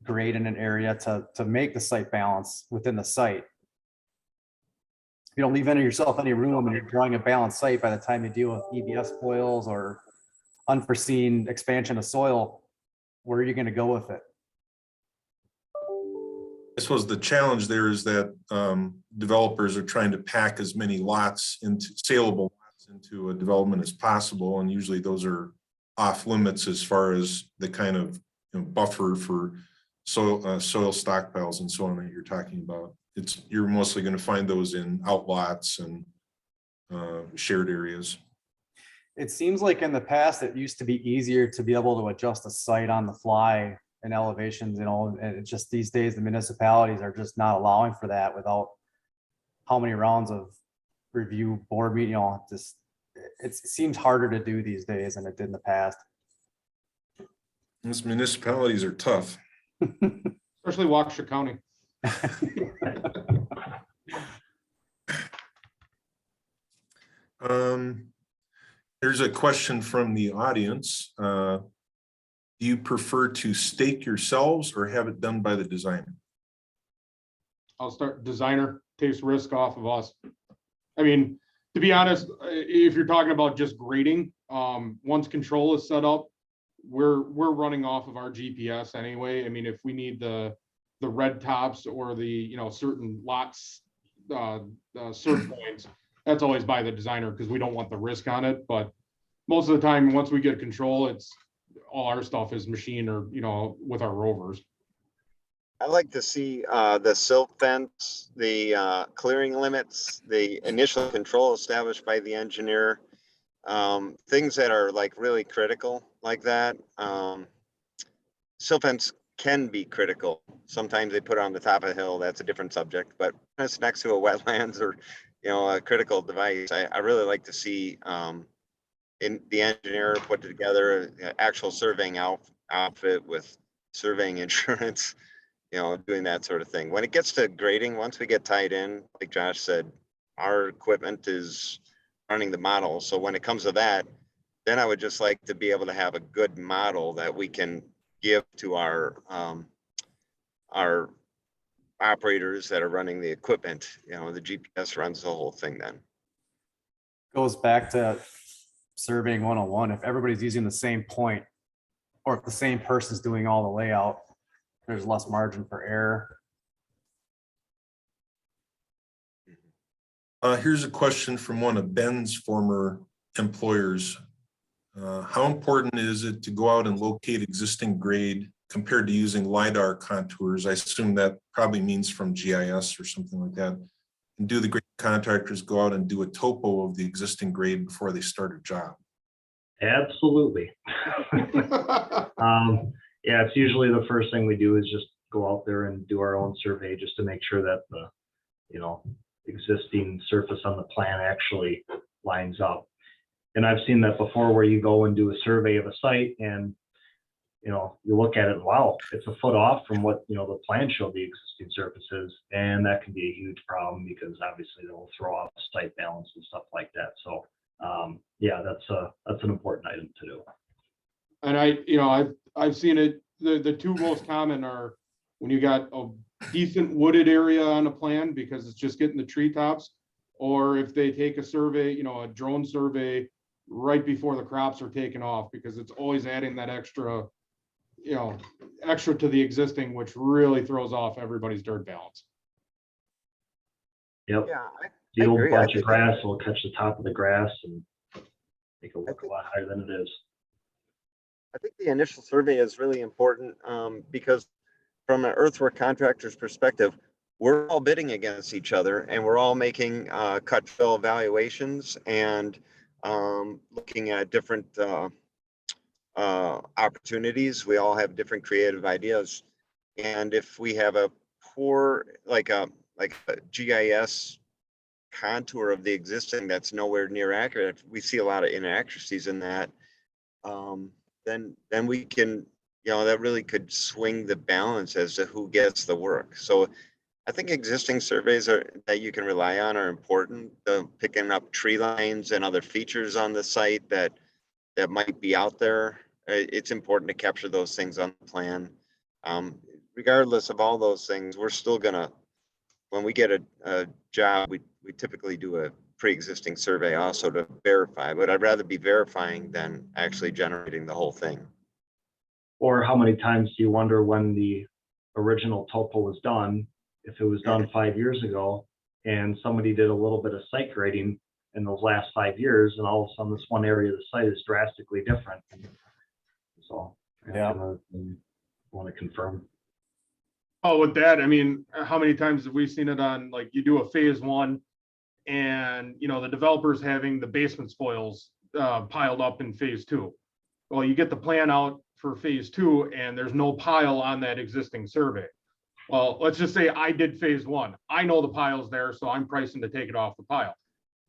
grade in an area to make the site balance within the site. If you don't leave yourself any room and you're drawing a balanced site, by the time you deal with EBS spoils or unforeseen expansion of soil, where are you going to go with it? I suppose the challenge there is that developers are trying to pack as many lots into saleable lots into a development as possible, and usually those are off limits as far as the kind of buffer for soil stockpiles and so on that you're talking about. You're mostly going to find those in outlots and shared areas. It seems like in the past it used to be easier to be able to adjust a site on the fly and elevations, and it's just these days the municipalities are just not allowing for that without how many rounds of review board meeting, it seems harder to do these days than it did in the past. These municipalities are tough. Especially Waukesha County. There's a question from the audience. Do you prefer to stake yourselves or have it done by the designer? I'll start. Designer takes risk off of us. I mean, to be honest, if you're talking about just grading, once control is set up, we're running off of our GPS anyway. I mean, if we need the red tops or the certain lots, certain points, that's always by the designer because we don't want the risk on it. But most of the time, once we get control, it's all our stuff is machine or, you know, with our rovers. I like to see the silt fence, the clearing limits, the initial control established by the engineer, things that are like really critical like that. Silt fence can be critical. Sometimes they put it on the top of a hill. That's a different subject, but when it's next to a wetlands or, you know, a critical device, I really like to see in the engineer put together an actual surveying outfit with surveying insurance, you know, doing that sort of thing. When it gets to grading, once we get tied in, like Josh said, our equipment is running the model. So when it comes to that, then I would just like to be able to have a good model that we can give to our operators that are running the equipment. You know, the GPS runs the whole thing then. Goes back to surveying 101. If everybody's using the same point, or if the same person's doing all the layout, there's less margin for error. Here's a question from one of Ben's former employers. How important is it to go out and locate existing grade compared to using LiDAR contours? I assume that probably means from GIS or something like that. And do the grade contractors go out and do a topo of the existing grade before they start a job? Absolutely. Yeah, it's usually the first thing we do is just go out there and do our own survey just to make sure that the, you know, existing surface on the plan actually lines up. And I've seen that before where you go and do a survey of a site and, you know, you look at it and wow, it's a foot off from what, you know, the plan showed the existing surfaces. And that can be a huge problem because obviously they'll throw off site balance and stuff like that. So yeah, that's an important item to do. And you know, I've seen it, the two most common are when you got a decent wooded area on a plan because it's just getting the treetops, or if they take a survey, you know, a drone survey right before the crops are taken off, because it's always adding that extra, you know, extra to the existing, which really throws off everybody's dirt balance. Yep. Yeah, The old agree. bunch of grass will catch the top of the grass and make it look a lot higher than it is. I think the initial survey is really important because from an earthwork contractor's perspective, we're all bidding against each other and we're all making cut fill evaluations and looking at different opportunities. We all have different creative ideas. And if we have a poor, like a GIS contour of the existing that's nowhere near accurate, we see a lot of inaccuracies in that, then we can, you know, that really could swing the balance as to who gets the work. So I think existing surveys that you can rely on are important. Picking up tree lines and other features on the site that might be out there. It's important to capture those things on the plan. Regardless of all those things, we're still gonna, when we get a job, we typically do a pre-existing survey also to verify, but I'd rather be verifying than actually generating the whole thing. Or how many times do you wonder when the original topo was done, if it was done 5 years ago and somebody did a little bit of site grading in those last 5 years and all of a sudden this one area of the site is drastically different. So Yeah. I want to confirm. Oh, with that, I mean, how many times have we seen it on, like, you do a phase one and, you know, the developer's having the basement spoils piled up in phase two. Well, you get the plan out for phase two and there's no pile on that existing survey. Well, let's just say I did phase one. I know the pile's there, so I'm pricing to take it off the pile.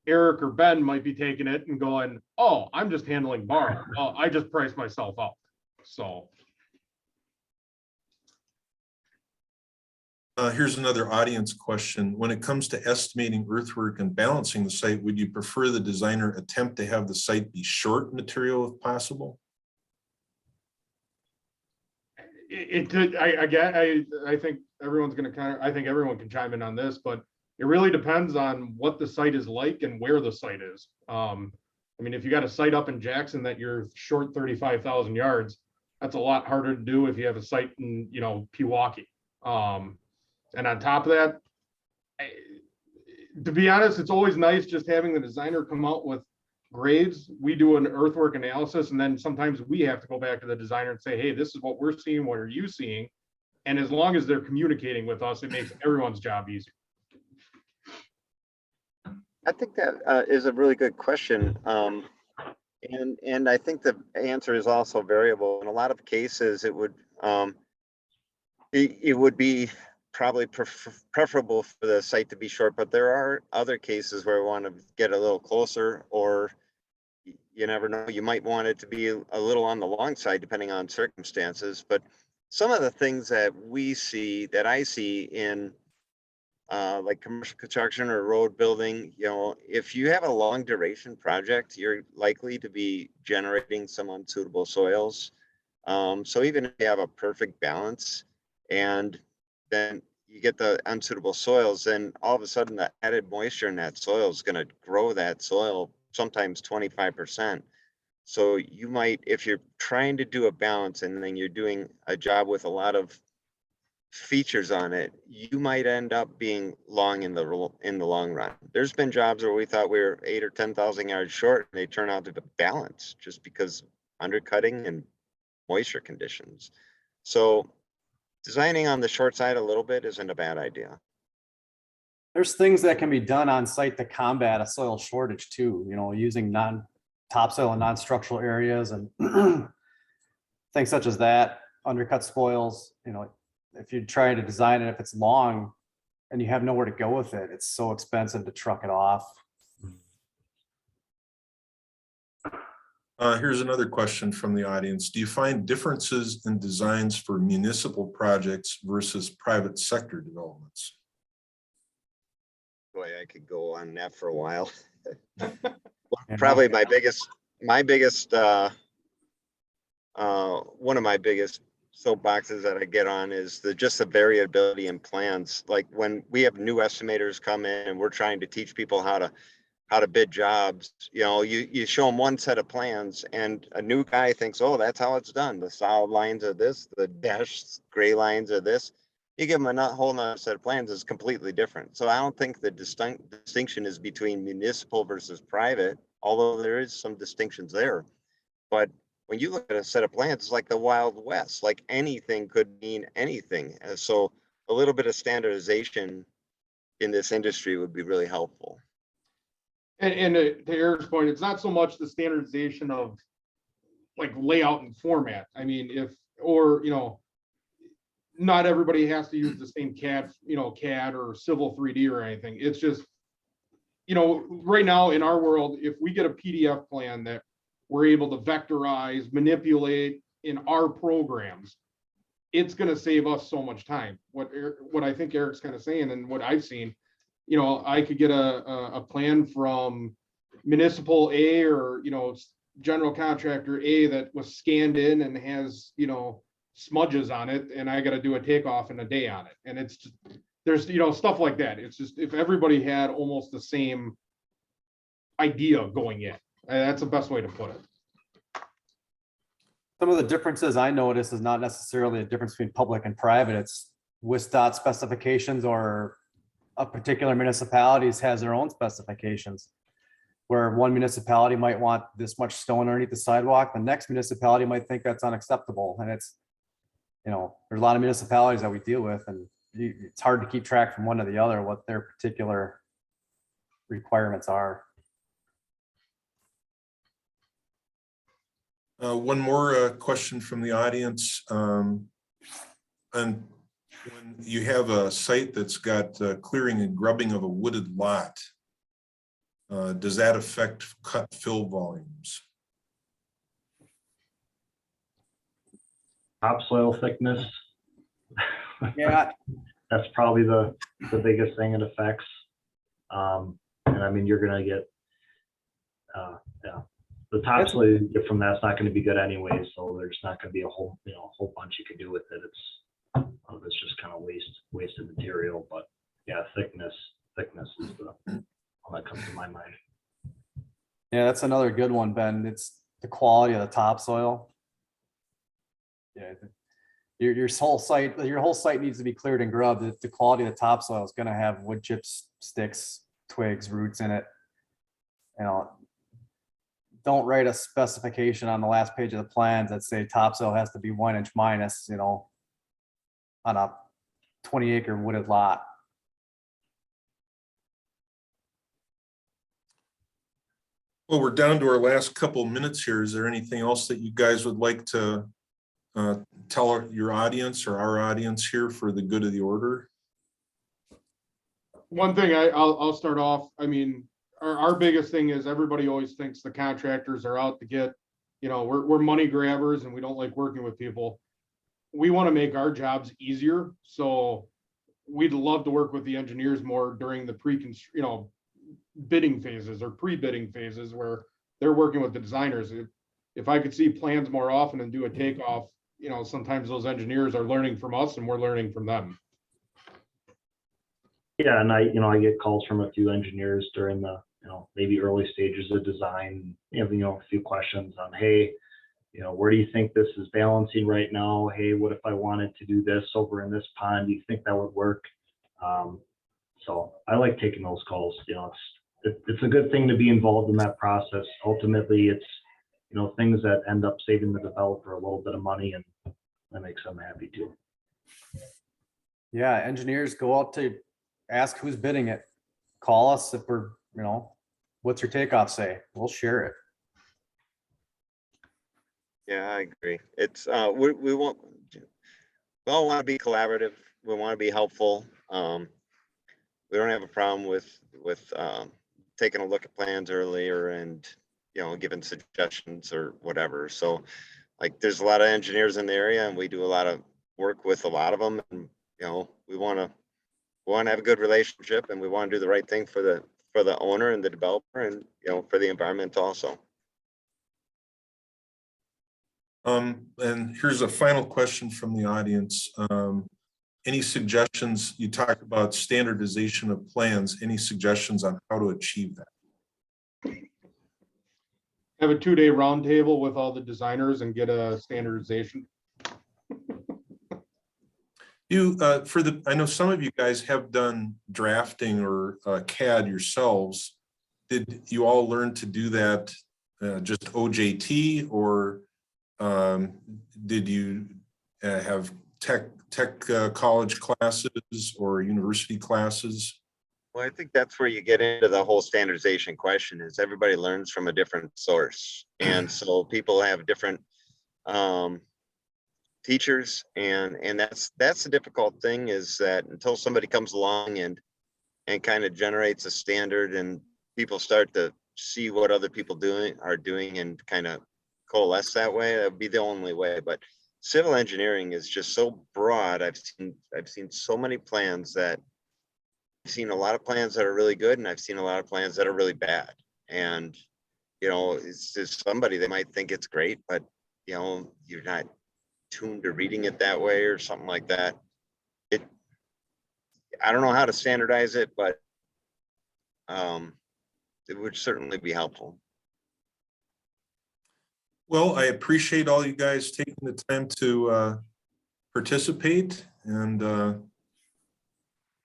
Eric or Ben might be taking it and going, oh, I'm just handling borrow. Well, I just priced myself out. So. Here's another audience question. When it comes to estimating earthwork and balancing the site, would you prefer the designer attempt to have the site be short material if possible? I think everyone's going to I think everyone can chime in on this, but it really depends on what the site is like and where the site is. I mean, if you got a site up in Jackson that you're short 35,000 yards, that's a lot harder to do if you have a site in, you know, Pewaukee. And on top of that, to be honest, it's always nice just having the designer come out with grades. We do an earthwork analysis, and then sometimes we have to go back to the designer and say, hey, this is what we're seeing. What are you seeing? And as long as they're communicating with us, it makes everyone's job easier. I think that is a really good question. And I think the answer is also variable. In a lot of cases, it would be probably preferable for the site to be short, but there are other cases where we want to get a little closer, or you never know, you might want it to be a little on the long side depending on circumstances. But some of the things that I see in like commercial construction or road building, you know, if you have a long duration project, you're likely to be generating some unsuitable soils. So even if you have a perfect balance and then you get the unsuitable soils, then all of a sudden the added moisture in that soil is going to grow that soil sometimes 25%. So you might, if you're trying to do a balance and then you're doing a job with a lot of features on it, you might end up being long in the long run. There's been jobs where we thought we were 8,000 or 10,000 yards short, and they turn out to be balanced just because undercutting and moisture conditions. So designing on the short side a little bit isn't a bad idea. There's things that can be done on site to combat a soil shortage too, you know, using non-topsoil and non-structural areas and things such as that, undercut spoils. You know, if you try to design it, if it's long and you have nowhere to go with it, it's so expensive to truck it off. Here's another question from the audience. Do you find differences in designs for municipal projects versus private sector developments? Boy, I could go on that for a while. Probably my biggest one of my biggest soapboxes that I get on is just the variability in plans. Like when we have new estimators come in and we're trying to teach people how to bid jobs, you know, you show them one set of plans and a new guy thinks, oh, that's how it's done. The solid lines are this, the dashed gray lines are this. You give them a whole nother set of plans is completely different. So I don't think the distinction is between municipal versus private, although there is some distinctions there. But when you look at a set of plans, it's like the Wild West, like anything could mean anything. So a little bit of standardization in this industry would be really helpful. And to Eric's point, it's not so much the standardization of like layout and format. I mean, not everybody has to use the same CAD or Civil 3D or anything. It's just, right now in our world, if we get a PDF plan that we're able to vectorize, manipulate in our programs, it's going to save us so much time. What I think Eric's kind of saying and what I've seen, I could get a plan from municipal A or, general contractor A that was scanned in and has, smudges on it, and I got to do a takeoff in a day on it. And it's just, there's, stuff like that. It's just, if everybody had almost the same idea going in, that's the best way to put it. Some of the differences I notice is not necessarily a difference between public and private. It's WSDOT specifications, or a particular municipalities has their own specifications, where one municipality might want this much stone underneath the sidewalk. The next municipality might think that's unacceptable. And it's, there's a lot of municipalities that we deal with, and it's hard to keep track from one to the other what their particular requirements are. One more question from the audience. And when you have a site that's got clearing and grubbing of a wooded lot, does that affect cut fill volumes? Topsoil thickness. Yeah, That's probably the biggest thing it affects. And I mean, you're gonna get, the topsoil you get from that's not going to be good anyway. So there's not going to be a whole bunch you can do with it. It's just kind of wasted material. But yeah, thickness is the one that comes to my mind. Yeah, that's another good one, Ben. It's the quality of the topsoil. Yeah, your whole site needs to be cleared and grubbed. The quality of the topsoil is going to have wood chips, sticks, twigs, roots in it. You know, don't write a specification on the last page of the plans that say topsoil has to be 1 inch minus, you know, on a 20-acre wooded lot. Well, we're down to our last couple minutes here. Is there anything else that you guys would like to tell your audience or our audience here for the good of the order? One thing I'll start off, I mean, our biggest thing is everybody always thinks the contractors are out to get, you know, we're money grabbers and we don't like working with people. We want to make our jobs easier. So we'd love to work with the engineers more during the bidding phases or pre-bidding phases where they're working with the designers. If I could see plans more often and do a takeoff, you know, sometimes those engineers are learning from us and we're learning from them. Yeah, and I get calls from a few engineers during the, maybe early stages of design, a few questions on, hey, where do you think this is balancing right now? Hey, what if I wanted to do this over in this pond? Do you think that would work? So I like taking those calls. It's a good thing to be involved in that process. Ultimately, it's, things that end up saving the developer a little bit of money, and that makes them happy too. Yeah, engineers go out to ask who's bidding it. Call us if we're, what's your takeoff say? We'll share it. Yeah, I agree. It's we all want to be collaborative. We want to be helpful. We don't have a problem with taking a look at plans earlier and giving suggestions or whatever. So like there's a lot of engineers in the area and we do a lot of work with a lot of them, and we want to have a good relationship, and we want to do the right thing for the owner and the developer, and for the environment also. And here's a final question from the audience. Any suggestions? You talked about standardization of plans. Any suggestions on how to achieve that? Have a 2-day roundtable with all the designers and get a standardization. I know some of you guys have done drafting or CAD yourselves. Did you all learn to do that just OJT, or did you have tech college classes or university classes? Well, I think that's where you get into the whole standardization question, is everybody learns from a different source. And so people have different teachers, and that's the difficult thing, is that until somebody comes along and kind of generates a standard and people start to see what other people are doing and kind of coalesce that way, that would be the only way. But civil engineering is just so broad. I've seen so many plans that I've seen a lot of plans that are really good, and I've seen a lot of plans that are really bad. And it's just somebody, they might think it's great, but you're not tuned to reading it that way or something like that. I don't know how to standardize it, but it would certainly be helpful. Well, I appreciate all you guys taking the time to participate, and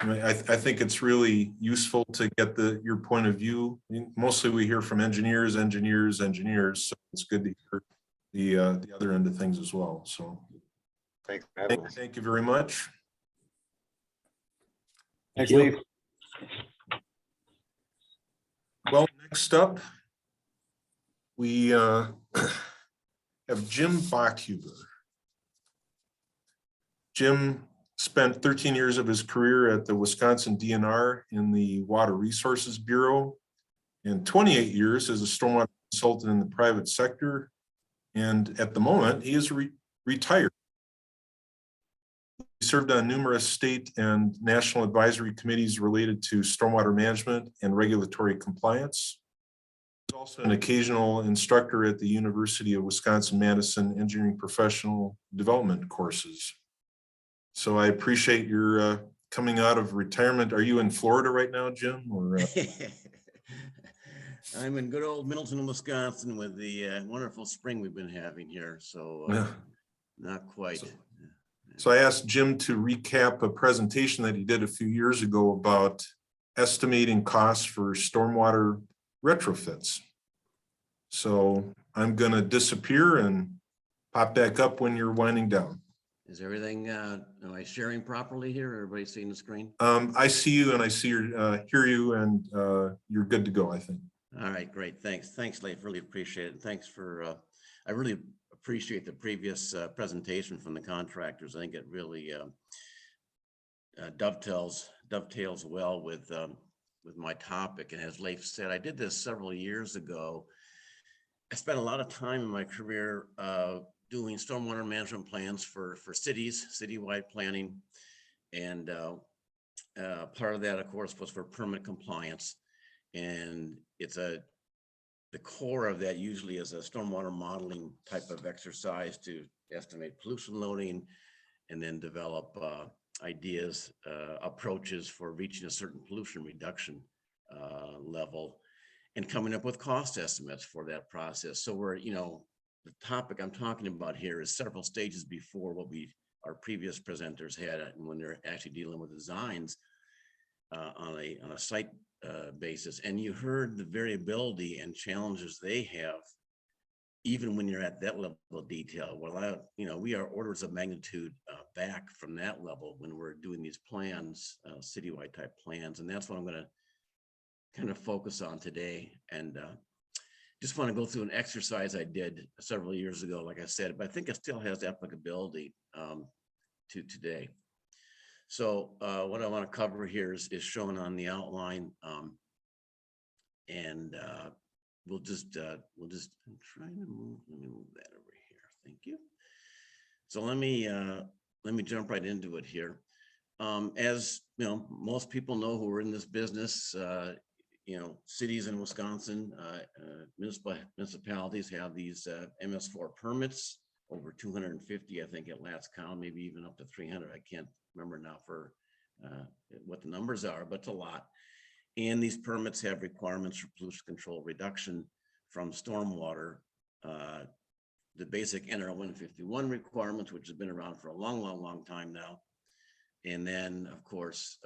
I think it's really useful to get your point of view. Mostly we hear from engineers, so it's good to hear the other end of things as well. So thank you very much. Thanks, Lee. Well, next up, we have Jim Bachhuber. Jim spent 13 years of his career at the Wisconsin DNR in the Water Resources Bureau, and 28 years as a stormwater consultant in the private sector. And at the moment, he is retired. He served on numerous state and national advisory committees related to stormwater management and regulatory compliance. He's also an occasional instructor at the University of Wisconsin-Madison Engineering Professional Development courses. So I appreciate your coming out of retirement. Are you in Florida right now, Jim? Or, I'm in good old Middleton, Wisconsin, with the wonderful spring we've been having here. So not quite. So I asked Jim to recap a presentation that he did a few years ago about estimating costs for stormwater retrofits. So I'm gonna disappear and pop back up when you're winding down. Is everything, am I sharing properly here? Everybody seeing the screen? I see you and I see your, hear you, and you're good to go, I think. All right, great. Thanks. Thanks, Leif. Really appreciate it. Thanks for, I really appreciate the previous presentation from the contractors. I think it really dovetails well with my topic. And as Leif said, I did this several years ago. I spent a lot of time in my career doing stormwater management plans for cities, citywide planning. And part of that, of course, was for permit compliance. And it's the core of that usually is a stormwater modeling type of exercise to estimate pollution loading and then develop ideas, approaches for reaching a certain pollution reduction level and coming up with cost estimates for that process. So we're, the topic I'm talking about here is several stages before what our previous presenters had when they're actually dealing with designs on a site basis. And you heard the variability and challenges they have, even when you're at that level of detail. Well, we are orders of magnitude back from that level when we're doing these plans, citywide type plans. And that's what I'm gonna kind of focus on today. And just want to go through an exercise I did several years ago, like I said, but I think it still has applicability to today. So what I want to cover here is shown on the outline, and we'll just I'm trying to move. Let me move that over here. Thank you. So let me jump right into it here. As most people know who are in this business, cities in Wisconsin, municipalities have these MS4 permits, over 250, I think at last count, maybe even up to 300. I can't remember now for what the numbers are, but it's a lot. And these permits have requirements for pollution control reduction from stormwater, the basic NR 151 requirements, which have been around for a long time now. And then, of course,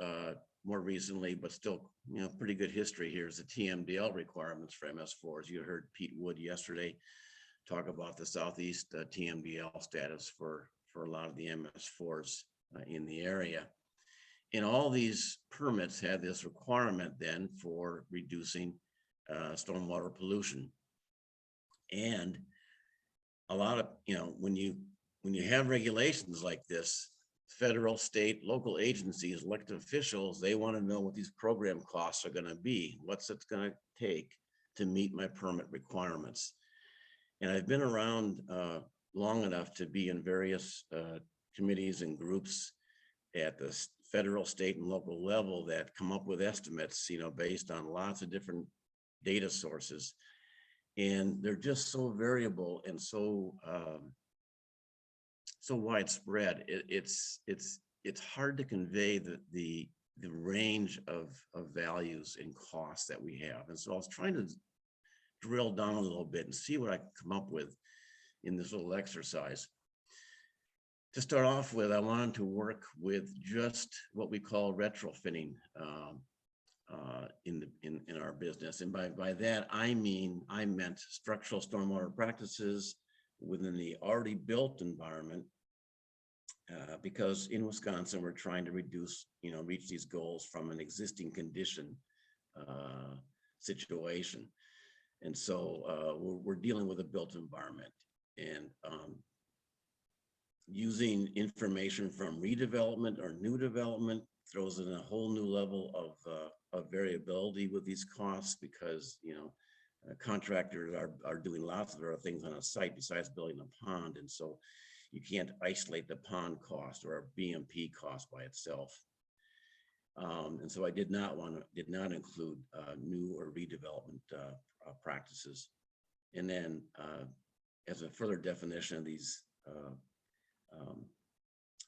more recently, but still, pretty good history here is the TMDL requirements for MS4s. You heard Pete Wood yesterday talk about the Southeast TMDL status for a lot of the MS4s in the area. And all these permits have this requirement then for reducing stormwater pollution. And a lot of, when you have regulations like this, federal, state, local agencies, elected officials, they want to know what these program costs are going to be. What's it going to take to meet my permit requirements? And I've been around long enough to be in various committees and groups at the federal, state, and local level that come up with estimates, based on lots of different data sources. And they're just so variable and so widespread. It's hard to convey the range of values and costs that we have. And so I was trying to drill down a little bit and see what I can come up with in this little exercise. To start off with, I wanted to work with just what we call retrofitting in our business. And by that, I meant structural stormwater practices within the already built environment, because in Wisconsin, we're trying to reach these goals from an existing condition situation. And so we're dealing with a built environment, and using information from redevelopment or new development throws in a whole new level of variability with these costs, because contractors are doing lots of other things on a site besides building a pond, and so you can't isolate the pond cost or a BMP cost by itself. And so I did not include new or redevelopment practices. And then as a further definition of these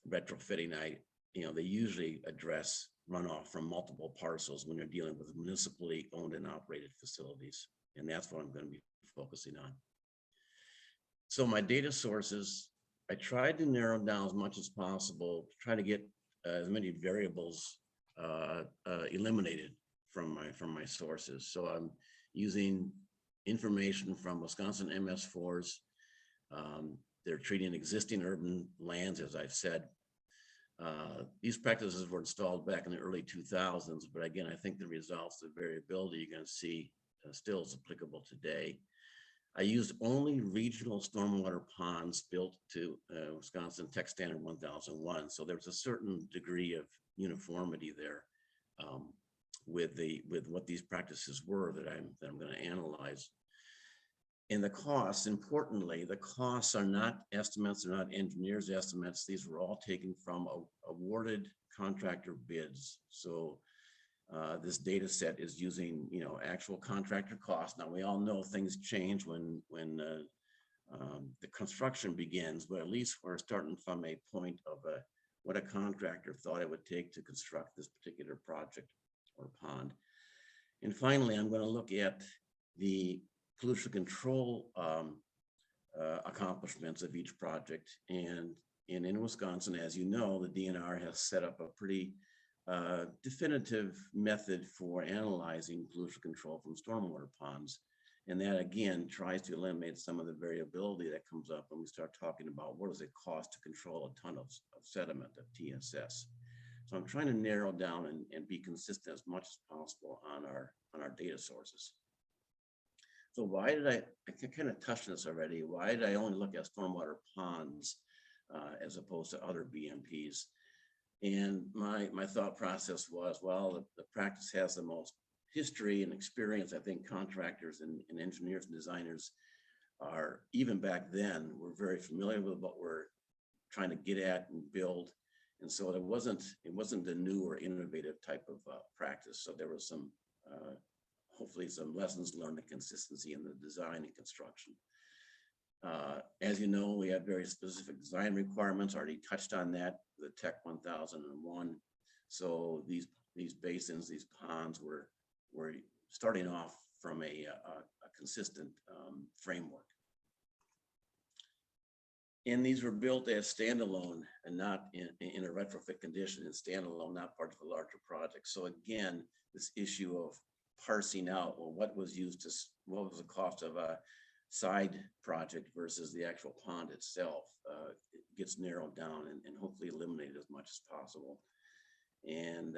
retrofitting, they usually address runoff from multiple parcels when you're dealing with municipally owned and operated facilities. And that's what I'm going to be focusing on. So my data sources, I tried to narrow down as much as possible to try to get as many variables eliminated from my sources. So I'm using information from Wisconsin MS4s. They're treating existing urban lands, as I've said. These practices were installed back in the early 2000s, but again, I think the results, the variability you're going to see still is applicable today. I used only regional stormwater ponds built to Wisconsin Tech Standard 1001. So there's a certain degree of uniformity there with what these practices were that I'm going to analyze. And the costs, importantly, the costs are not estimates, they're not engineers' estimates. These were all taken from awarded contractor bids. So this data set is using, actual contractor costs. Now, we all know things change when the construction begins, but at least we're starting from a point of what a contractor thought it would take to construct this particular project or pond. And finally, I'm going to look at the pollution control accomplishments of each project. And in Wisconsin, as you know, the DNR has set up a pretty definitive method for analyzing pollution control from stormwater ponds. And that again tries to eliminate some of the variability that comes up when we start talking about what does it cost to control a ton of sediment, of TSS. So I'm trying to narrow down and be consistent as much as possible on our data sources. So why did I kind of touched on this already, why did I only look at stormwater ponds as opposed to other BMPs? And my thought process was, well, the practice has the most history and experience. I think contractors and engineers and designers are, even back then, were very familiar with what we're trying to get at and build. And so it wasn't a new or innovative type of practice. So there was some, hopefully some lessons learned and consistency in the design and construction. As you know, we have very specific design requirements, already touched on that, the Tech 1001. So these basins, these ponds were starting off from a consistent framework. And these were built as standalone and not in a retrofit condition, and standalone, not part of a larger project. So again, this issue of parsing out, well, what was the cost of a side project versus the actual pond itself it gets narrowed down and hopefully eliminated as much as possible. And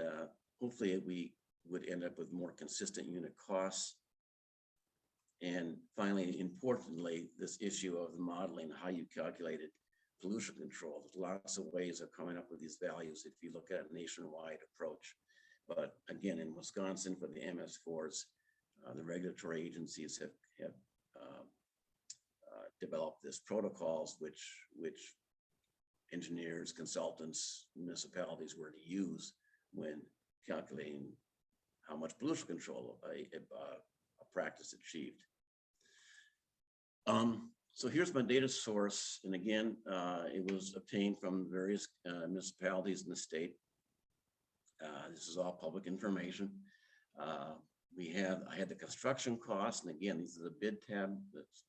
hopefully we would end up with more consistent unit costs. And finally, importantly, this issue of the modeling, how you calculated pollution control. There's lots of ways of coming up with these values if you look at a nationwide approach. But again, in Wisconsin, for the MS4s, the regulatory agencies have developed this protocols which engineers, consultants, municipalities were to use when calculating how much pollution control a practice achieved. So here's my data source. And again, it was obtained from various municipalities in the state. This is all public information. I had the construction costs, and again, these are the bid tab,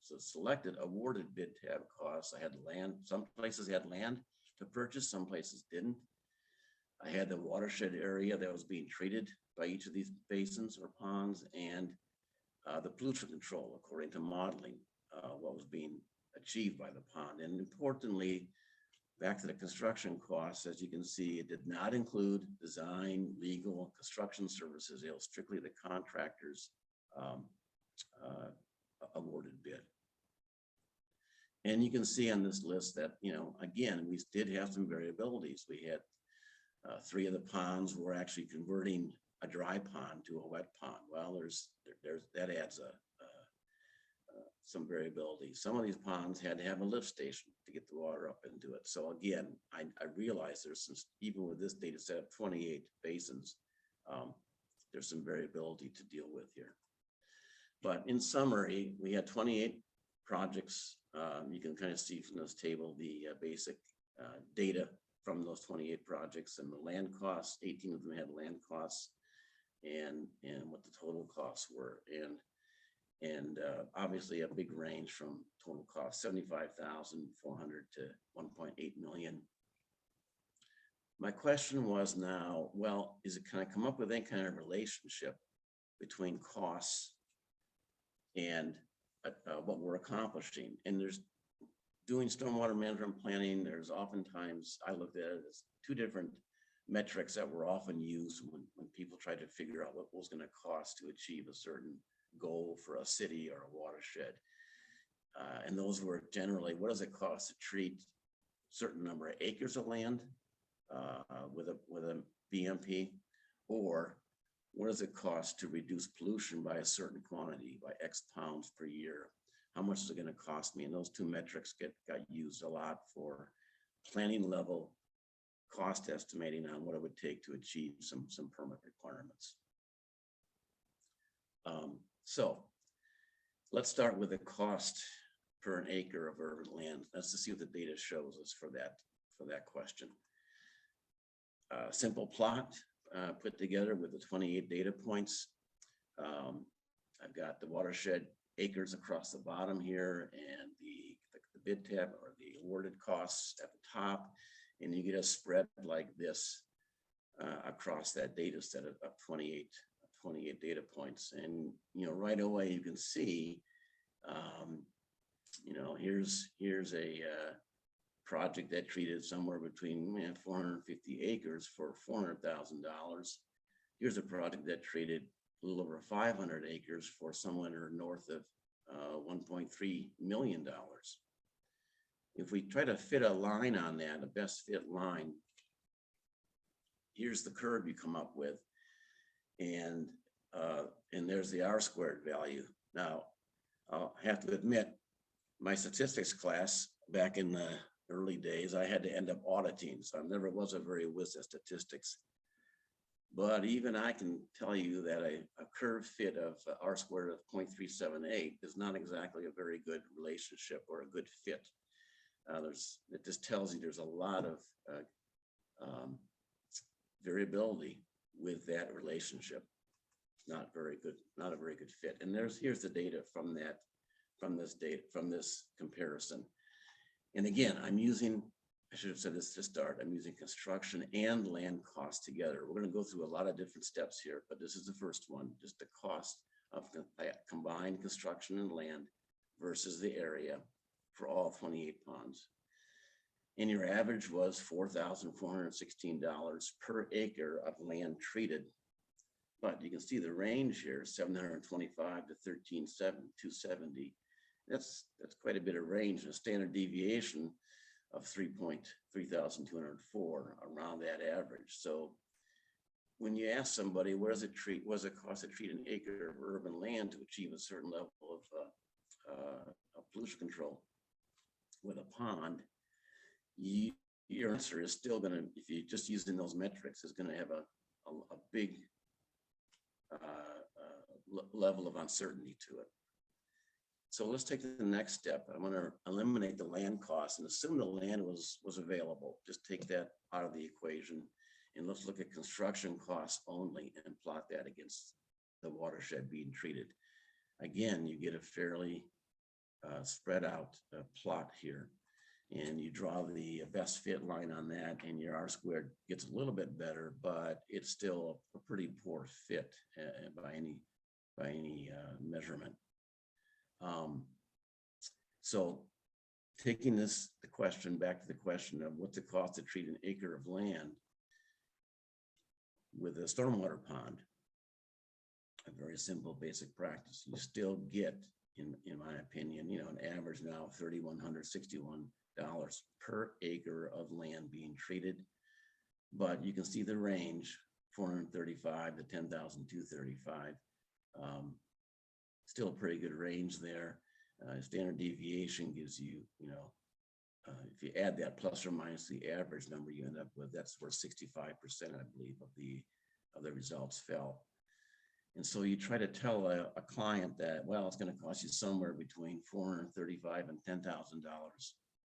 so selected awarded bid tab costs. I had land, some places had land to purchase, some places didn't. I had the watershed area that was being treated by each of these basins or ponds, and the pollution control according to modeling, what was being achieved by the pond. And importantly, back to the construction costs, as you can see, it did not include design, legal, construction services. It was strictly the contractor's awarded bid. And you can see on this list that, again, we did have some variabilities. We had 3 of the ponds were actually converting a dry pond to a wet pond. Well, that adds some variability. Some of these ponds had to have a lift station to get the water up into it. So again, I realize there's some, even with this data set of 28 basins, there's some variability to deal with here. But in summary, we had 28 projects. You can kind of see from this table the basic data from those 28 projects and the land costs. 18 of them had land costs and what the total costs were. And obviously a big range from total cost, $75,400 to 1.8 million. My question was now, well, can I come up with any kind of relationship between costs and what we're accomplishing. And there's doing stormwater management planning, there's oftentimes, I looked at it as two different metrics that were often used when people try to figure out what was going to cost to achieve a certain goal for a city or a watershed. And those were generally, what does it cost to treat a certain number of acres of land with a BMP, or what does it cost to reduce pollution by a certain quantity, by X pounds per year? How much is it going to cost me? And those two metrics got used a lot for planning level cost estimating on what it would take to achieve some permit requirements. So let's start with the cost per an acre of urban land. Let's just see what the data shows us for that question. Simple plot put together with the 28 data points. I've got the watershed acres across the bottom here and the bid tab or the awarded costs at the top, and you get a spread like this across that data set of 28 data points. And right away you can see here's a project that treated somewhere between 450 acres for $400,000. Here's a project that treated a little over 500 acres for somewhere north of $1.3 million. If we try to fit a line on that, a best fit line, here's the curve you come up with, and there's the R squared value. Now, I'll have to admit, my statistics class back in the early days, I had to end up auditing, so I never was a very whiz at statistics. But even I can tell you that a curve fit of R squared of 0.378 is not exactly a very good relationship or a good fit. It just tells you there's a lot of variability with that relationship. Not very good, not a very good fit. And here's the data from this comparison. And again, I should have said this to start, I'm using construction and land costs together. We're going to go through a lot of different steps here, but this is the first one, just the cost of combined construction and land versus the area for all 28 ponds. And your average was $4,416 per acre of land treated. But you can see the range here, 725 to 270. That's quite a bit of range, and a standard deviation of 3,204 around that average. So when you ask somebody, what does it cost to treat an acre of urban land to achieve a certain level of pollution control with a pond, your answer is still going to, if you're just using those metrics, is going to have a big level of uncertainty to it. So let's take the next step. I'm going to eliminate the land costs and assume the land was available. Just take that out of the equation, and let's look at construction costs only and plot that against the watershed being treated. Again, you get a fairly spread out plot here, and you draw the best fit line on that, and your R squared gets a little bit better, but it's still a pretty poor fit by any measurement. So taking back to the question of what's it cost to treat an acre of land with a stormwater pond, a very simple basic practice, you still get, in my opinion, an average now of $3,161 per acre of land being treated. But you can see the range, 435 to 10,235. Still a pretty good range there. Standard deviation gives you, if you add that plus or minus the average number you end up with, that's where 65%, I believe, of the results fell. And so you try to tell a client that, well, it's going to cost you somewhere between $435 and $10,000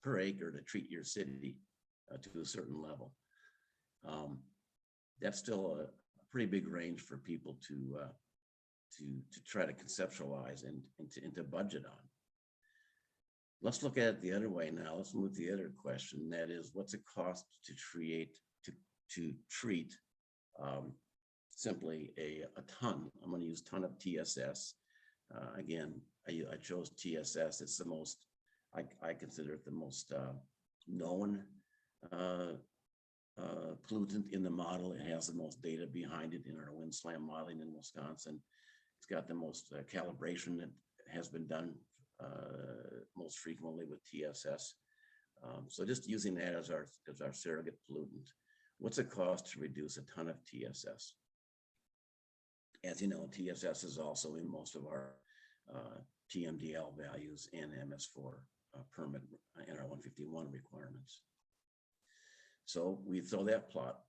per acre to treat your city to a certain level. That's still a pretty big range for people to try to conceptualize and to budget on. Let's look at it the other way now. Let's move to the other question. That is, what's it cost to treat simply a ton. I'm going to use ton of TSS. Again, I chose TSS. It's the most, I consider it the most known pollutant in the model. It has the most data behind it in our wind slam modeling in Wisconsin. It's got the most calibration that has been done most frequently with TSS. So just using that as our surrogate pollutant. What's it cost to reduce a ton of TSS? As you know, TSS is also in most of our TMDL values and MS4 permit and our 151 requirements. So we throw that plot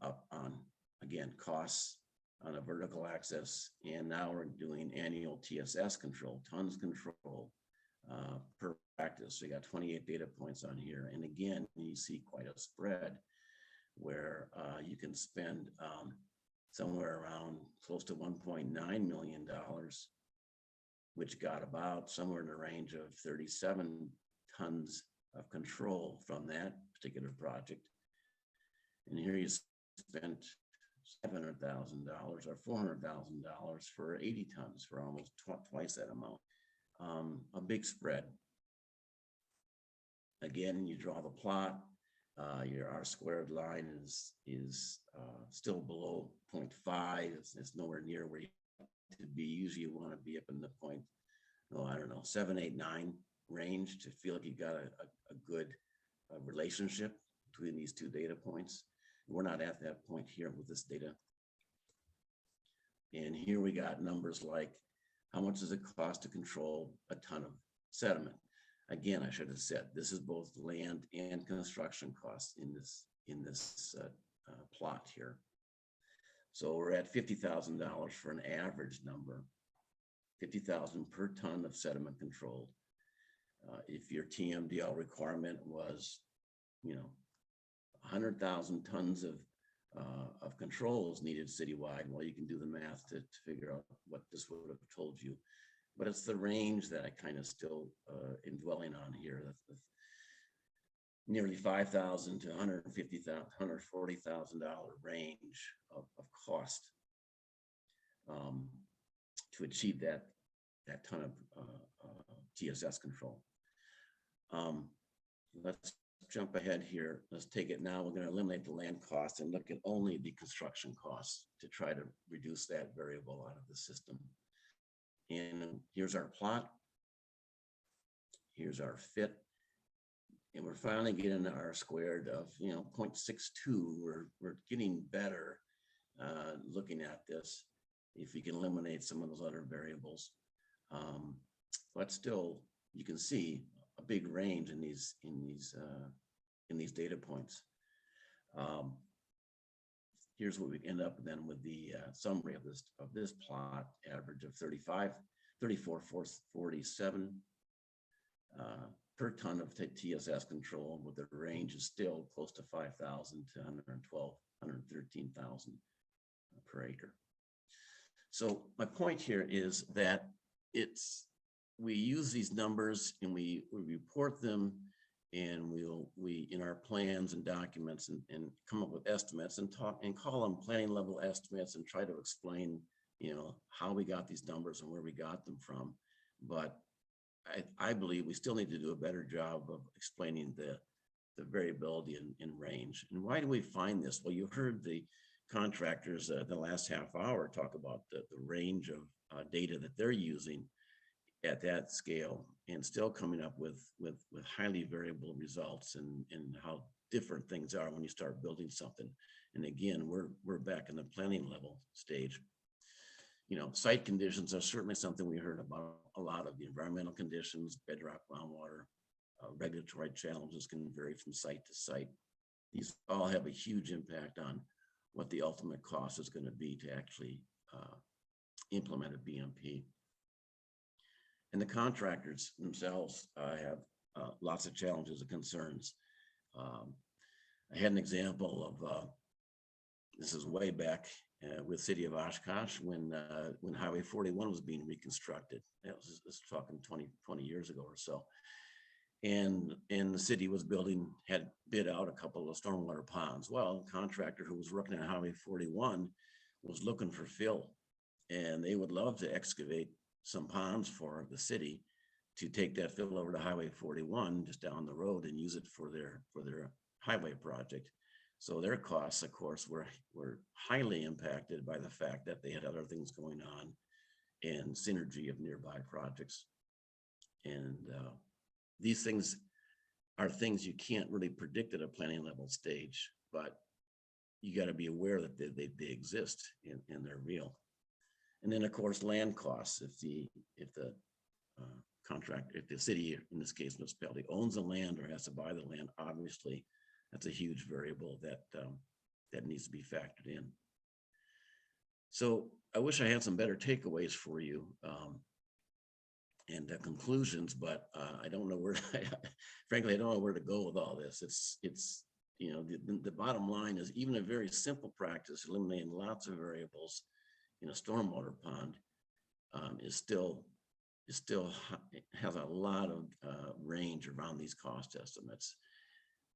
up on, again, costs on a vertical axis, and now we're doing annual TSS control, tons control per practice. So you got 28 data points on here. And again, you see quite a spread where you can spend somewhere around close to $1.9 million, which got about somewhere in the range of 37 tons of control from that particular project. And here you spent $700,000 or $400,000 for 80 tons for almost twice that amount. A big spread. Again, you draw the plot. Your R squared line is still below 0.5. It's nowhere near where you want to be. Usually you want to be up in the point, I don't know, 7, 8, 9 range to feel like you got a good relationship between these two data points. We're not at that point here with this data. And here we got numbers like how much does it cost to control a ton of sediment? Again, I should have said this is both land and construction costs in this plot here. So we're at $50,000 for an average number, 50,000 per ton of sediment controlled. If your TMDL requirement was, 100,000 tons of controls needed citywide, well, you can do the math to figure out what this would have told you. But it's the range that I kind of still am dwelling on here. That's nearly $5,000 to $150,000, $140,000 range of cost to achieve that ton of TSS control. Let's jump ahead here. Let's take it now. We're going to eliminate the land cost and look at only the construction costs to try to reduce that variable out of the system. And here's our plot. Here's our fit. And we're finally getting R squared of 0.62. We're getting better looking at this if we can eliminate some of those other variables. But still, you can see a big range in these data points. Here's what we end up then with the summary of this plot, average of 34,447 per ton of TSS control, with the range is still close to 5,000 to 112, 113,000 per acre. So my point here is that we use these numbers and we report them, and we in our plans and documents and come up with estimates and call them planning level estimates and try to explain how we got these numbers and where we got them from. But I believe we still need to do a better job of explaining the variability in range. And why do we find this? Well, you heard the contractors the last half hour talk about the range of data that they're using at that scale, and still coming up with highly variable results and how different things are when you start building something. And again, we're back in the planning level stage. Site conditions are certainly something we heard about a lot of. The environmental conditions, bedrock, groundwater, regulatory challenges can vary from site to site. These all have a huge impact on what the ultimate cost is going to be to actually implement a BMP. And the contractors themselves have lots of challenges and concerns. I had an example of, this is way back with City of Oshkosh when Highway 41 was being reconstructed. That was talking 20 years ago or so. And the city was had bid out a couple of stormwater ponds. Well, the contractor who was working on Highway 41 was looking for fill, and they would love to excavate some ponds for the city to take that fill over to Highway 41 just down the road and use it for their highway project. So their costs, of course, were highly impacted by the fact that they had other things going on and synergy of nearby projects. And these things are things you can't really predict at a planning level stage, but you got to be aware that they exist and they're real. And then, of course, land costs. If the contract, if the city, in this case municipality, owns the land or has to buy the land, obviously that's a huge variable that needs to be factored in. So I wish I had some better takeaways for you and conclusions, but I don't know where. Frankly, I don't know where to go with all this. It's you know, the bottom line is even a very simple practice, eliminating lots of variables in a stormwater pond, still has a lot of range around these cost estimates.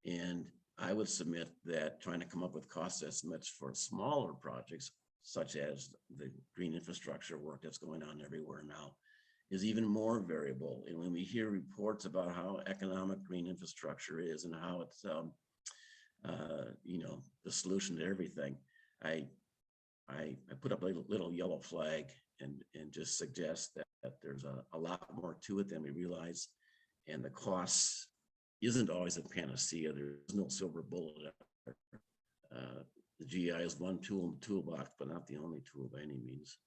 And I would submit that trying to come up with cost estimates for smaller projects, such as the green infrastructure work that's going on everywhere now, is even more variable. And when we hear reports about how economic green infrastructure is and how it's, you know, the solution to everything, I put up a little yellow flag and just suggest that there's a lot more to it than we realize, and the costs isn't always a panacea. There's no silver bullet. The GI is one tool in the toolbox, but not the only tool by any means.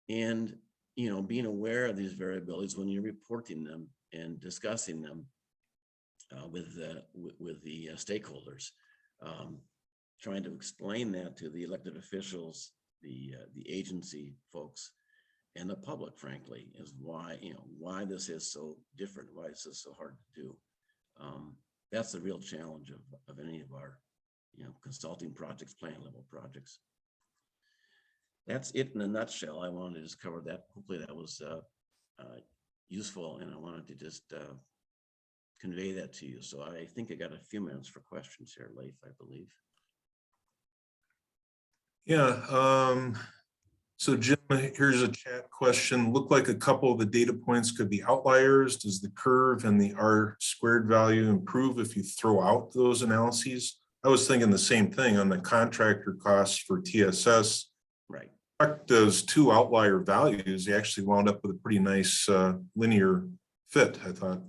And you know, being aware of these variabilities when you're reporting them and discussing them with the stakeholders, trying to explain that to the elected officials, the agency folks, and the public, frankly, is why, you know, why this is so different, why this is so hard to do. That's the real challenge of any of our, you know, consulting projects, plan level projects. That's it in a nutshell. I wanted to just cover that. Hopefully that was useful, and I wanted to just convey that to you. So I think I got a few minutes for questions here, Leif, I believe. Yeah. So Jim, here's a chat question. Look like a couple of the data points could be outliers. Does the curve and the R squared value improve if you throw out those analyses? I was thinking the same thing on the contractor costs for TSS. Right. Those two outlier values, they actually wound up with a pretty nice linear fit, I thought.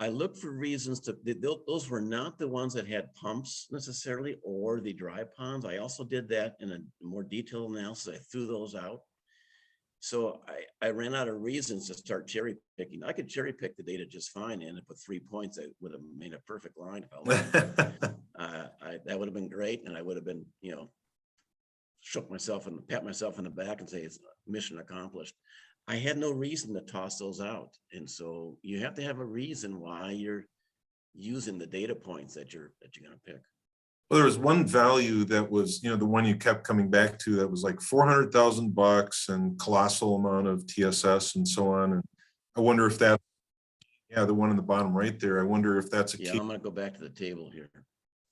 I looked for reasons to, those were not the ones that had pumps necessarily, or the dry ponds. I also did that in a more detailed analysis. I threw those out. So I ran out of reasons to start cherry picking. I could cherry pick the data just fine and put 3 points. I would have made a perfect line if I wanted. That would have been great. And I would have been, you know, shook myself and pat myself in the back and say it's mission accomplished. I had no reason to toss those out. And so you have to have a reason why you're using the data points that you're going to pick. Well, there was one value that was, you know, the one you kept coming back to that was like $400,000 and colossal amount of TSS and so on. And I wonder if that, yeah, the one in the bottom right there, I wonder if that's a Yeah, key I'm going to go back to the table here.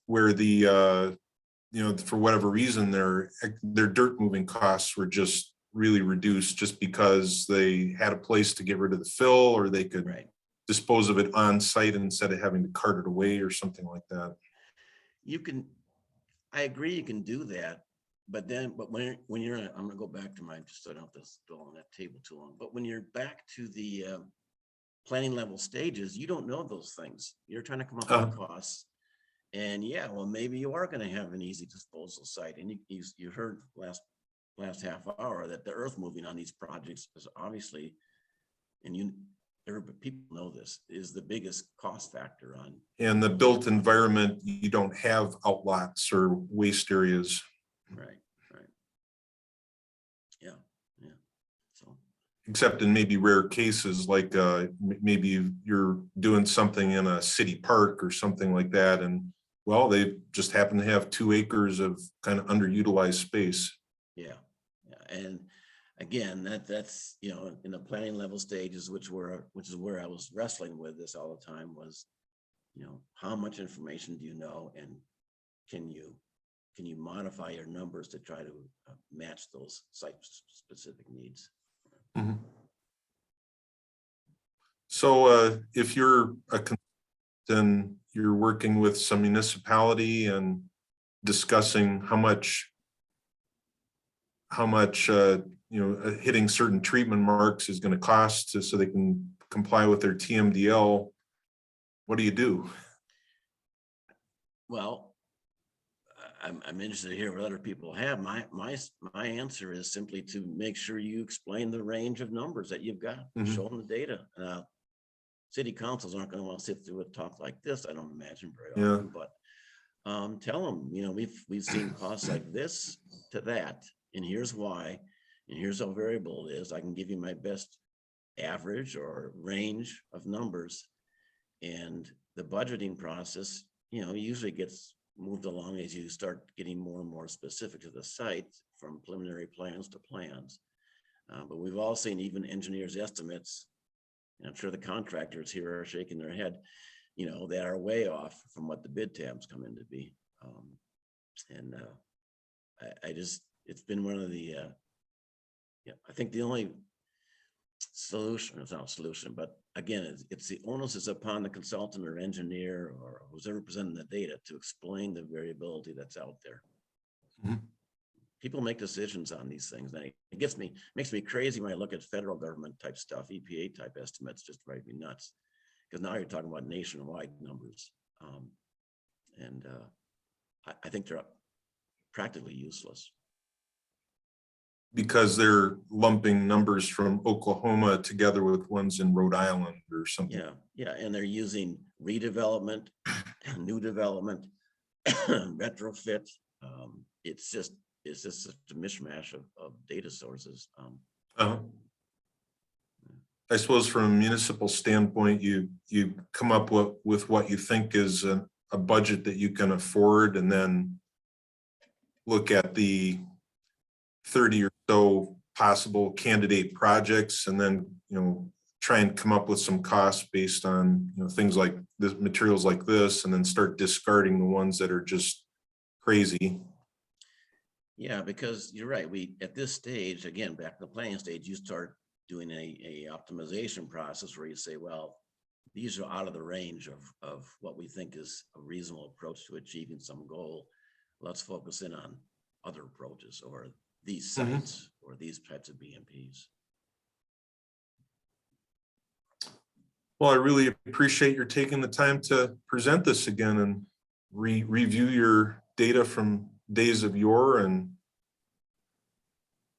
where the, you know, for whatever reason, their dirt moving costs were just really reduced just because they had a place to get rid of the fill, or they could dispose of it on site instead of having to cart it away or something like that. You can, I agree, you can do that, but when you're, I'm going to go back to my, just so I don't have to dwell on that table too long, but when you're back to the planning level stages, you don't know those things. You're trying to come up with costs. And yeah, well, maybe you are going to have an easy disposal site. And you heard last half hour that the earth moving on these projects is obviously, and people know this, is the biggest cost factor on. And the built environment, you don't have outlots or waste areas. Right. Yeah. So. Except in maybe rare cases, like maybe you're doing something in a city park or something like that. And well, they just happen to have 2 acres of kind of underutilized space. Yeah. And again, that's, you know, in the planning level stages, which is where I was wrestling with this all the time, was, you know, how much information do you know, and can you can you modify your numbers to try to match those site-specific needs? Mhm. So if you're then you're working with some municipality and discussing how much hitting certain treatment marks is going to cost so they can comply with their TMDL. What do you do? Well, I'm interested to hear what other people have. My answer is simply to make sure you explain the range of numbers that you've got, show them the data. City councils aren't going to want to sit through a talk like this, I don't imagine very often, but tell them, we've seen costs like this to that, and here's why, and here's how variable it is. I can give you my best average or range of numbers, and the budgeting process, usually gets moved along as you start getting more and more specific to the site, from preliminary plans to plans. But we've all seen even engineers' estimates, and I'm sure the contractors here are shaking their head, that are way off from what the bid tabs come in to be. It's been one of the, I think the only solution, it's not a solution, but again, it's the onus is upon the consultant or engineer or who's ever presenting the data to explain the variability that's out there. Mhm. People make decisions on these things. And it makes me crazy when I look at federal government type stuff, EPA type estimates, just drive me nuts. Because now you're talking about nationwide numbers. I think they're practically useless. Because they're lumping numbers from Oklahoma together with ones in Rhode Island or something. Yeah, and they're using redevelopment, new development, retrofit. It's just such a mishmash of data sources. I suppose from a municipal standpoint, you come up with what you think is a budget that you can afford, and then look at the 30 or so possible candidate projects, and then try and come up with some costs based on things like this, materials like this, and then start discarding the ones that are just crazy. Yeah, because you're right. At this stage, again, back to the planning stage, you start doing a optimization process where you say, well, these are out of the range of what we think is a reasonable approach to achieving some goal. Let's focus in on other approaches, or these sites, or these types of BMPs. Well, I really appreciate your taking the time to present this again and review your data from days of yore. And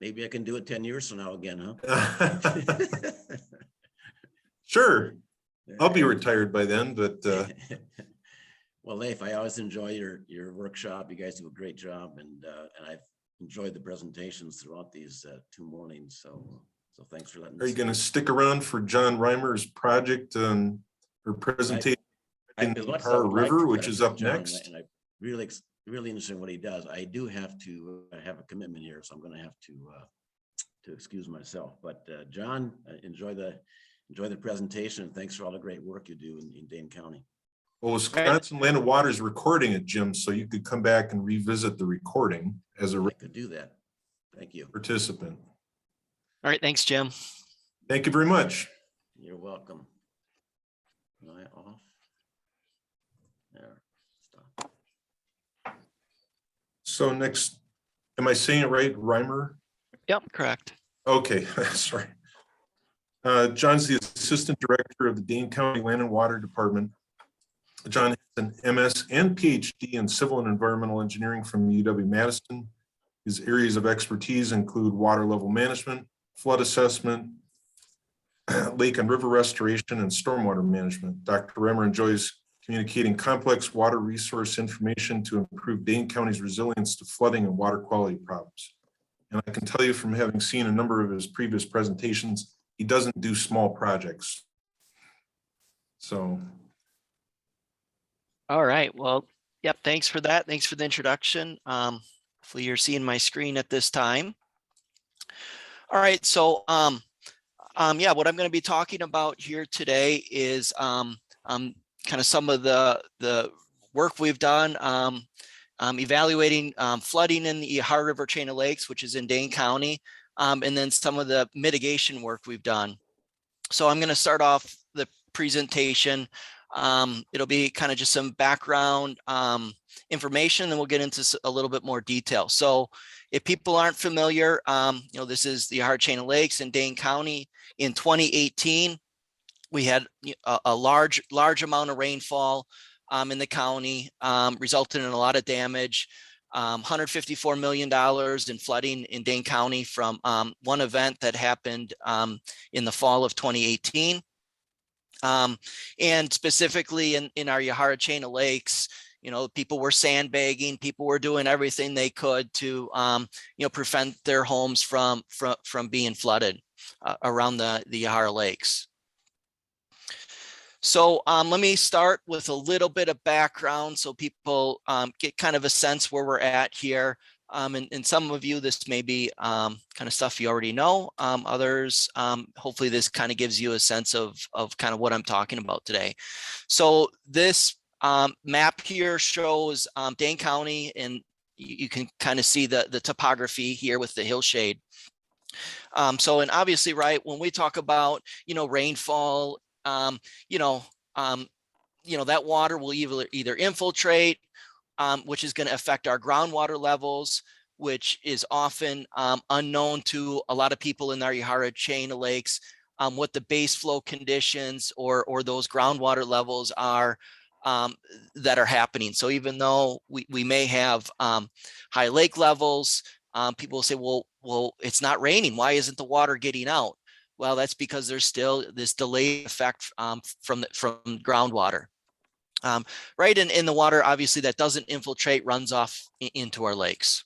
maybe I can do it 10 years from now again, huh? Sure. I'll be retired by then, but well, Leif, I always enjoy your workshop. You guys do a great job, and I've enjoyed the presentations throughout these 2 mornings. So thanks for letting me. Are you going to stick around for John Reimer's project or presentation in the Par River, which is up next? And I really interested in what he does. I do have to have a commitment here, so I'm going to have to excuse myself. But John, enjoy the presentation, and thanks for all the great work you do in Dane County. Well, Wisconsin Land and Water is recording it, Jim, so you could come back and revisit the recording as a I could do that. Thank you. Participant. All right, thanks, Jim. Thank you very much. You're welcome. Am I off? There. Stop. So next, am I saying it right, Reimer? Yep, correct. Okay, sorry. John's the Assistant Director of the Dane County Land and Water Department. John has an MS and PhD in Civil and Environmental Engineering from UW-Madison. His areas of expertise include water level management, flood assessment, lake and river restoration, and stormwater management. Dr. Reimer enjoys communicating complex water resource information to improve Dane County's resilience to flooding and water quality problems. And I can tell you from having seen a number of his previous presentations, he doesn't do small projects. So. All right, well, yep, thanks for that. Thanks for the introduction. Hopefully you're seeing my screen at this time. All right, so yeah, what I'm going to be talking about here today is kind of some of the work we've done evaluating flooding in the Yahara River chain of lakes, which is in Dane County, and then some of the mitigation work we've done. So I'm going to start off the presentation. It'll be kind of just some background information, then we'll get into a little bit more detail. So if people aren't familiar, this is the Yahara chain of lakes in Dane County. In 2018, we had a large amount of rainfall in the county, resulted in a lot of damage. $154 million in flooding in Dane County from one event that happened in the fall of 2018. And specifically in our Yahara chain of lakes, people were sandbagging, people were doing everything they could to, prevent their homes from being flooded around the Yahara lakes. So let me start with a little bit of background so people get kind of a sense where we're at here. And some of you, this may be kind of stuff you already know. Others, hopefully this kind of gives you a sense of kind of what I'm talking about today. So this map here shows Dane County, and you can kind of see the topography here with the hillshade. So, and obviously, right, when we talk about, rainfall, that water will either infiltrate, which is going to affect our groundwater levels, which is often unknown to a lot of people in our Yahara chain of lakes, what the base flow conditions or those groundwater levels are that are happening. So even though we may have high lake levels, people will say, well, it's not raining. Why isn't the water getting out? Well, that's because there's still this delayed effect from groundwater. Right, in the water, obviously, that doesn't infiltrate, runs off into our lakes.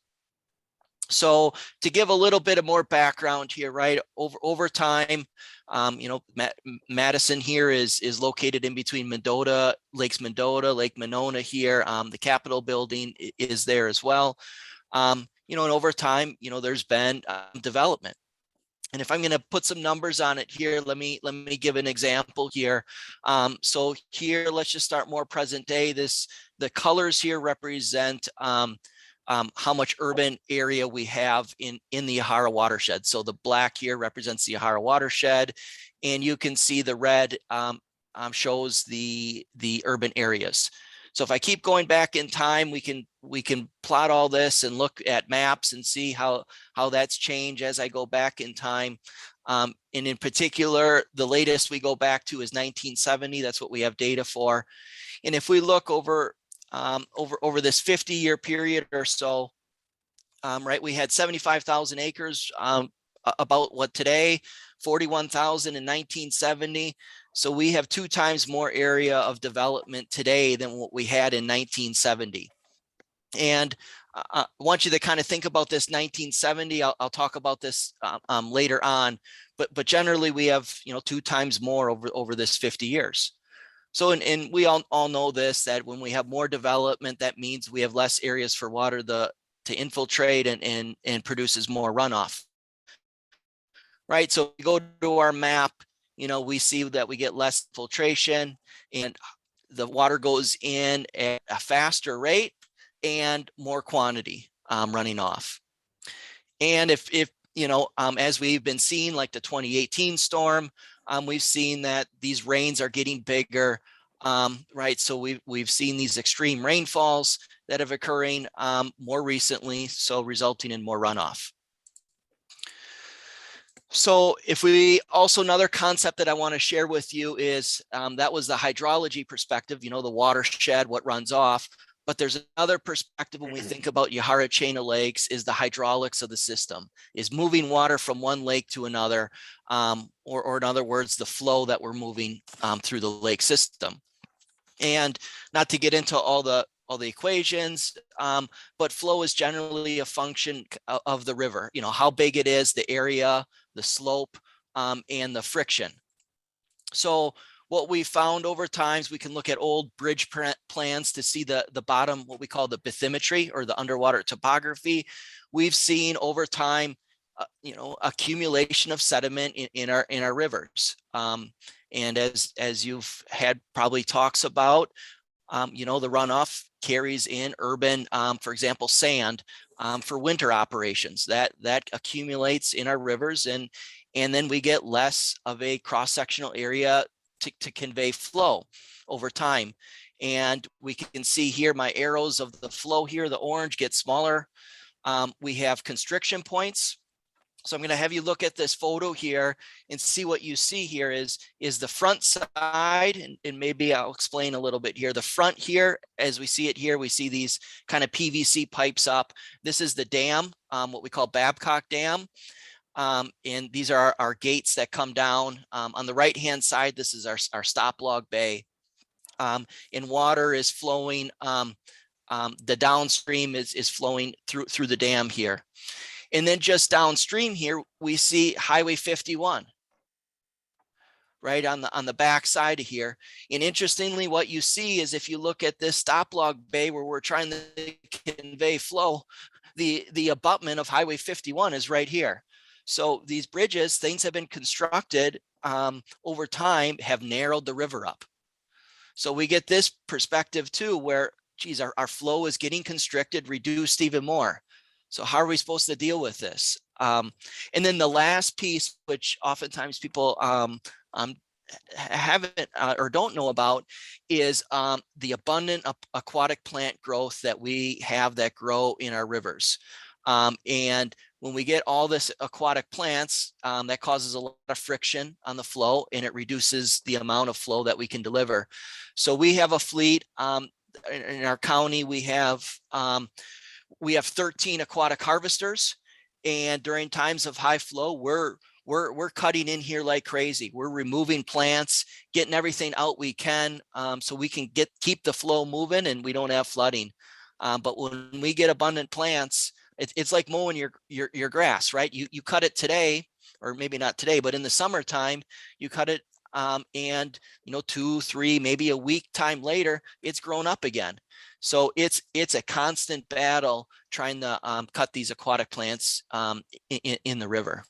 So to give a little bit of more background here, right, over time, Madison here is located in between Lakes Mendota, Lake Monona here. The Capitol building is there as well. And over time, there's been development. And if I'm going to put some numbers on it here, let me give an example here. So here, let's just start more present day. The colors here represent how much urban area we have in the Yahara watershed. So the black here represents the Yahara watershed, and you can see the red shows the urban areas. So if I keep going back in time, we can plot all this and look at maps and see how that's changed as I go back in time. And in particular, the latest we go back to is 1970. That's what we have data for. And if we look over this 50-year period or so, right, we had 75,000 acres, about what today, 41,000 in 1970. So we have 2 times more area of development today than what we had in 1970. And I want you to kind of think about this 1970. I'll talk about this later on, but generally we have 2 times more over this 50 years. So and we all know this, that when we have more development, that means we have less areas for water to infiltrate and produces more runoff. Right, so we go to our map, we see that we get less filtration and the water goes in at a faster rate and more quantity running off. And if as we've been seeing, like the 2018 storm, we've seen that these rains are getting bigger, right? So we've seen these extreme rainfalls that have occurring more recently, so resulting in more runoff. So if we also, another concept that I want to share with you is that was the hydrology perspective, the watershed, what runs off. But there's another perspective when we think about Yahara chain of lakes, is the hydraulics of the system, is moving water from one lake to another, or in other words, the flow that we're moving through the lake system. And not to get into all the equations, but flow is generally a function of the river, how big it is, the area, the slope, and the friction. So what we found over times, we can look at old bridge plans to see the bottom, what we call the bathymetry or the underwater topography. We've seen over time, accumulation of sediment in our rivers. And as you've had probably talks about, you know, the runoff carries in urban, for example, sand for winter operations that accumulates in our rivers, and then we get less of a cross-sectional area to convey flow over time. And we can see here my arrows of the flow here, the orange gets smaller. We have constriction points. So I'm going to have you look at this photo here and see what you see here is the front side, and maybe I'll explain a little bit here. The front here, as we see it here, we see these kind of PVC pipes up. This is the dam, what we call Babcock Dam. And these are our gates that come down. On the right-hand side, this is our stop log bay. And water is flowing, the downstream is flowing through the dam here. And then just downstream here, we see Highway 51, right on the back side of here. And interestingly, what you see is if you look at this stop log bay where we're trying to convey flow, the abutment of Highway 51 is right here. So these bridges, things have been constructed over time, have narrowed the river up. So we get this perspective too, where, geez, our flow is getting constricted, reduced even more. So how are we supposed to deal with this? And then the last piece, which oftentimes people haven't or don't know about, is the abundant aquatic plant growth that we have that grow in our rivers. And when we get all this aquatic plants, that causes a lot of friction on the flow, and it reduces the amount of flow that we can deliver. So we have a fleet in our county. We have 13 aquatic harvesters, and during times of high flow, we're cutting in here like crazy. We're removing plants, getting everything out we can, so we can keep the flow moving and we don't have flooding. But when we get abundant plants, it's like mowing your grass, right? You cut it today, or maybe not today, but in the summertime, you cut it, and 2, 3, maybe a week time later, it's grown up again. So it's a constant battle trying to cut these aquatic plants in the river.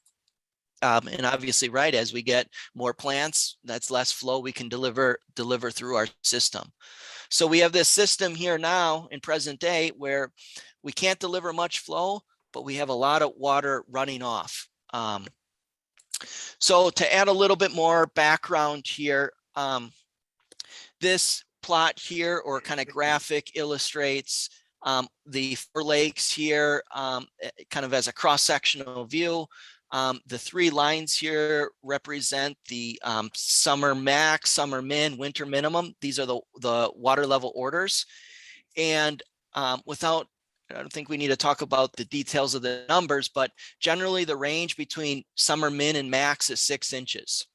And obviously, right, as we get more plants, that's less flow we can deliver through our system. So we have this system here now in present day where we can't deliver much flow, but we have a lot of water running off. So to add a little bit more background here, this plot here, or kind of graphic, illustrates the 4 lakes here, kind of as a cross-sectional view. The 3 lines here represent the summer max, summer min, winter minimum. These are the water level orders. And I don't think we need to talk about the details of the numbers, but generally the range between summer min and max is 6 inches.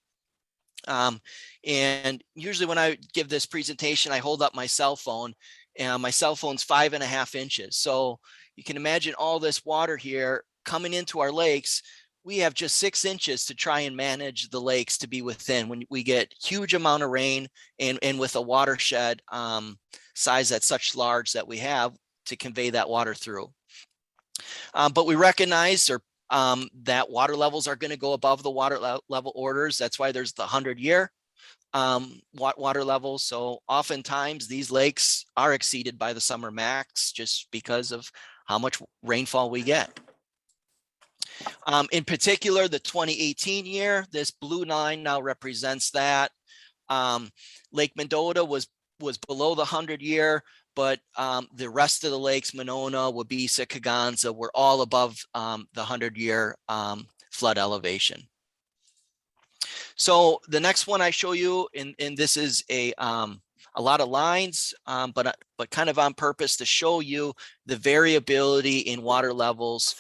And usually when I give this presentation, I hold up my cell phone, and my cell phone's 5.5 inches. So you can imagine all this water here coming into our lakes. We have just 6 inches to try and manage the lakes to be within when we get huge amount of rain, and with a watershed size that's such large that we have to convey that water through. But we recognize that water levels are going to go above the water level orders. That's why there's the 100-year water levels. So oftentimes these lakes are exceeded by the summer max just because of how much rainfall we get. In particular, the 2018 year, this blue line now represents that. Lake Mendota was below the 100-year, but the rest of the lakes, Monona, Wabeesa, Kaganza, were all above the 100-year flood elevation. So the next one I show you, and this is a lot of lines, but kind of on purpose to show you the variability in water levels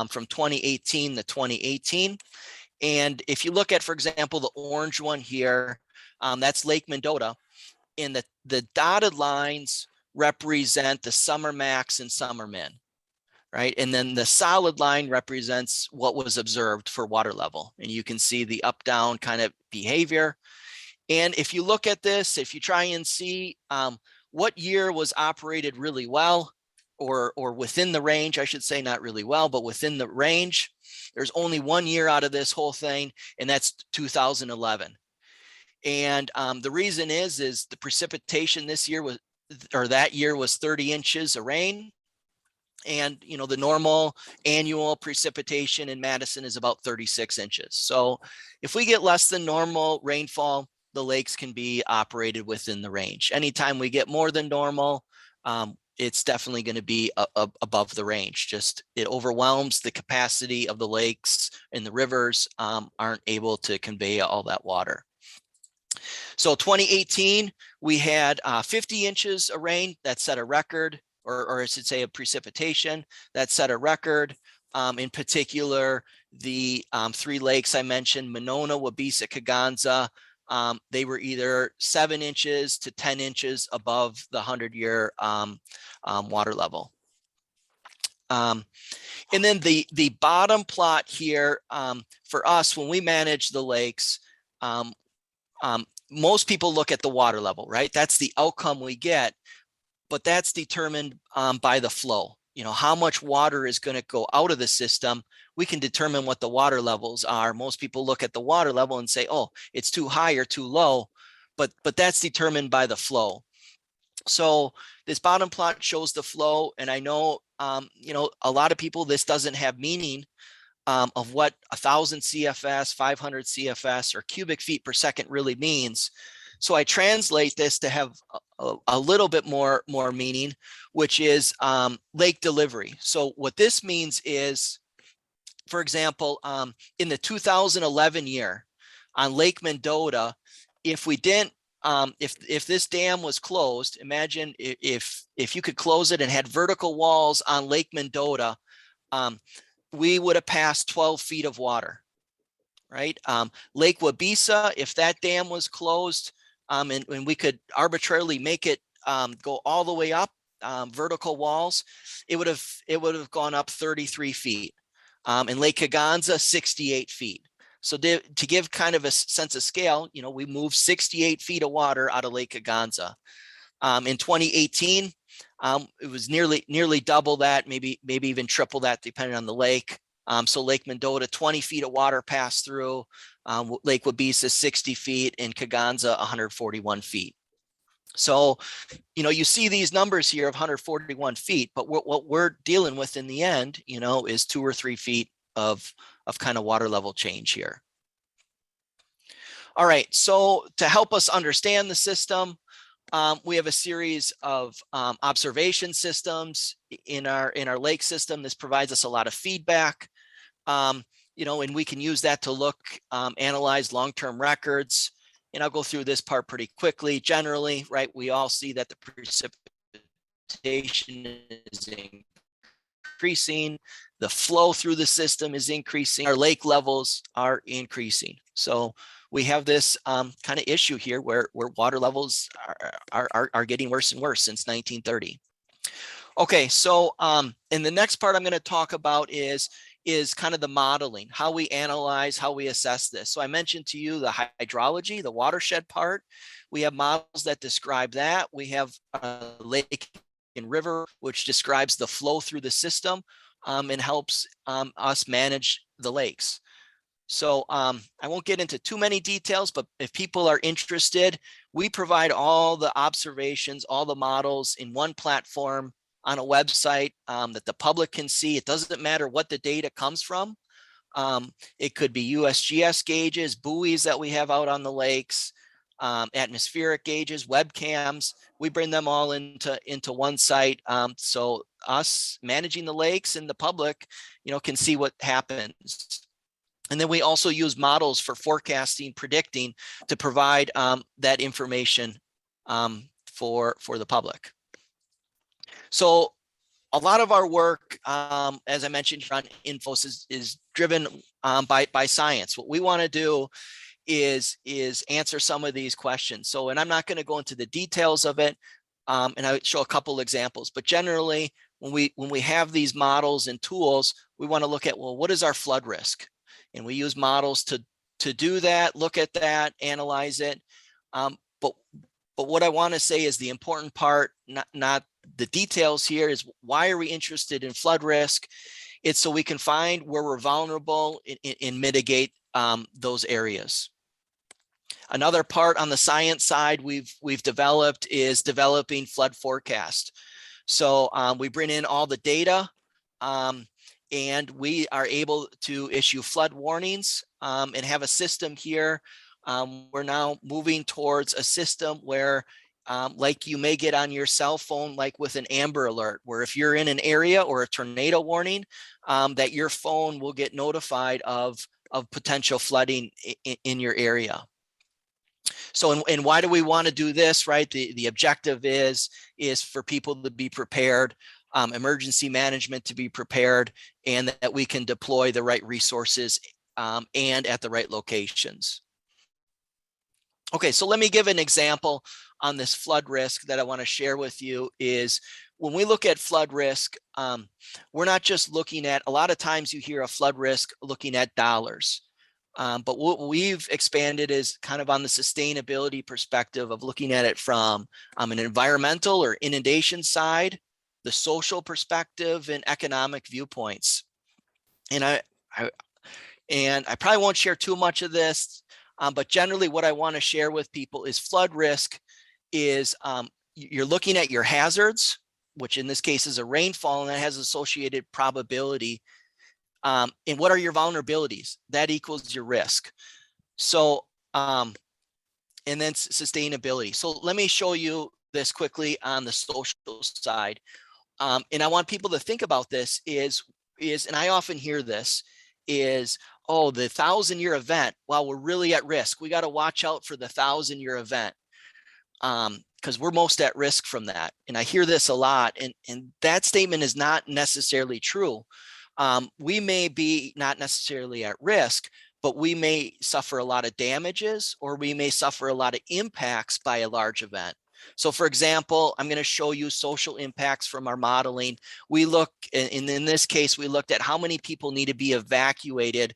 from 2018 to 2018. And if you look at, for example, the orange one here, that's Lake Mendota, and the dotted lines represent the summer max and summer min, right? And then the solid line represents what was observed for water level. And you can see the up down kind of behavior. And if you look at this, if you try and see what year was operated really well, or within the range, I should say, not really well, but within the range, there's only 1 year out of this whole thing, and that's 2011. And the reason is the precipitation this year or that year was 30 inches of rain. And, you know, the normal annual precipitation in Madison is about 36 inches. So if we get less than normal rainfall, the lakes can be operated within the range. Anytime we get more than normal, it's definitely going to be above the range. Just it overwhelms the capacity of the lakes, and the rivers aren't able to convey all that water. So 2018, we had 50 inches of rain that set a record, or I should say a precipitation that set a record. In particular, the 3 lakes I mentioned, Monona, Waukesha, Kaganza, they were either 7 inches to 10 inches above the 100-year water level. And then the bottom plot here, for us, when we manage the lakes, most people look at the water level, right? That's the outcome we get, but that's determined by the flow. You know, how much water is going to go out of the system. We can determine what the water levels are. Most people look at the water level and say, oh, it's too high or too low, but that's determined by the flow. So this bottom plot shows the flow, and I know, you know, a lot of people, this doesn't have meaning of what 1,000 CFS, 500 CFS, or cubic feet per second really means. So I translate this to have a little bit more meaning, which is lake delivery. So what this means is, for example, in the 2011 year on Lake Mendota, if we didn't, if this dam was closed, imagine if you could close it and had vertical walls on Lake Mendota, we would have passed 12 feet of water, right? Lake Waukesha, if that dam was closed, and we could arbitrarily make it go all the way up, vertical walls, it would have gone up 33 feet. And Lake Kaganza, 68 feet. So to give kind of a sense of scale, you know, we moved 68 feet of water out of Lake Kaganza. In 2018, it was nearly double that, maybe even triple that, depending on the lake. So Lake Mendota, 20 feet of water passed through. Lake Waukesha, 60 feet, and Kaganza, 141 feet. So, you know, you see these numbers here of 141 feet, but what we're dealing with in the end, you know, is 2 or 3 feet of kind of water level change here. All right, so to help us understand the system, we have a series of observation systems in our lake system. This provides us a lot of feedback, you know, and we can use that to look, analyze long-term records. And I'll go through this part pretty quickly. Generally, right, we all see that the precipitation is increasing, the flow through the system is increasing, our lake levels are increasing. So we have this kind of issue here where water levels are getting worse and worse since 1930. Okay, so and the next part I'm going to talk about is kind of the modeling, how we analyze, how we assess this. So I mentioned to you the hydrology, the watershed part. We have models that describe that. We have lake and river, which describes the flow through the system and helps us manage the lakes. So I won't get into too many details, but if people are interested, we provide all the observations, all the models in one platform on a website that the public can see. It doesn't matter what the data comes from. It could be USGS gauges, buoys that we have out on the lakes, atmospheric gauges, webcams. We bring them all into one site. So us managing the lakes and the public, you know, can see what happens. And then we also use models for forecasting, predicting to provide that information for the public. So a lot of our work, as I mentioned on Infos, is driven by science. What we want to do is answer some of these questions. So, and I'm not going to go into the details of it, and I'll show a couple examples. But generally, when we have these models and tools, we want to look at, well, what is our flood risk? And we use models to do that, look at that, analyze it. But what I want to say is the important part, not the details here, is why are we interested in flood risk? It's so we can find where we're vulnerable and mitigate those areas. Another part on the science side we've developed is developing flood forecast. So we bring in all the data and we are able to issue flood warnings and have a system here. We're now moving towards a system where like you may get on your cell phone, like with an Amber Alert, where if you're in an area or a tornado warning, that your phone will get notified of potential flooding in your area. So, and why do we want to do this, right? The objective is for people to be prepared, emergency management to be prepared, and that we can deploy the right resources and at the right locations. Okay, so let me give an example on this flood risk that I want to share with you. Is when we look at flood risk, we're not just looking at, a lot of times you hear a flood risk looking at dollars. But what we've expanded is kind of on the sustainability perspective of looking at it from an environmental or inundation side, the social perspective, and economic viewpoints. And I probably won't share too much of this, but generally what I want to share with people is flood risk is you're looking at your hazards, which in this case is a rainfall, and that has associated probability. And what are your vulnerabilities? That equals your risk. So, and then sustainability. So let me show you this quickly on the social side. And I want people to think about this is, and I often hear this, is, oh, the 1,000-year event, well, we're really at risk. We got to watch out for the 1,000-year event because we're most at risk from that. And I hear this a lot, and that statement is not necessarily true. We may be not necessarily at risk, but we may suffer a lot of damages, or we may suffer a lot of impacts by a large event. So for example, I'm going to show you social impacts from our modeling. We look, and in this case, we looked at how many people need to be evacuated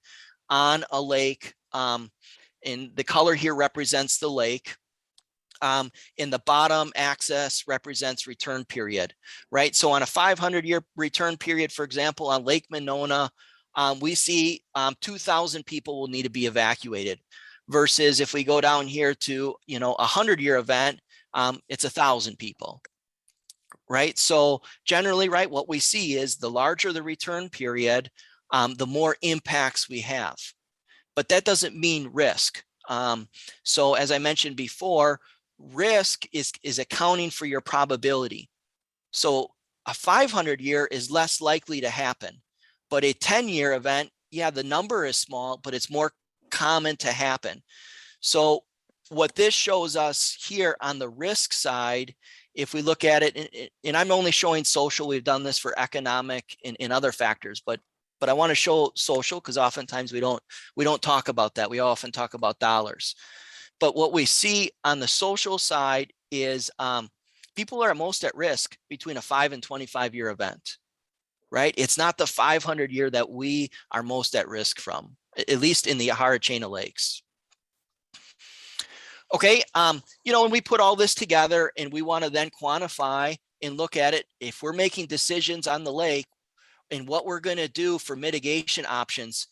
on a lake. And the color here represents the lake. In the bottom axis represents return period, right? So on a 500-year return period, for example, on Lake Monona, we see 2,000 people will need to be evacuated, versus if we go down here to, a 100-year event, it's 1,000 people, right? So generally, right, what we see is the larger the return period, the more impacts we have, but that doesn't mean risk. So as I mentioned before, risk is accounting for your probability. So a 500-year is less likely to happen, but a 10-year event, yeah, the number is small, but it's more common to happen. So what this shows us here on the risk side, if we look at it, and I'm only showing social, we've done this for economic and other factors, but I want to show social because oftentimes we don't talk about that. We often talk about dollars. But what we see on the social side is people are most at risk between a 5 and 25-year event, right? It's not the 500-year that we are most at risk from, at least in the Yahara chain of lakes. Okay, and we put all this together and we want to then quantify and look at it. If we're making decisions on the lake and what we're going to do for mitigation options,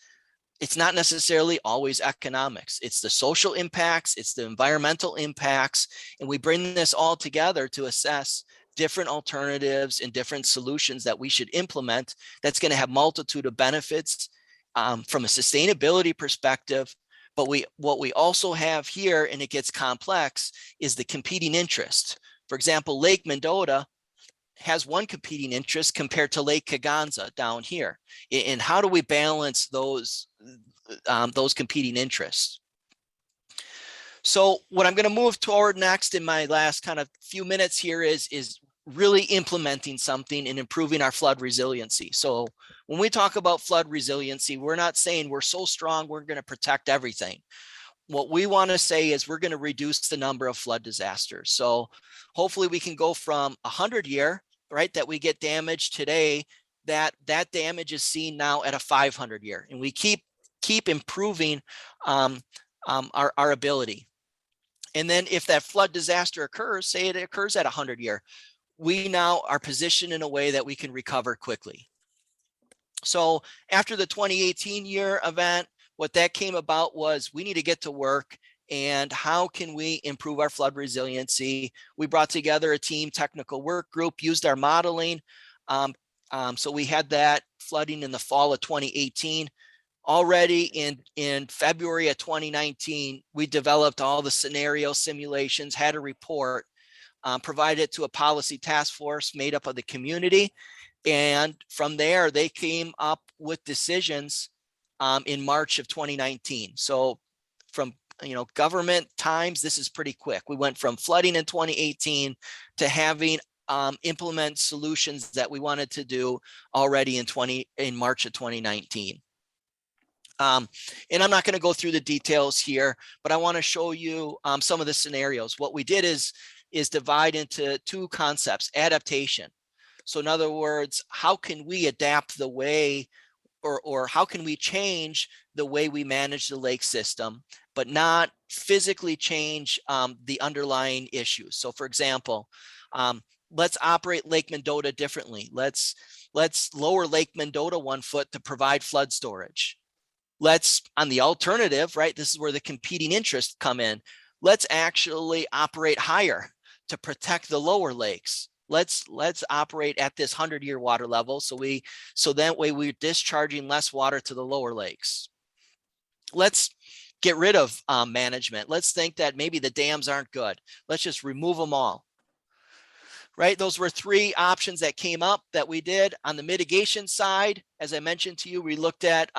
it's not necessarily always economics. It's the social impacts, it's the environmental impacts, and we bring this all together to assess different alternatives and different solutions that we should implement that's going to have multitude of benefits from a sustainability perspective. But what we also have here, and it gets complex, is the competing interest. For example, Lake Mendota has one competing interest compared to Lake Kaganza down here. And how do we balance those competing interests? So what I'm going to move toward next in my last kind of few minutes here is really implementing something and improving our flood resiliency. So when we talk about flood resiliency, we're not saying we're so strong, we're going to protect everything. What we want to say is we're going to reduce the number of flood disasters. So hopefully we can go from 100-year, right, that we get damage today, that damage is seen now at a 500-year, and we keep improving our ability. And then if that flood disaster occurs, say it occurs at 100-year, we now are positioned in a way that we can recover quickly. So after the 2018 year event, what that came about was we need to get to work and how can we improve our flood resiliency. We brought together a team technical work group, used our modeling. So we had that flooding in the fall of 2018. Already in February of 2019, we developed all the scenario simulations, had a report, provided it to a policy task force made up of the community. And from there, they came up with decisions in March of 2019. So from government times, this is pretty quick. We went from flooding in 2018 to having implement solutions that we wanted to do already in March of 2019. And I'm not going to go through the details here, but I want to show you some of the scenarios. What we did is divide into two concepts: adaptation. So in other words, how can we adapt the way, or how can we change the way we manage the lake system, but not physically change the underlying issues? So for example, let's operate Lake Mendota differently. Let's lower Lake Mendota 1 foot to provide flood storage. Let's, on the alternative, right, this is where the competing interests come in. Let's actually operate higher to protect the lower lakes. Let's operate at this 100-year water level, so that way we're discharging less water to the lower lakes. Let's get rid of management. Let's think that maybe the dams aren't good. Let's just remove them all. Right, those were three options that came up that we did. On the mitigation side, as I mentioned to you, we looked at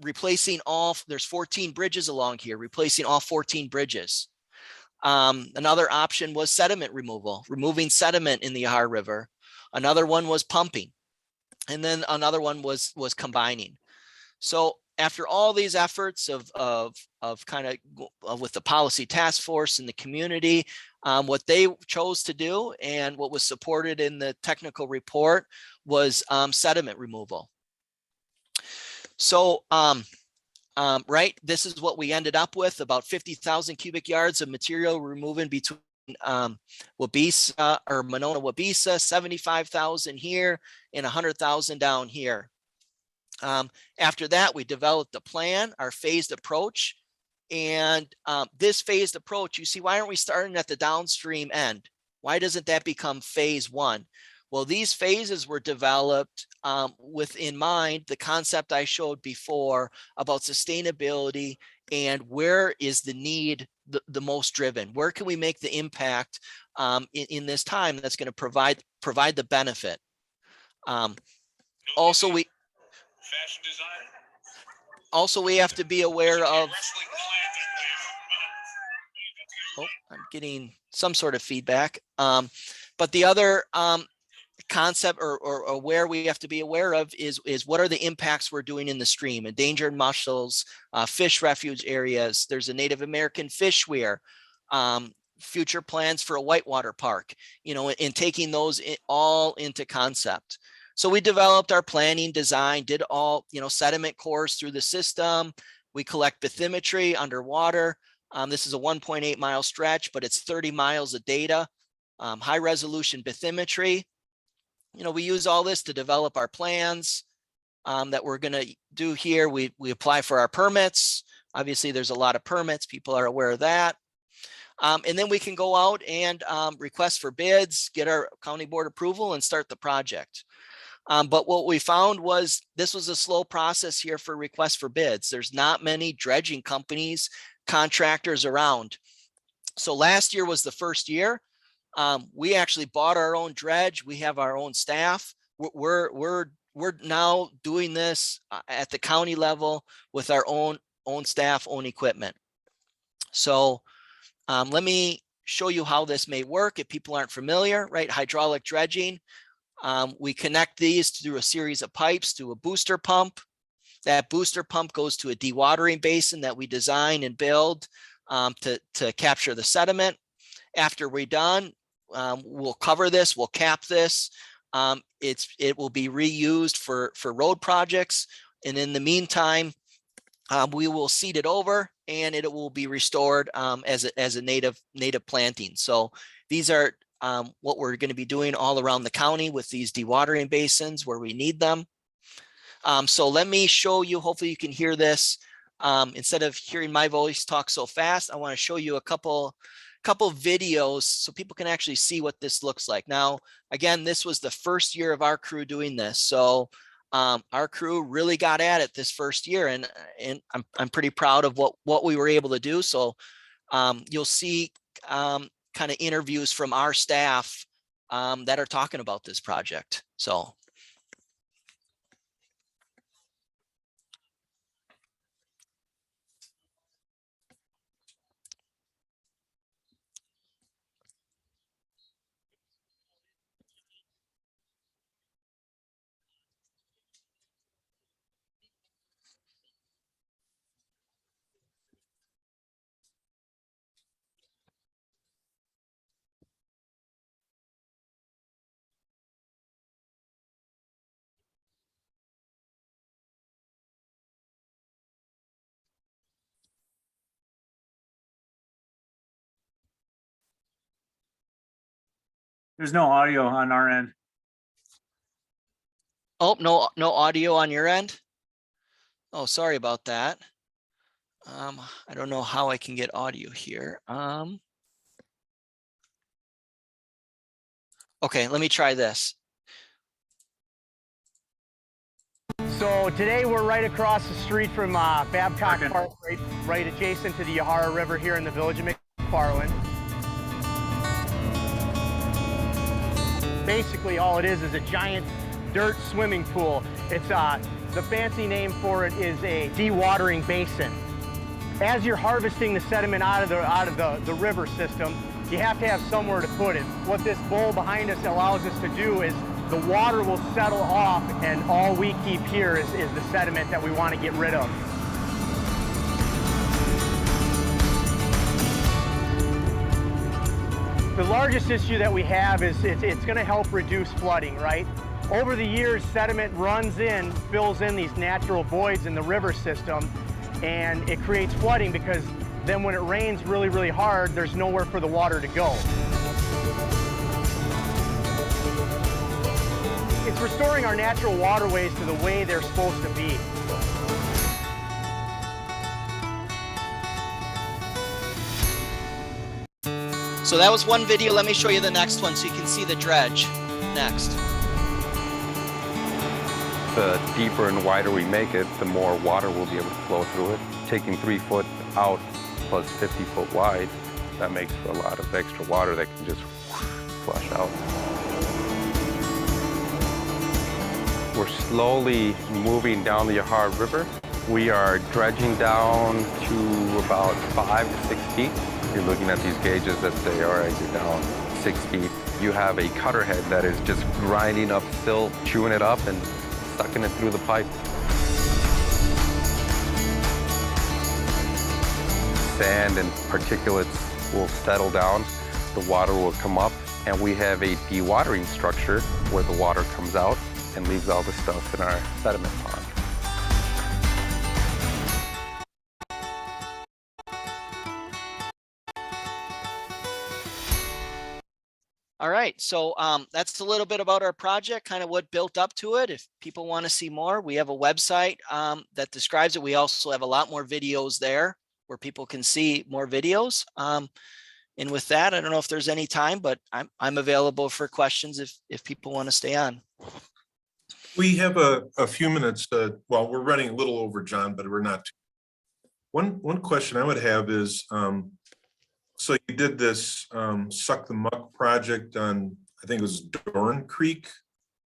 replacing there's 14 bridges along here, replacing all 14 bridges. Another option was sediment removal, removing sediment in the Yahar River. Another one was pumping. And then another one was combining. So after all these efforts of with the policy task force and the community, what they chose to do and what was supported in the technical report was sediment removal. So right, this is what we ended up with: about 50,000 cubic yards of material removing between Waukesha or Monona Waukesha, 75,000 here and 100,000 down here. After that, we developed a plan, our phased approach. And this phased approach, you see, why aren't we starting at the downstream end? Why doesn't that become phase 1? Well, these phases were developed with in mind the concept I showed before about sustainability and where is the need the most driven. Where can we make the impact in this time that's going to provide the benefit? Also, we have to be aware of. Oh, I'm getting some sort of feedback. But the other concept or where we have to be aware of is what are the impacts we're doing in the stream: endangered mussels, fish refuge areas. There's a Native American fish weir, future plans for a whitewater park, and taking those all into concept. So we developed our planning design, did all, sediment cores through the system. We collect bathymetry underwater. This is a 1.8 mile stretch, but it's 30 miles of data, high resolution bathymetry. We use all this to develop our plans that we're going to do here. We apply for our permits. Obviously, there's a lot of permits. People are aware of that. And then we can go out and request for bids, get our county board approval, and start the project. But what we found was this was a slow process here for requests for bids. There's not many dredging companies, contractors around. So last year was the first year. We actually bought our own dredge. We have our own staff. We're now doing this at the county level with our own staff, own equipment. So let me show you how this may work if people aren't familiar, right? Hydraulic dredging. We connect these through a series of pipes to a booster pump. That booster pump goes to a dewatering basin that we design and build to capture the sediment. After we're done, we'll cover this, we'll cap this. It will be reused for road projects. And in the meantime, we will seed it over and it will be restored as a native planting. So these are what we're going to be doing all around the county with these dewatering basins where we need them. So let me show you, hopefully you can hear this. instead of hearing my voice talk so fast, I want to show you a couple videos so people can actually see what this looks like. Now, again, this was the first year of our crew doing this. So our crew really got at it this first year, and I'm pretty proud of what we were able to do. So you'll see kind of interviews from our staff that are talking about this project. So. There's no audio on our end. Oh, no audio on your end. Oh, sorry about that. I don't know how I can get audio here. Okay, let me try this. So today we're right across the street from Babcock Park, right adjacent to the Yahara River here in the village of McFarland. Basically, all it is a giant dirt swimming pool. It's the fancy name for it is a dewatering basin. As you're harvesting the sediment out of the river system, you have to have somewhere to put it. What this bowl behind us allows us to do is the water will settle off, and all we keep here is the sediment that we want to get rid of. The largest issue that we have is it's going to help reduce flooding, right? Over the years, sediment runs in, fills in these natural voids in the river system, and it creates flooding because then when it rains really, really hard, there's nowhere for the water to go. It's restoring our natural waterways to the way they're supposed to be. So that was one video. Let me show you the next one so you can see the dredge next. The deeper and wider we make it, the more water will be able to flow through it. Taking 3 foot out plus 50 foot wide, that makes for a lot of extra water that can just flush out. We're slowly moving down the Yahara River. We are dredging down to about 5 to 6 feet. You're looking at these gauges that say, all right, you're down 6 feet. You have a cutter head that is just grinding up silt, chewing it up and sucking it through the pipe. Sand and particulates will settle down, the water will come up, and we have a dewatering structure where the water comes out and leaves all the stuff in our sediment pond. All right, so that's a little bit about our project, kind of what built up to it. If people want to see more, we have a website that describes it. We also have a lot more videos there where people can see more videos. And with that, I don't know if there's any time, but I'm available for questions if people want to stay on. We have a few minutes. Well, we're running a little over, John, but we're not. One question I would have is, so you did this Suck the Muck project on, I think it was Dorn Creek,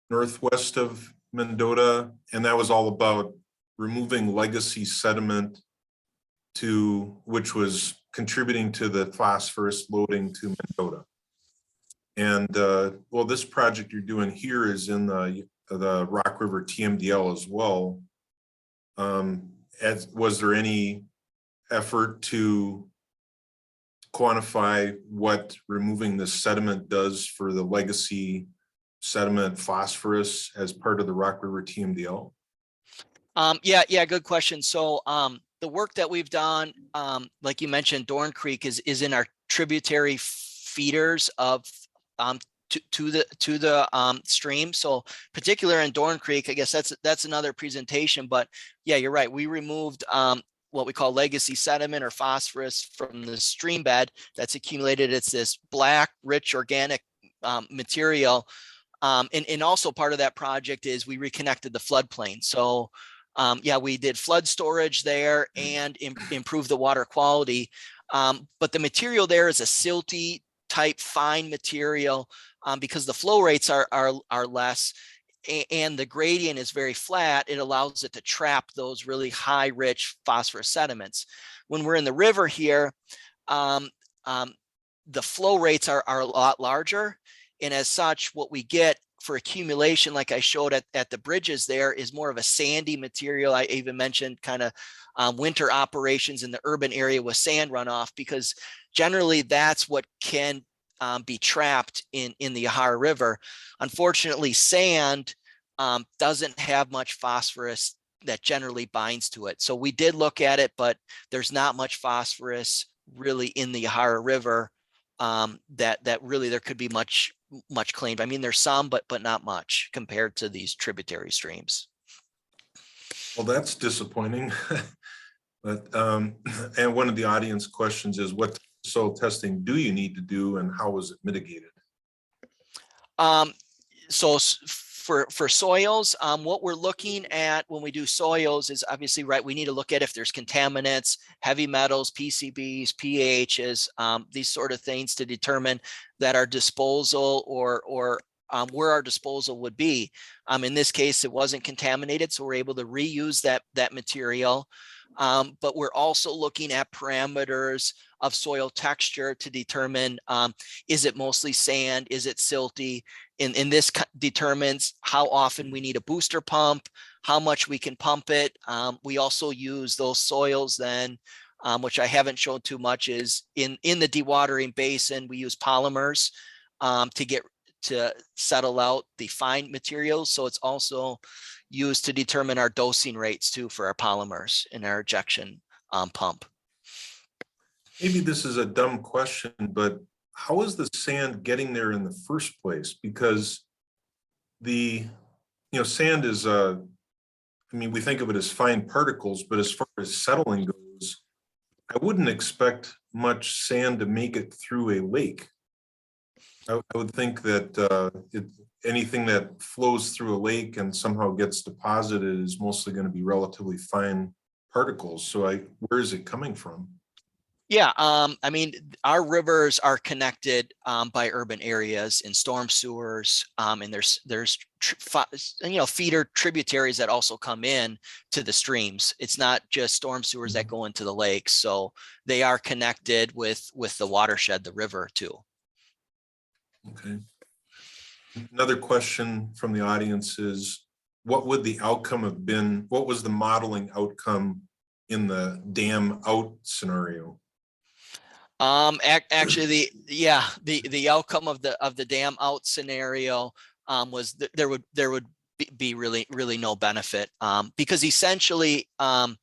northwest of Mendota, and that was all about removing legacy sediment which was contributing to the phosphorus loading to Mendota. And well, this project you're doing here is in the Rock River TMDL as well. Was there any effort to quantify what removing the sediment does for the legacy sediment phosphorus as part of the Rock River TMDL? Yeah, good question. So the work that we've done, like you mentioned, Dorn Creek is in our tributary feeders of to the stream. So particular in Dorn Creek, I guess that's another presentation. But yeah, you're right. We removed what we call legacy sediment or phosphorus from the stream bed that's accumulated. It's this black, rich organic material. And also part of that project is we reconnected the floodplain. So yeah, we did flood storage there and improve the water quality. But the material there is a silty type fine material because the flow rates are less and the gradient is very flat. It allows it to trap those really high rich phosphorus sediments. When we're in the river here, the flow rates are a lot larger. And as such, what we get for accumulation, like I showed at the bridges there, is more of a sandy material. I even mentioned kind of winter operations in the urban area with sand runoff, because generally that's what can be trapped in the Yahara River. Unfortunately, sand doesn't have much phosphorus that generally binds to it. So we did look at it, but there's not much phosphorus really in the Yahara River that really there could be much claimed. I mean, there's some, but not much compared to these tributary streams. Well, that's disappointing. But and one of the audience questions is, what soil testing do you need to do and how was it mitigated? So for soils, what we're looking at when we do soils is obviously, right, we need to look at if there's contaminants, heavy metals, PCBs, pHs, these sort of things to determine that our disposal or where our disposal would be. In this case, it wasn't contaminated, so we're able to reuse that material. But we're also looking at parameters of soil texture to determine, is it mostly sand, is it silty? And this determines how often we need a booster pump, how much we can pump it. We also use those soils then, which I haven't shown too much, is in the dewatering basin, we use polymers to settle out the fine materials. So it's also used to determine our dosing rates too for our polymers in our ejection pump. Maybe this is a dumb question, but how is the sand getting there in the first place? Because sand is I mean, we think of it as fine particles, but as far as settling goes, I wouldn't expect much sand to make it through a lake. I would think that anything that flows through a lake and somehow gets deposited is mostly going to be relatively fine particles. So where is it coming from? Yeah, I mean, our rivers are connected by urban areas and storm sewers, and there's feeder tributaries that also come in to the streams. It's not just storm sewers that go into the lakes, so they are connected with the watershed, the river too. Okay. Another question from the audience is, what would the outcome have been? What was the modeling outcome in the dam out scenario? Actually, the outcome of the dam out scenario was that there would be really no benefit because essentially in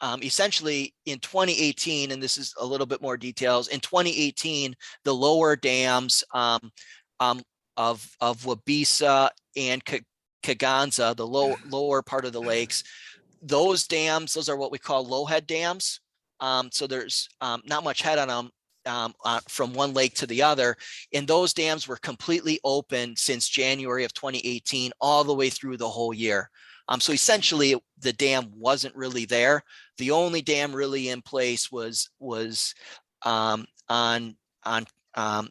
2018, and this is a little bit more details, in 2018, the lower dams of Waukesha and Kaganza, the lower part of the lakes, those dams, those are what we call low head dams. So there's not much head on them from one lake to the other. And those dams were completely open since January of 2018, all the way through the whole year. So essentially the dam wasn't really there. The only dam really in place was on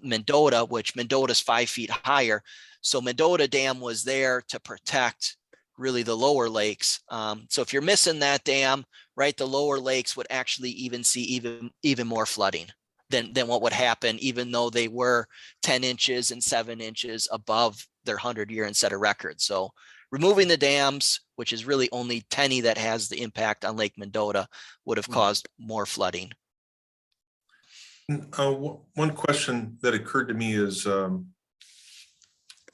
Mendota, which Mendota's 5 feet higher. So Mendota Dam was there to protect really the lower lakes. So if you're missing that dam, right, the lower lakes would actually even see even more flooding than what would happen, even though they were 10 inches and 7 inches above their 100-year inset record. So removing the dams, which is really only Tenney that has the impact on Lake Mendota, would have caused more flooding. One question that occurred to me is,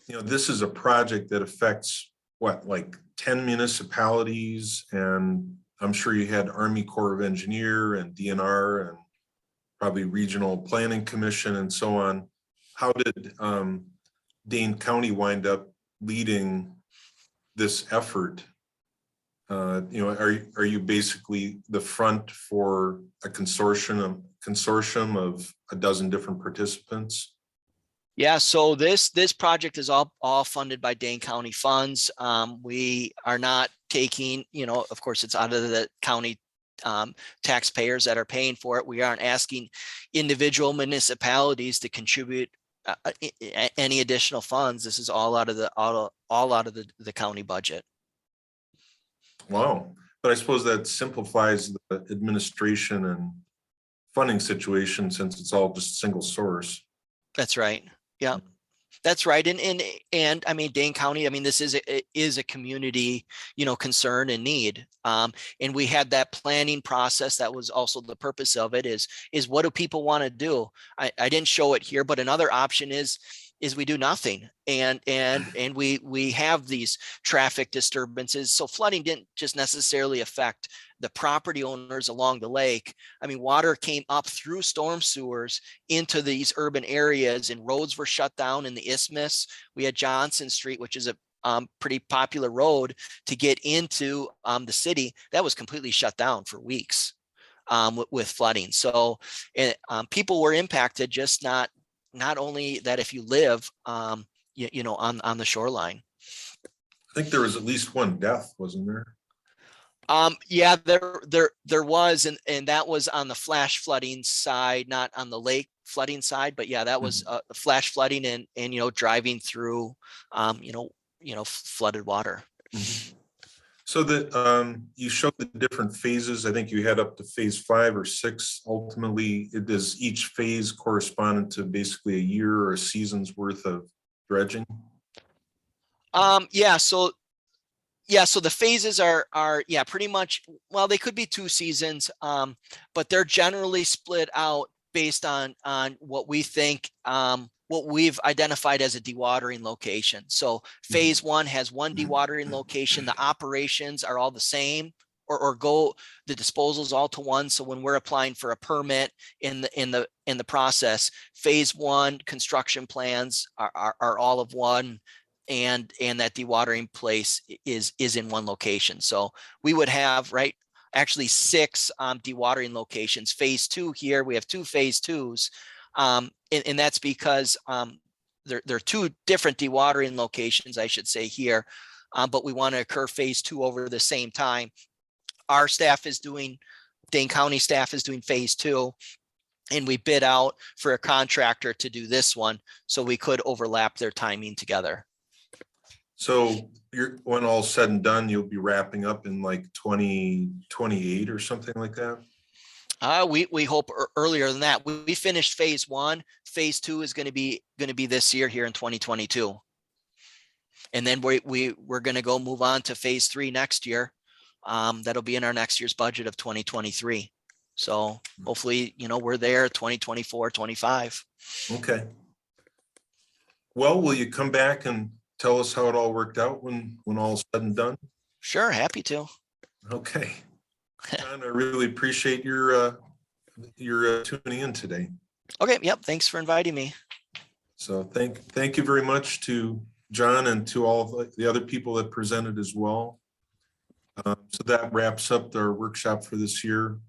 this is a project that affects what, like 10 municipalities, and I'm sure you had Army Corps of Engineer and DNR and probably Regional Planning Commission and so on. How did Dane County wind up leading this effort? Are you basically the front for a consortium of a dozen different participants? Yeah, so this project is all funded by Dane County funds. We are not taking, of course, it's out of the county taxpayers that are paying for it. We aren't asking individual municipalities to contribute any additional funds. This is all out of the county budget. Wow, but I suppose that simplifies the administration and funding situation since it's all just single source. That's right. Yeah, that's right. And I mean, Dane County, I mean, this is a community, concern and need. And we had that planning process. That was also the purpose of it is what do people want to do? I didn't show it here, but another option is we do nothing. And we have these traffic disturbances. So flooding didn't just necessarily affect the property owners along the lake. I mean, water came up through storm sewers into these urban areas and roads were shut down in the isthmus. We had Johnson Street, which is a pretty popular road to get into the city. That was completely shut down for weeks with flooding. So people were impacted, just not only that if you live, on the shoreline. I think there was at least one death, wasn't there? Yeah, there was, and that was on the flash flooding side, not on the lake flooding side. But yeah, that was flash flooding and driving through, flooded water. So that you showed the different phases. I think you had up to phase 5 or 6. Ultimately, does each phase correspond to basically a year or a season's worth of dredging? So the phases are pretty much, well, they could be 2 seasons, but they're generally split out based on what we think, what we've identified as a dewatering location. So phase 1 has 1 dewatering location. The operations are all the same, or go the disposals all to 1. So when we're applying for a permit in the process, phase 1 construction plans are all of 1. And that dewatering place is in 1 location. So we would have actually 6 dewatering locations. Phase 2 here, we have 2 phase 2s. And that's because there are 2 different dewatering locations, I should say here, but we want to occur phase 2 over the same time. Our staff is doing, Dane County staff is doing phase 2. And we bid out for a contractor to do this one, so we could overlap their timing together. So when all's said and done, you'll be wrapping up in like 2028 or something like that? We hope earlier than that. We finished phase 1. Phase 2 is going to be this year here in 2022. And then we're going to go move on to phase 3 next year. That'll be in our next year's budget of 2023. So hopefully, we're there 2024, 25. Okay. Well, will you come back and tell us how it all worked out when all's said and done? Sure, happy to. Okay. John, I really appreciate your tuning in today. Okay, yep, thanks for inviting me. So thank you very much to John and to all the other people that presented as well. So that wraps up our workshop for this year.